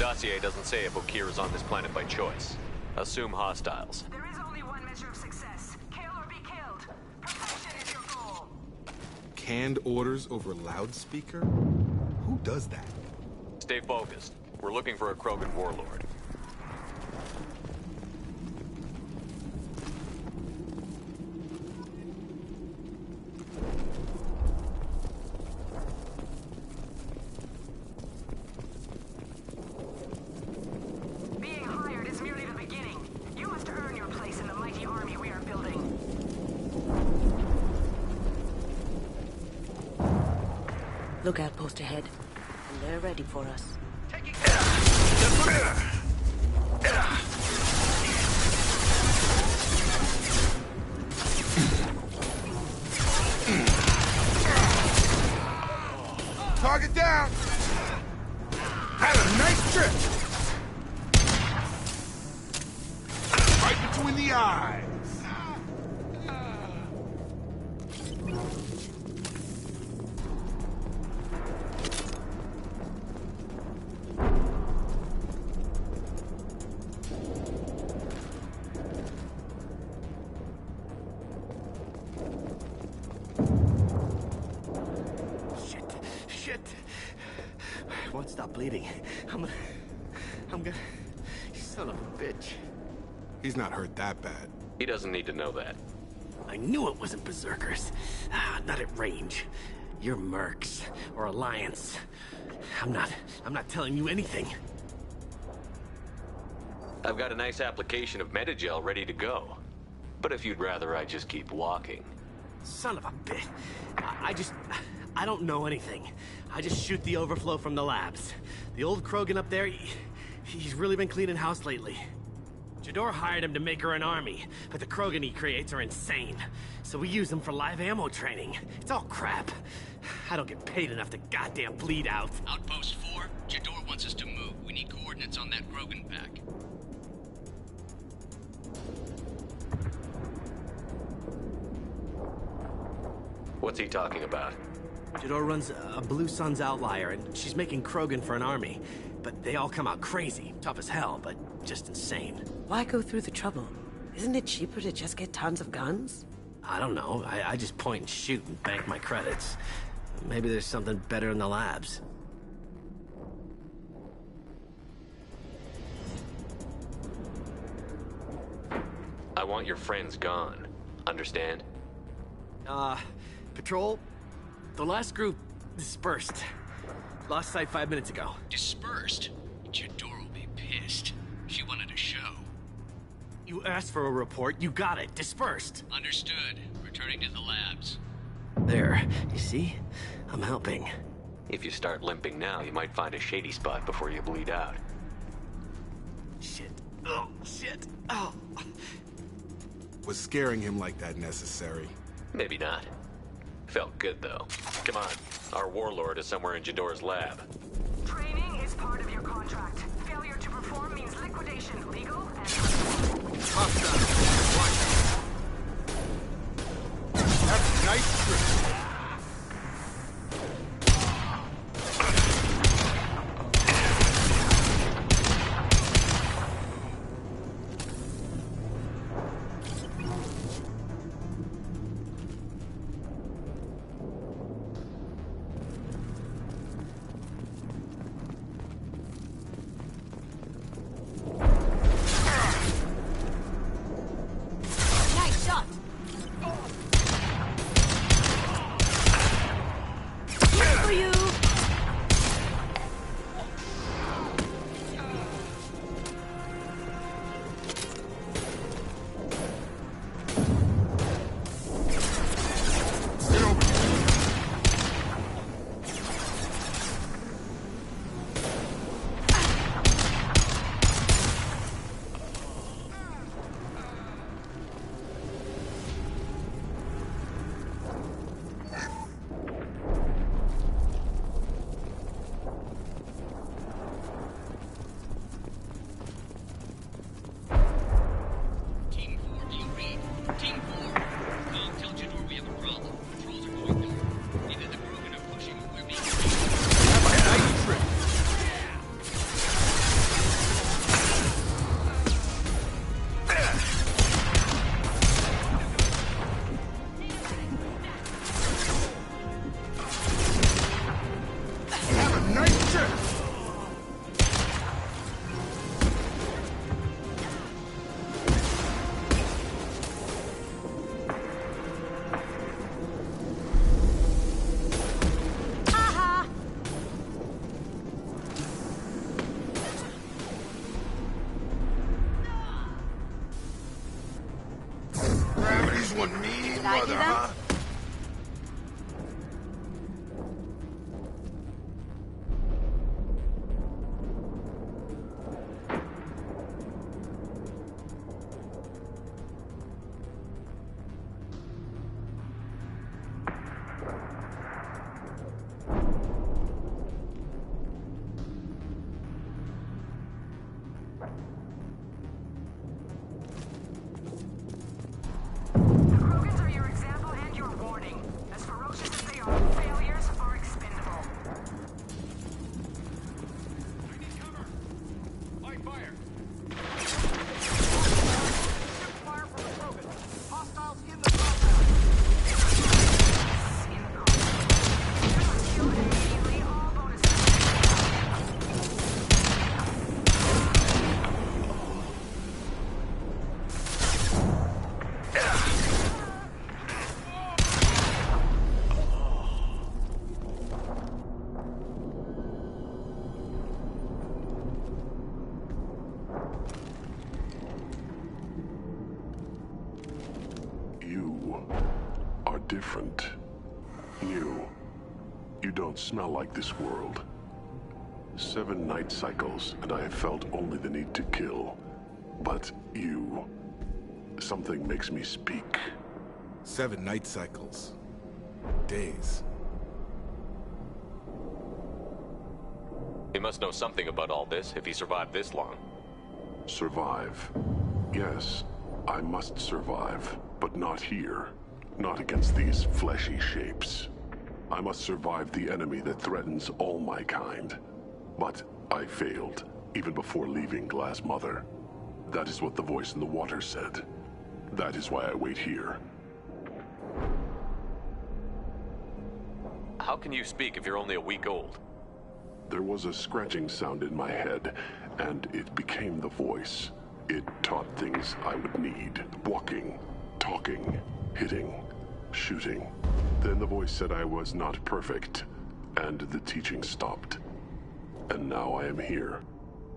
dossier doesn't say if Okeer is on this planet by choice. Assume hostiles. There is only one measure of success. Kill or be killed. Perfection is your goal. Canned orders over loudspeaker? Who does that? Stay focused. We're looking for a Krogan warlord. Being hired is merely the beginning. You must earn your place in the mighty army we are building. Lookout post ahead. And they're ready for us. Target down! Had a nice trip! Right between the eyes! Shit. I won't stop bleeding. I'm gonna... You son of a bitch. He's not hurt that bad. He doesn't need to know that. I knew it wasn't Berserkers. Not at range. You're Mercs. Or Alliance. I'm not telling you anything. I've got a nice application of Metagel ready to go. But if you'd rather I just keep walking. Son of a bitch. I don't know anything. I just shoot the overflow from the labs. The old Krogan up there, he's really been cleaning house lately. Jador hired him to make her an army, but the Krogan he creates are insane. So we use them for live ammo training. It's all crap. I don't get paid enough to goddamn bleed out. Outpost 4, Jador wants us to move. We need coordinates on that Krogan pack. What's he talking about? Jador runs a Blue Suns outlier, and she's making Krogan for an army. But they all come out crazy. Tough as hell, but just insane. Why go through the trouble? Isn't it cheaper to just get tons of guns? I don't know. I just point and shoot and bank my credits. Maybe there's something better in the labs. I want your friends gone. Understand? Patrol, the last group dispersed. Lost sight 5 minutes ago. Dispersed? Jador will be pissed. She wanted a show. You asked for a report, you got it. Dispersed. Understood. Returning to the labs. There. You see? I'm helping. If you start limping now, you might find a shady spot before you bleed out. Shit. Oh, shit. Oh. Was scaring him like that necessary? Maybe not. Felt good, though. Come on. Our warlord is somewhere in Jador's lab. Training is part of your contract. Failure to perform means liquidation, legal and... That's a nice trick. one mean Did I do mother, that? huh? Krogans are your example and your warning. As ferocious as they are, failures are expendable. Light fire! Fire from the Krogan. Hostiles in the compound. Killed immediately, all bonuses. You are different. New. You don't smell like this world. 7 night cycles, and I have felt only the need to kill. But you... something makes me speak. 7 night cycles. Days. He must know something about all this if he survived this long. Survive. Yes, I must survive, but not here. Not against these fleshy shapes. I must survive the enemy that threatens all my kind. But I failed, even before leaving Glass Mother. That is what the voice in the water said. That is why I wait here. How can you speak if you're only a week old? There was a scratching sound in my head, and it became the voice. It taught things I would need. Walking, talking, hitting, shooting. Then the voice said I was not perfect, and the teaching stopped. And now I am here.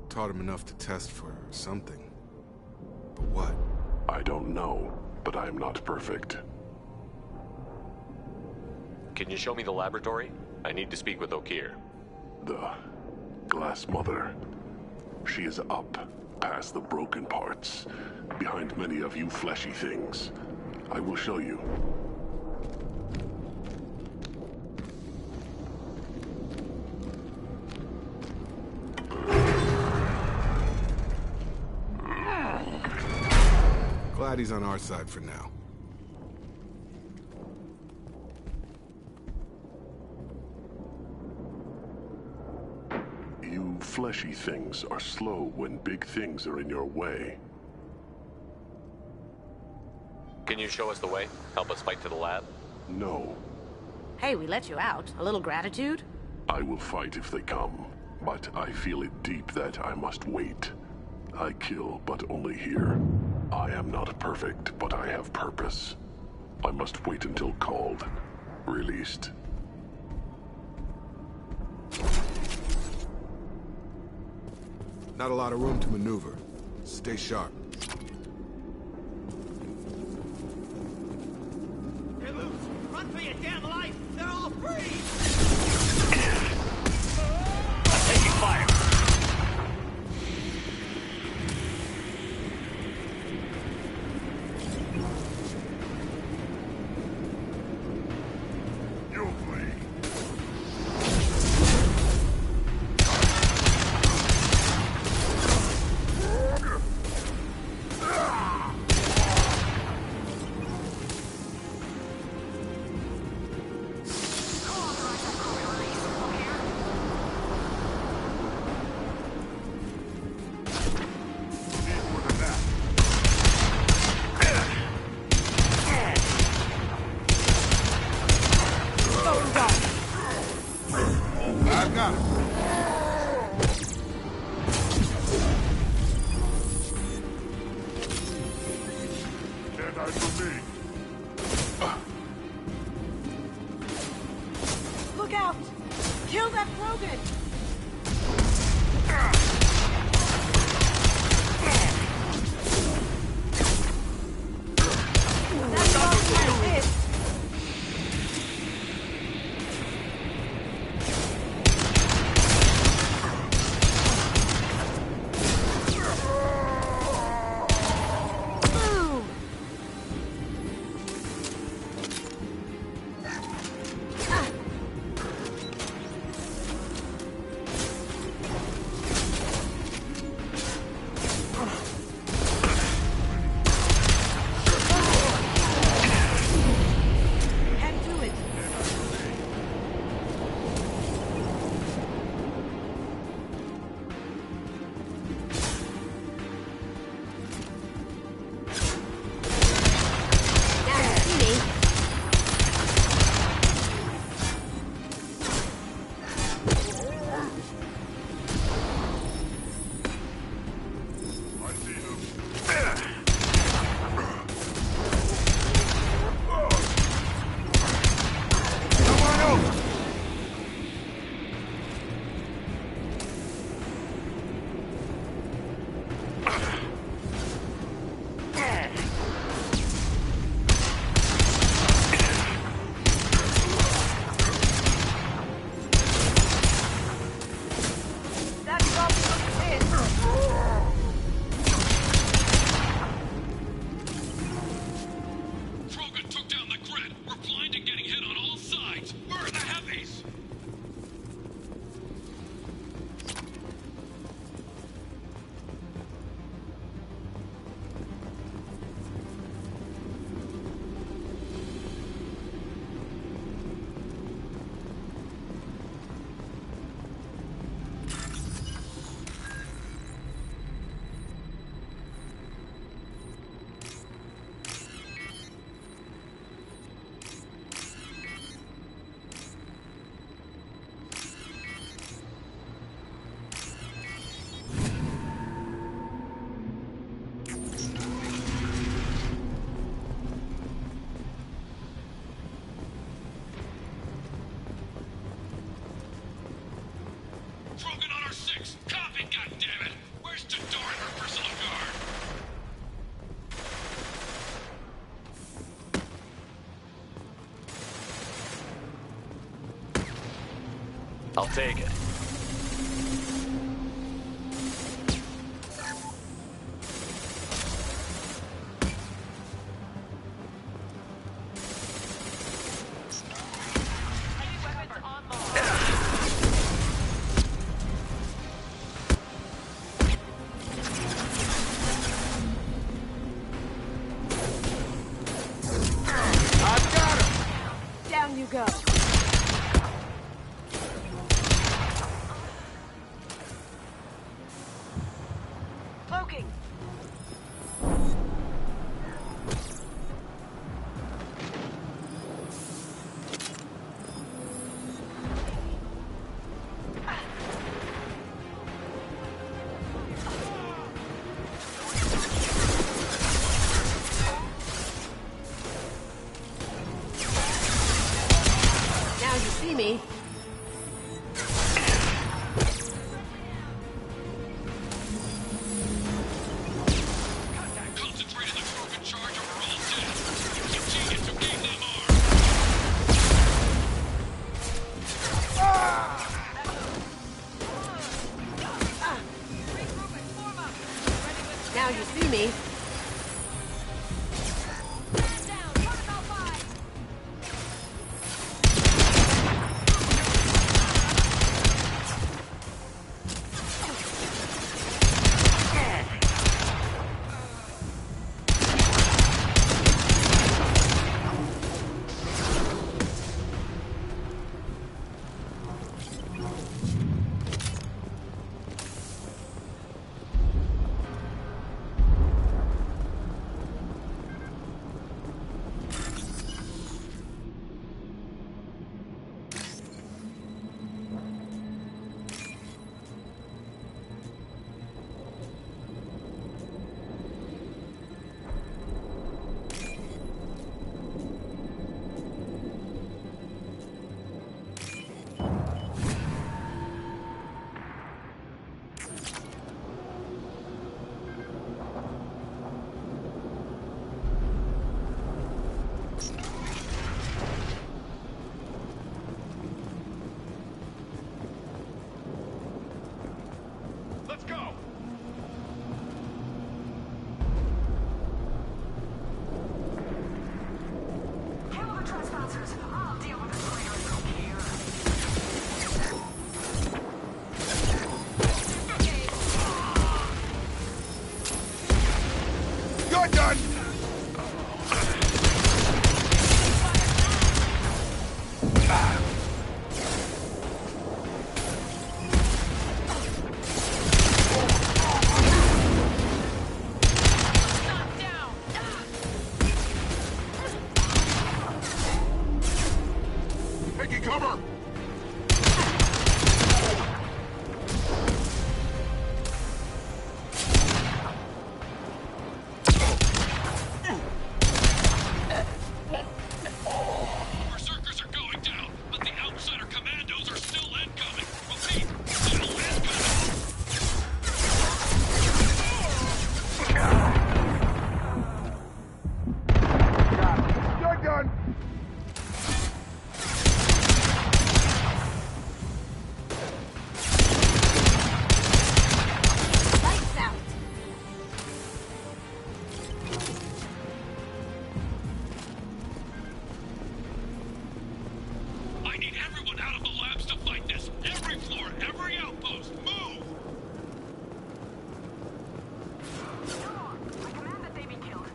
Taught him enough to test for something. But what? I don't know, but I am not perfect. Can you show me the laboratory? I need to speak with Okeer. The Glass Mother. She is up, past the broken parts, behind many of you fleshy things. I will show you. Glad he's on our side for now. You fleshy things are slow when big things are in your way. Can you show us the way? Help us fight to the lab? No. Hey, we let you out. A little gratitude? I will fight if they come, but I feel it deep that I must wait. I kill, but only here. I am not perfect, but I have purpose. I must wait until called, released. Not a lot of room to maneuver. Stay sharp. They're loose. Run for your damn life. They're all free. I'm taking fire. You're free. I'll take it. Down you go. Cloaking. Now you see me. Concentrate on the group in charge or we're all dead. Continue to gain them Now you see me. Let's go! Kill the trespassers. I'll deal with the traitors from here. You're done! Taking cover! Berserkers are going down, but the outsider commandos are still incoming. Repeat, still incoming. You're done! Lights out. I need everyone out of the labs to fight this. Every floor, every outpost, move! I command that they be killed.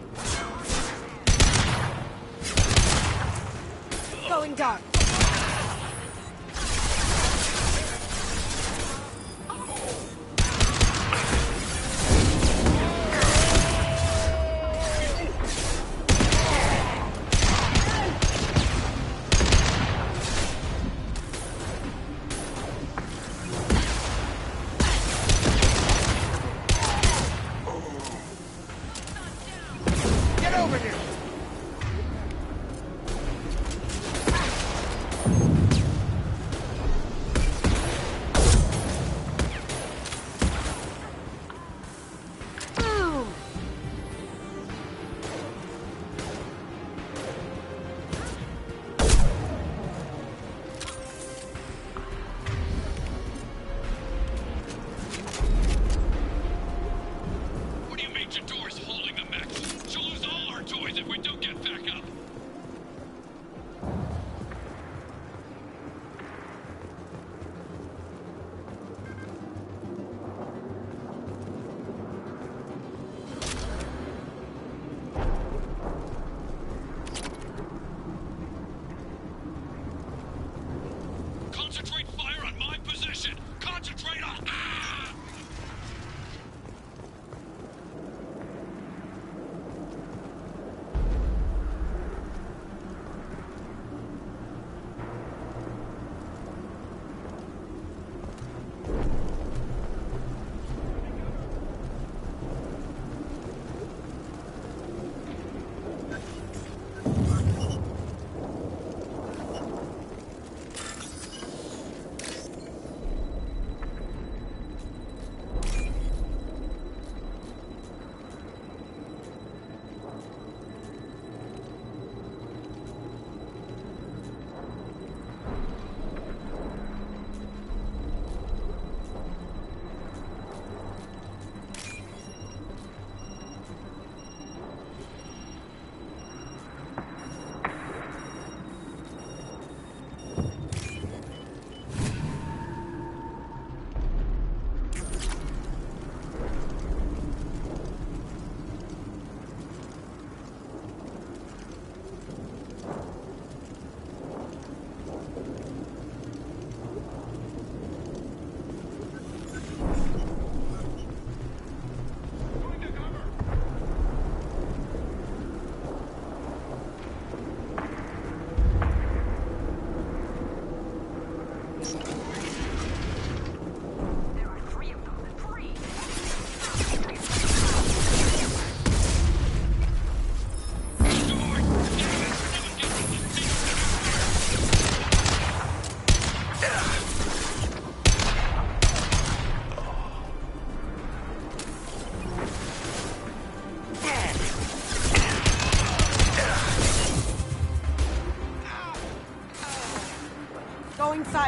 Going dark. Get over here!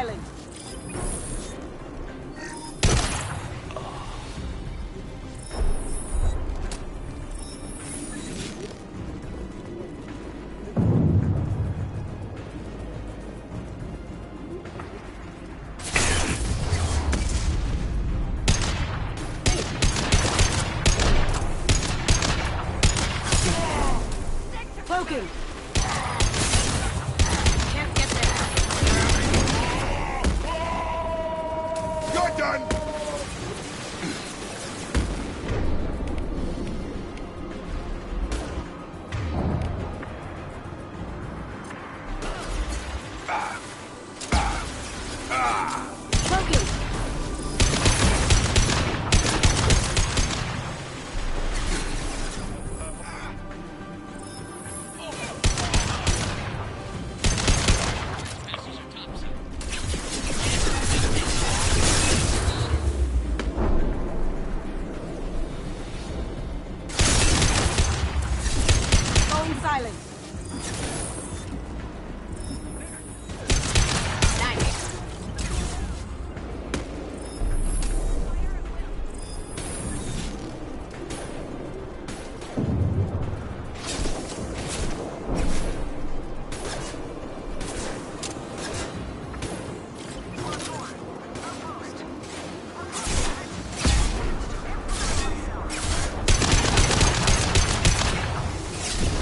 silent. Cloaking. Can't get there. You're done! Cloaking. Going silent.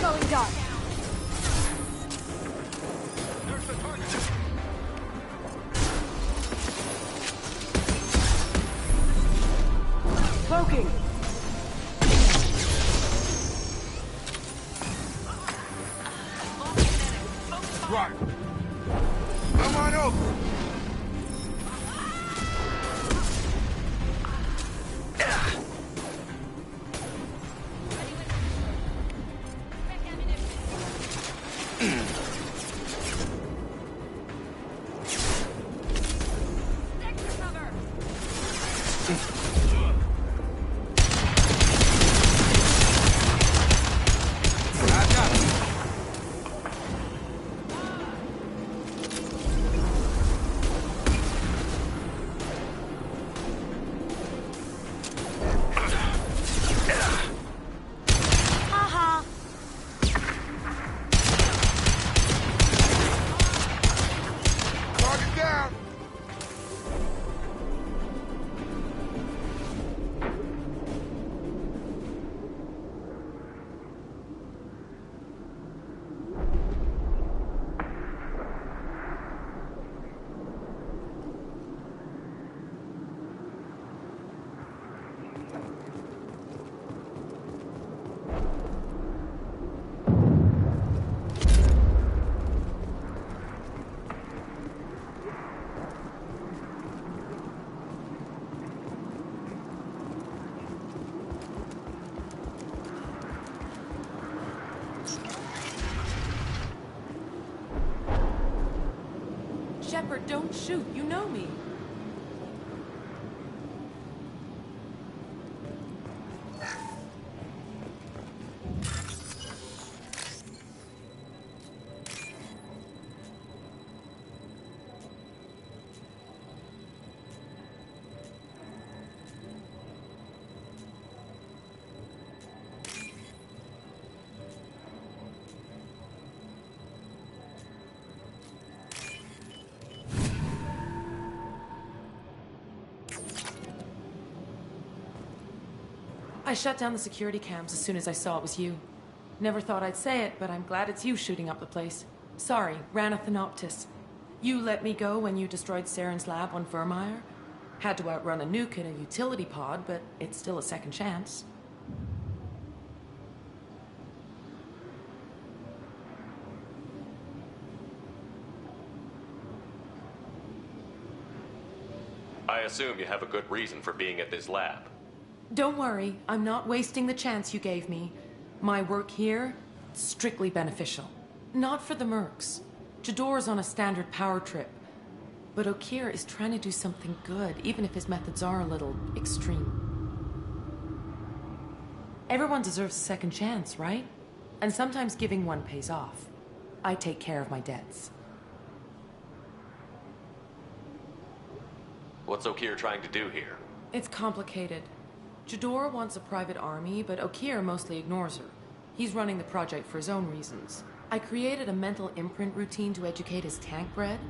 Going dark. Cloaking. Right. Come on over. Haha. Target down. Shepard, don't shoot. You know me. I shut down the security cams as soon as I saw it was you. Never thought I'd say it, but I'm glad it's you shooting up the place. Sorry, ran a Thanoptis. You let me go when you destroyed Saren's lab on Vermeer. Had to outrun a nuke in a utility pod, but it's still a second chance. I assume you have a good reason for being at this lab. Don't worry, I'm not wasting the chance you gave me. My work here, strictly beneficial. Not for the mercs. Jador's on a standard power trip. But Okeer is trying to do something good, even if his methods are a little extreme. Everyone deserves a second chance, right? And sometimes giving one pays off. I take care of my debts. What's Okeer trying to do here? It's complicated. Jador wants a private army, but Okeer mostly ignores her. He's running the project for his own reasons. I created a mental imprint routine to educate his tank bred.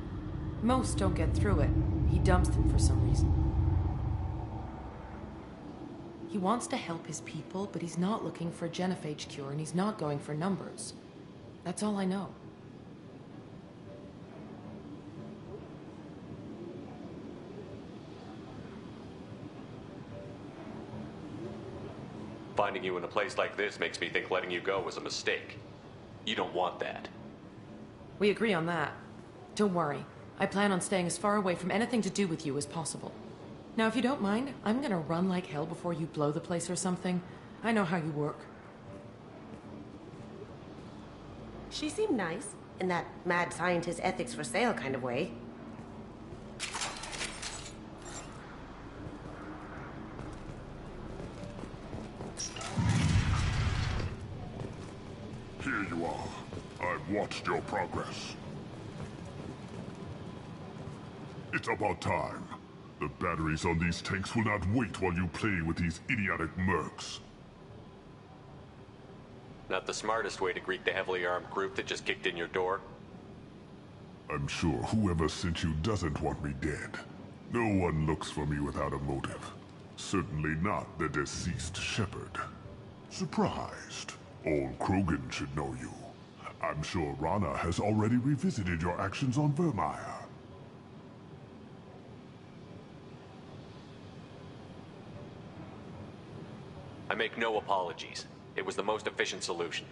Most don't get through it. He dumps them for some reason. He wants to help his people, but he's not looking for a genophage cure, and he's not going for numbers. That's all I know. Finding you in a place like this makes me think letting you go was a mistake. You don't want that. We agree on that. Don't worry. I plan on staying as far away from anything to do with you as possible. Now, if you don't mind, I'm gonna run like hell before you blow the place or something. I know how you work. She seemed nice, in that mad scientist ethics for sale kind of way. Here you are. I've watched your progress. It's about time. The batteries on these tanks will not wait while you play with these idiotic mercs. Not the smartest way to greet the heavily armed group that just kicked in your door. I'm sure whoever sent you doesn't want me dead. No one looks for me without a motive. Certainly not the deceased Shepard. Surprised. Old Krogan should know you. I'm sure Rana has already revisited your actions on Vermeer. I make no apologies. It was the most efficient solution.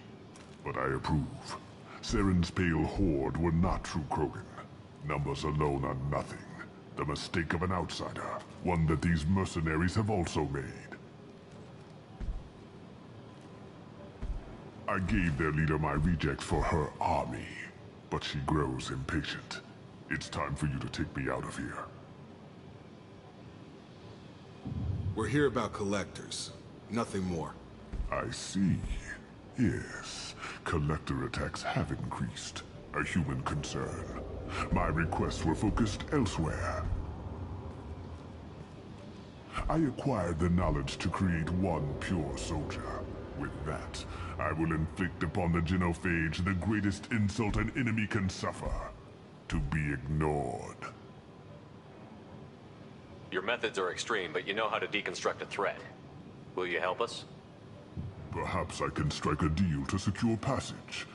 But I approve. Saren's pale horde were not true Krogan. Numbers alone are nothing. The mistake of an outsider. One that these mercenaries have also made. I gave their leader my rejects for her army, but she grows impatient. It's time for you to take me out of here. We're here about collectors. Nothing more. I see. Yes, collector attacks have increased. A human concern. My requests were focused elsewhere. I acquired the knowledge to create one pure soldier. With that, I will inflict upon the genophage the greatest insult an enemy can suffer. To be ignored. Your methods are extreme, but you know how to deconstruct a threat. Will you help us? Perhaps I can strike a deal to secure passage.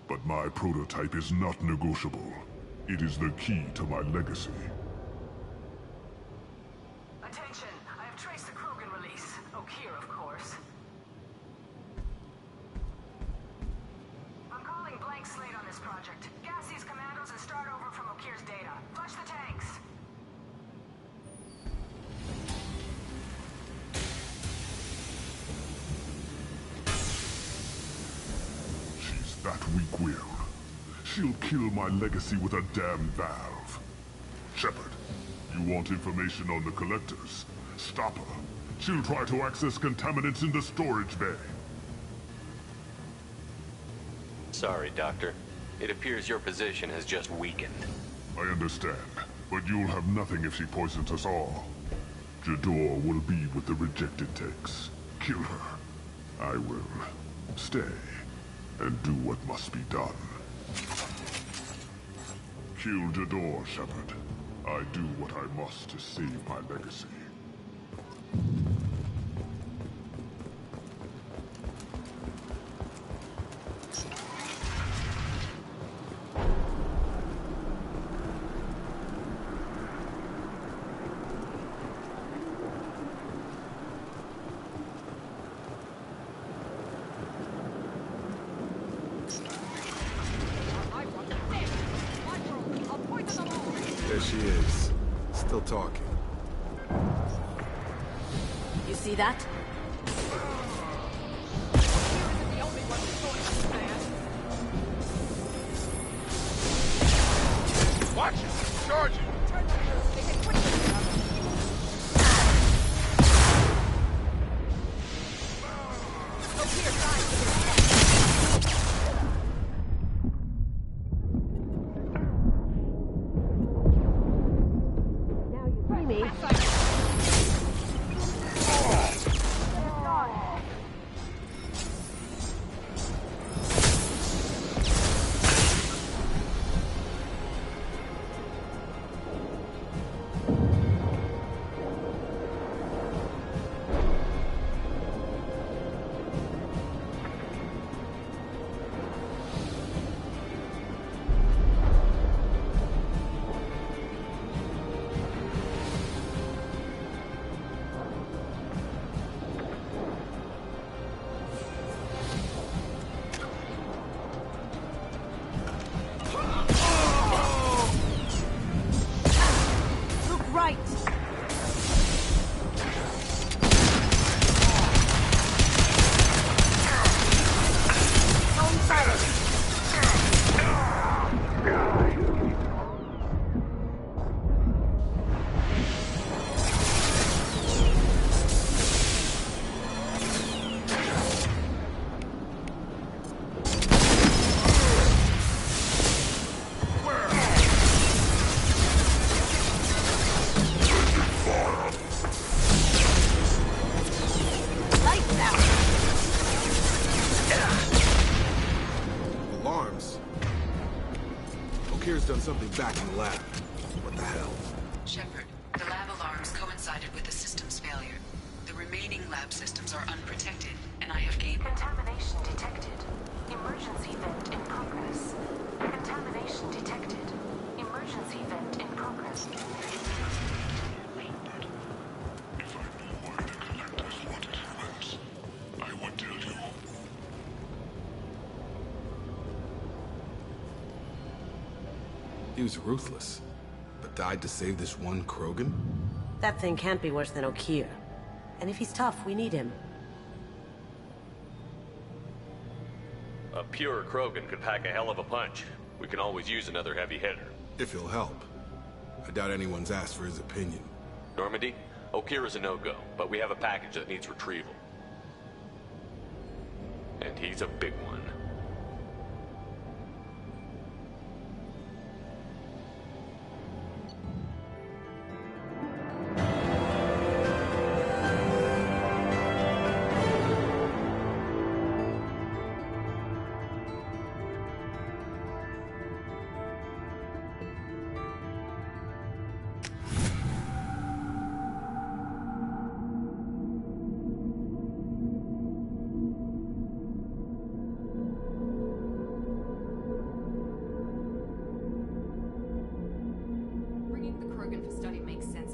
But my prototype is not negotiable. It is the key to my legacy. Attention! I have traced the Krogan release. Okeer, of course. I'm calling blank slate on this project. Gas these commandos and start over from Okeer's data. Flush the tanks! That weak-willed. She'll kill my legacy with a damn valve. Shepard, you want information on the collectors? Stop her. She'll try to access contaminants in the storage bay. Sorry, Doctor. It appears your position has just weakened. I understand, but you'll have nothing if she poisons us all. Jador will be with the rejected tanks. Kill her. I will stay. And do what must be done. Kill Jador, Shepard. I do what I must to save my legacy. There she is. Still talking. You see that? Watch it! Charge it! Now you see me. Okeer's done something back in the lab. What the hell? Shepard, the lab alarms coincided with the system's failure. The remaining lab systems are unprotected, and I have gained... Contamination detected. Emergency vent in progress. Contamination detected. Emergency vent in progress. He was ruthless, but died to save this one Krogan? That thing can't be worse than Okeer. And if he's tough, we need him. A pure Krogan could pack a hell of a punch. We can always use another heavy hitter. If he'll help. I doubt anyone's asked for his opinion. Normandy, Okeer is a no-go, but we have a package that needs retrieval. And he's a big one.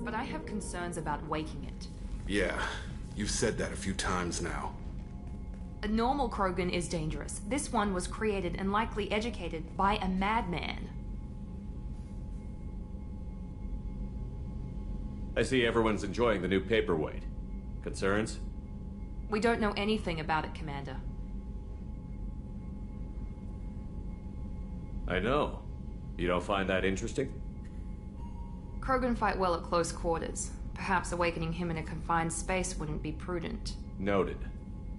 But I have concerns about waking it. Yeah, you've said that a few times now. A normal Krogan is dangerous. This one was created and likely educated by a madman. I see everyone's enjoying the new paperweight. Concerns? We don't know anything about it, Commander. I know. You don't find that interesting? Krogan fight well at close quarters. Perhaps awakening him in a confined space wouldn't be prudent. Noted.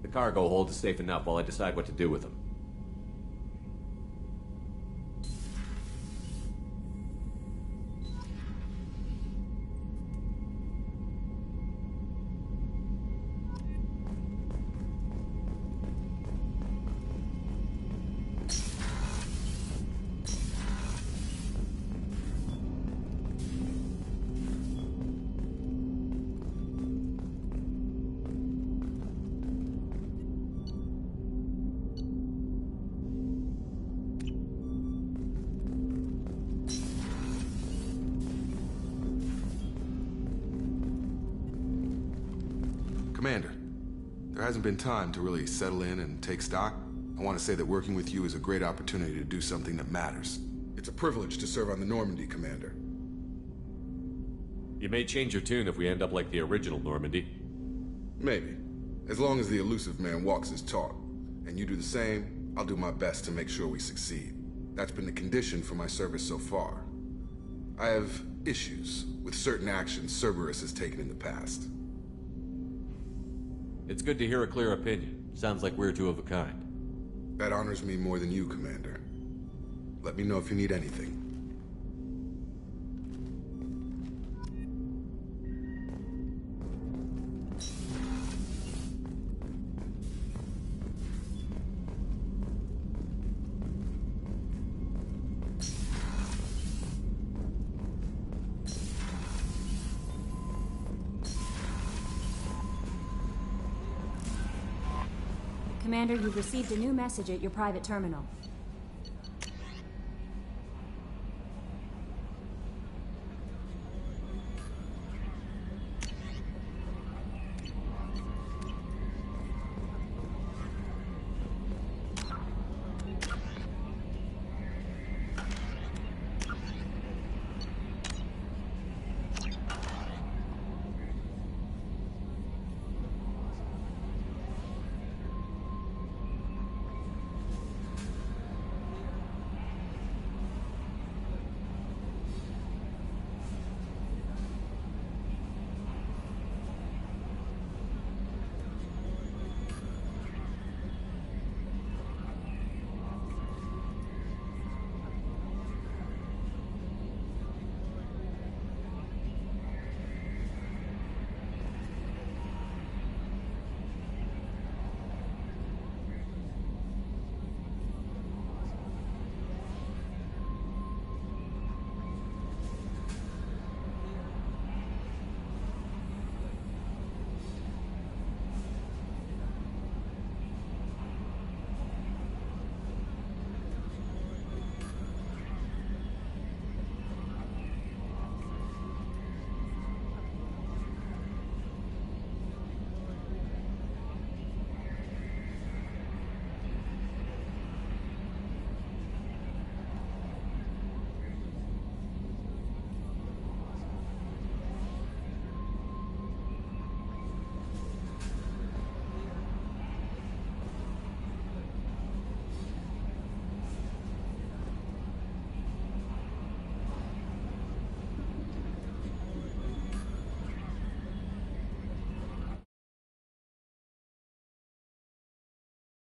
The cargo hold is safe enough while I decide what to do with them. Commander, there hasn't been time to really settle in and take stock. I want to say that working with you is a great opportunity to do something that matters. It's a privilege to serve on the Normandy, Commander. You may change your tune if we end up like the original Normandy. Maybe. As long as the elusive man walks his talk. And you do the same, I'll do my best to make sure we succeed. That's been the condition for my service so far. I have issues with certain actions Cerberus has taken in the past. It's good to hear a clear opinion. Sounds like we're two of a kind. That honors me more than you, Commander. Let me know if you need anything. Commander, you've received a new message at your private terminal.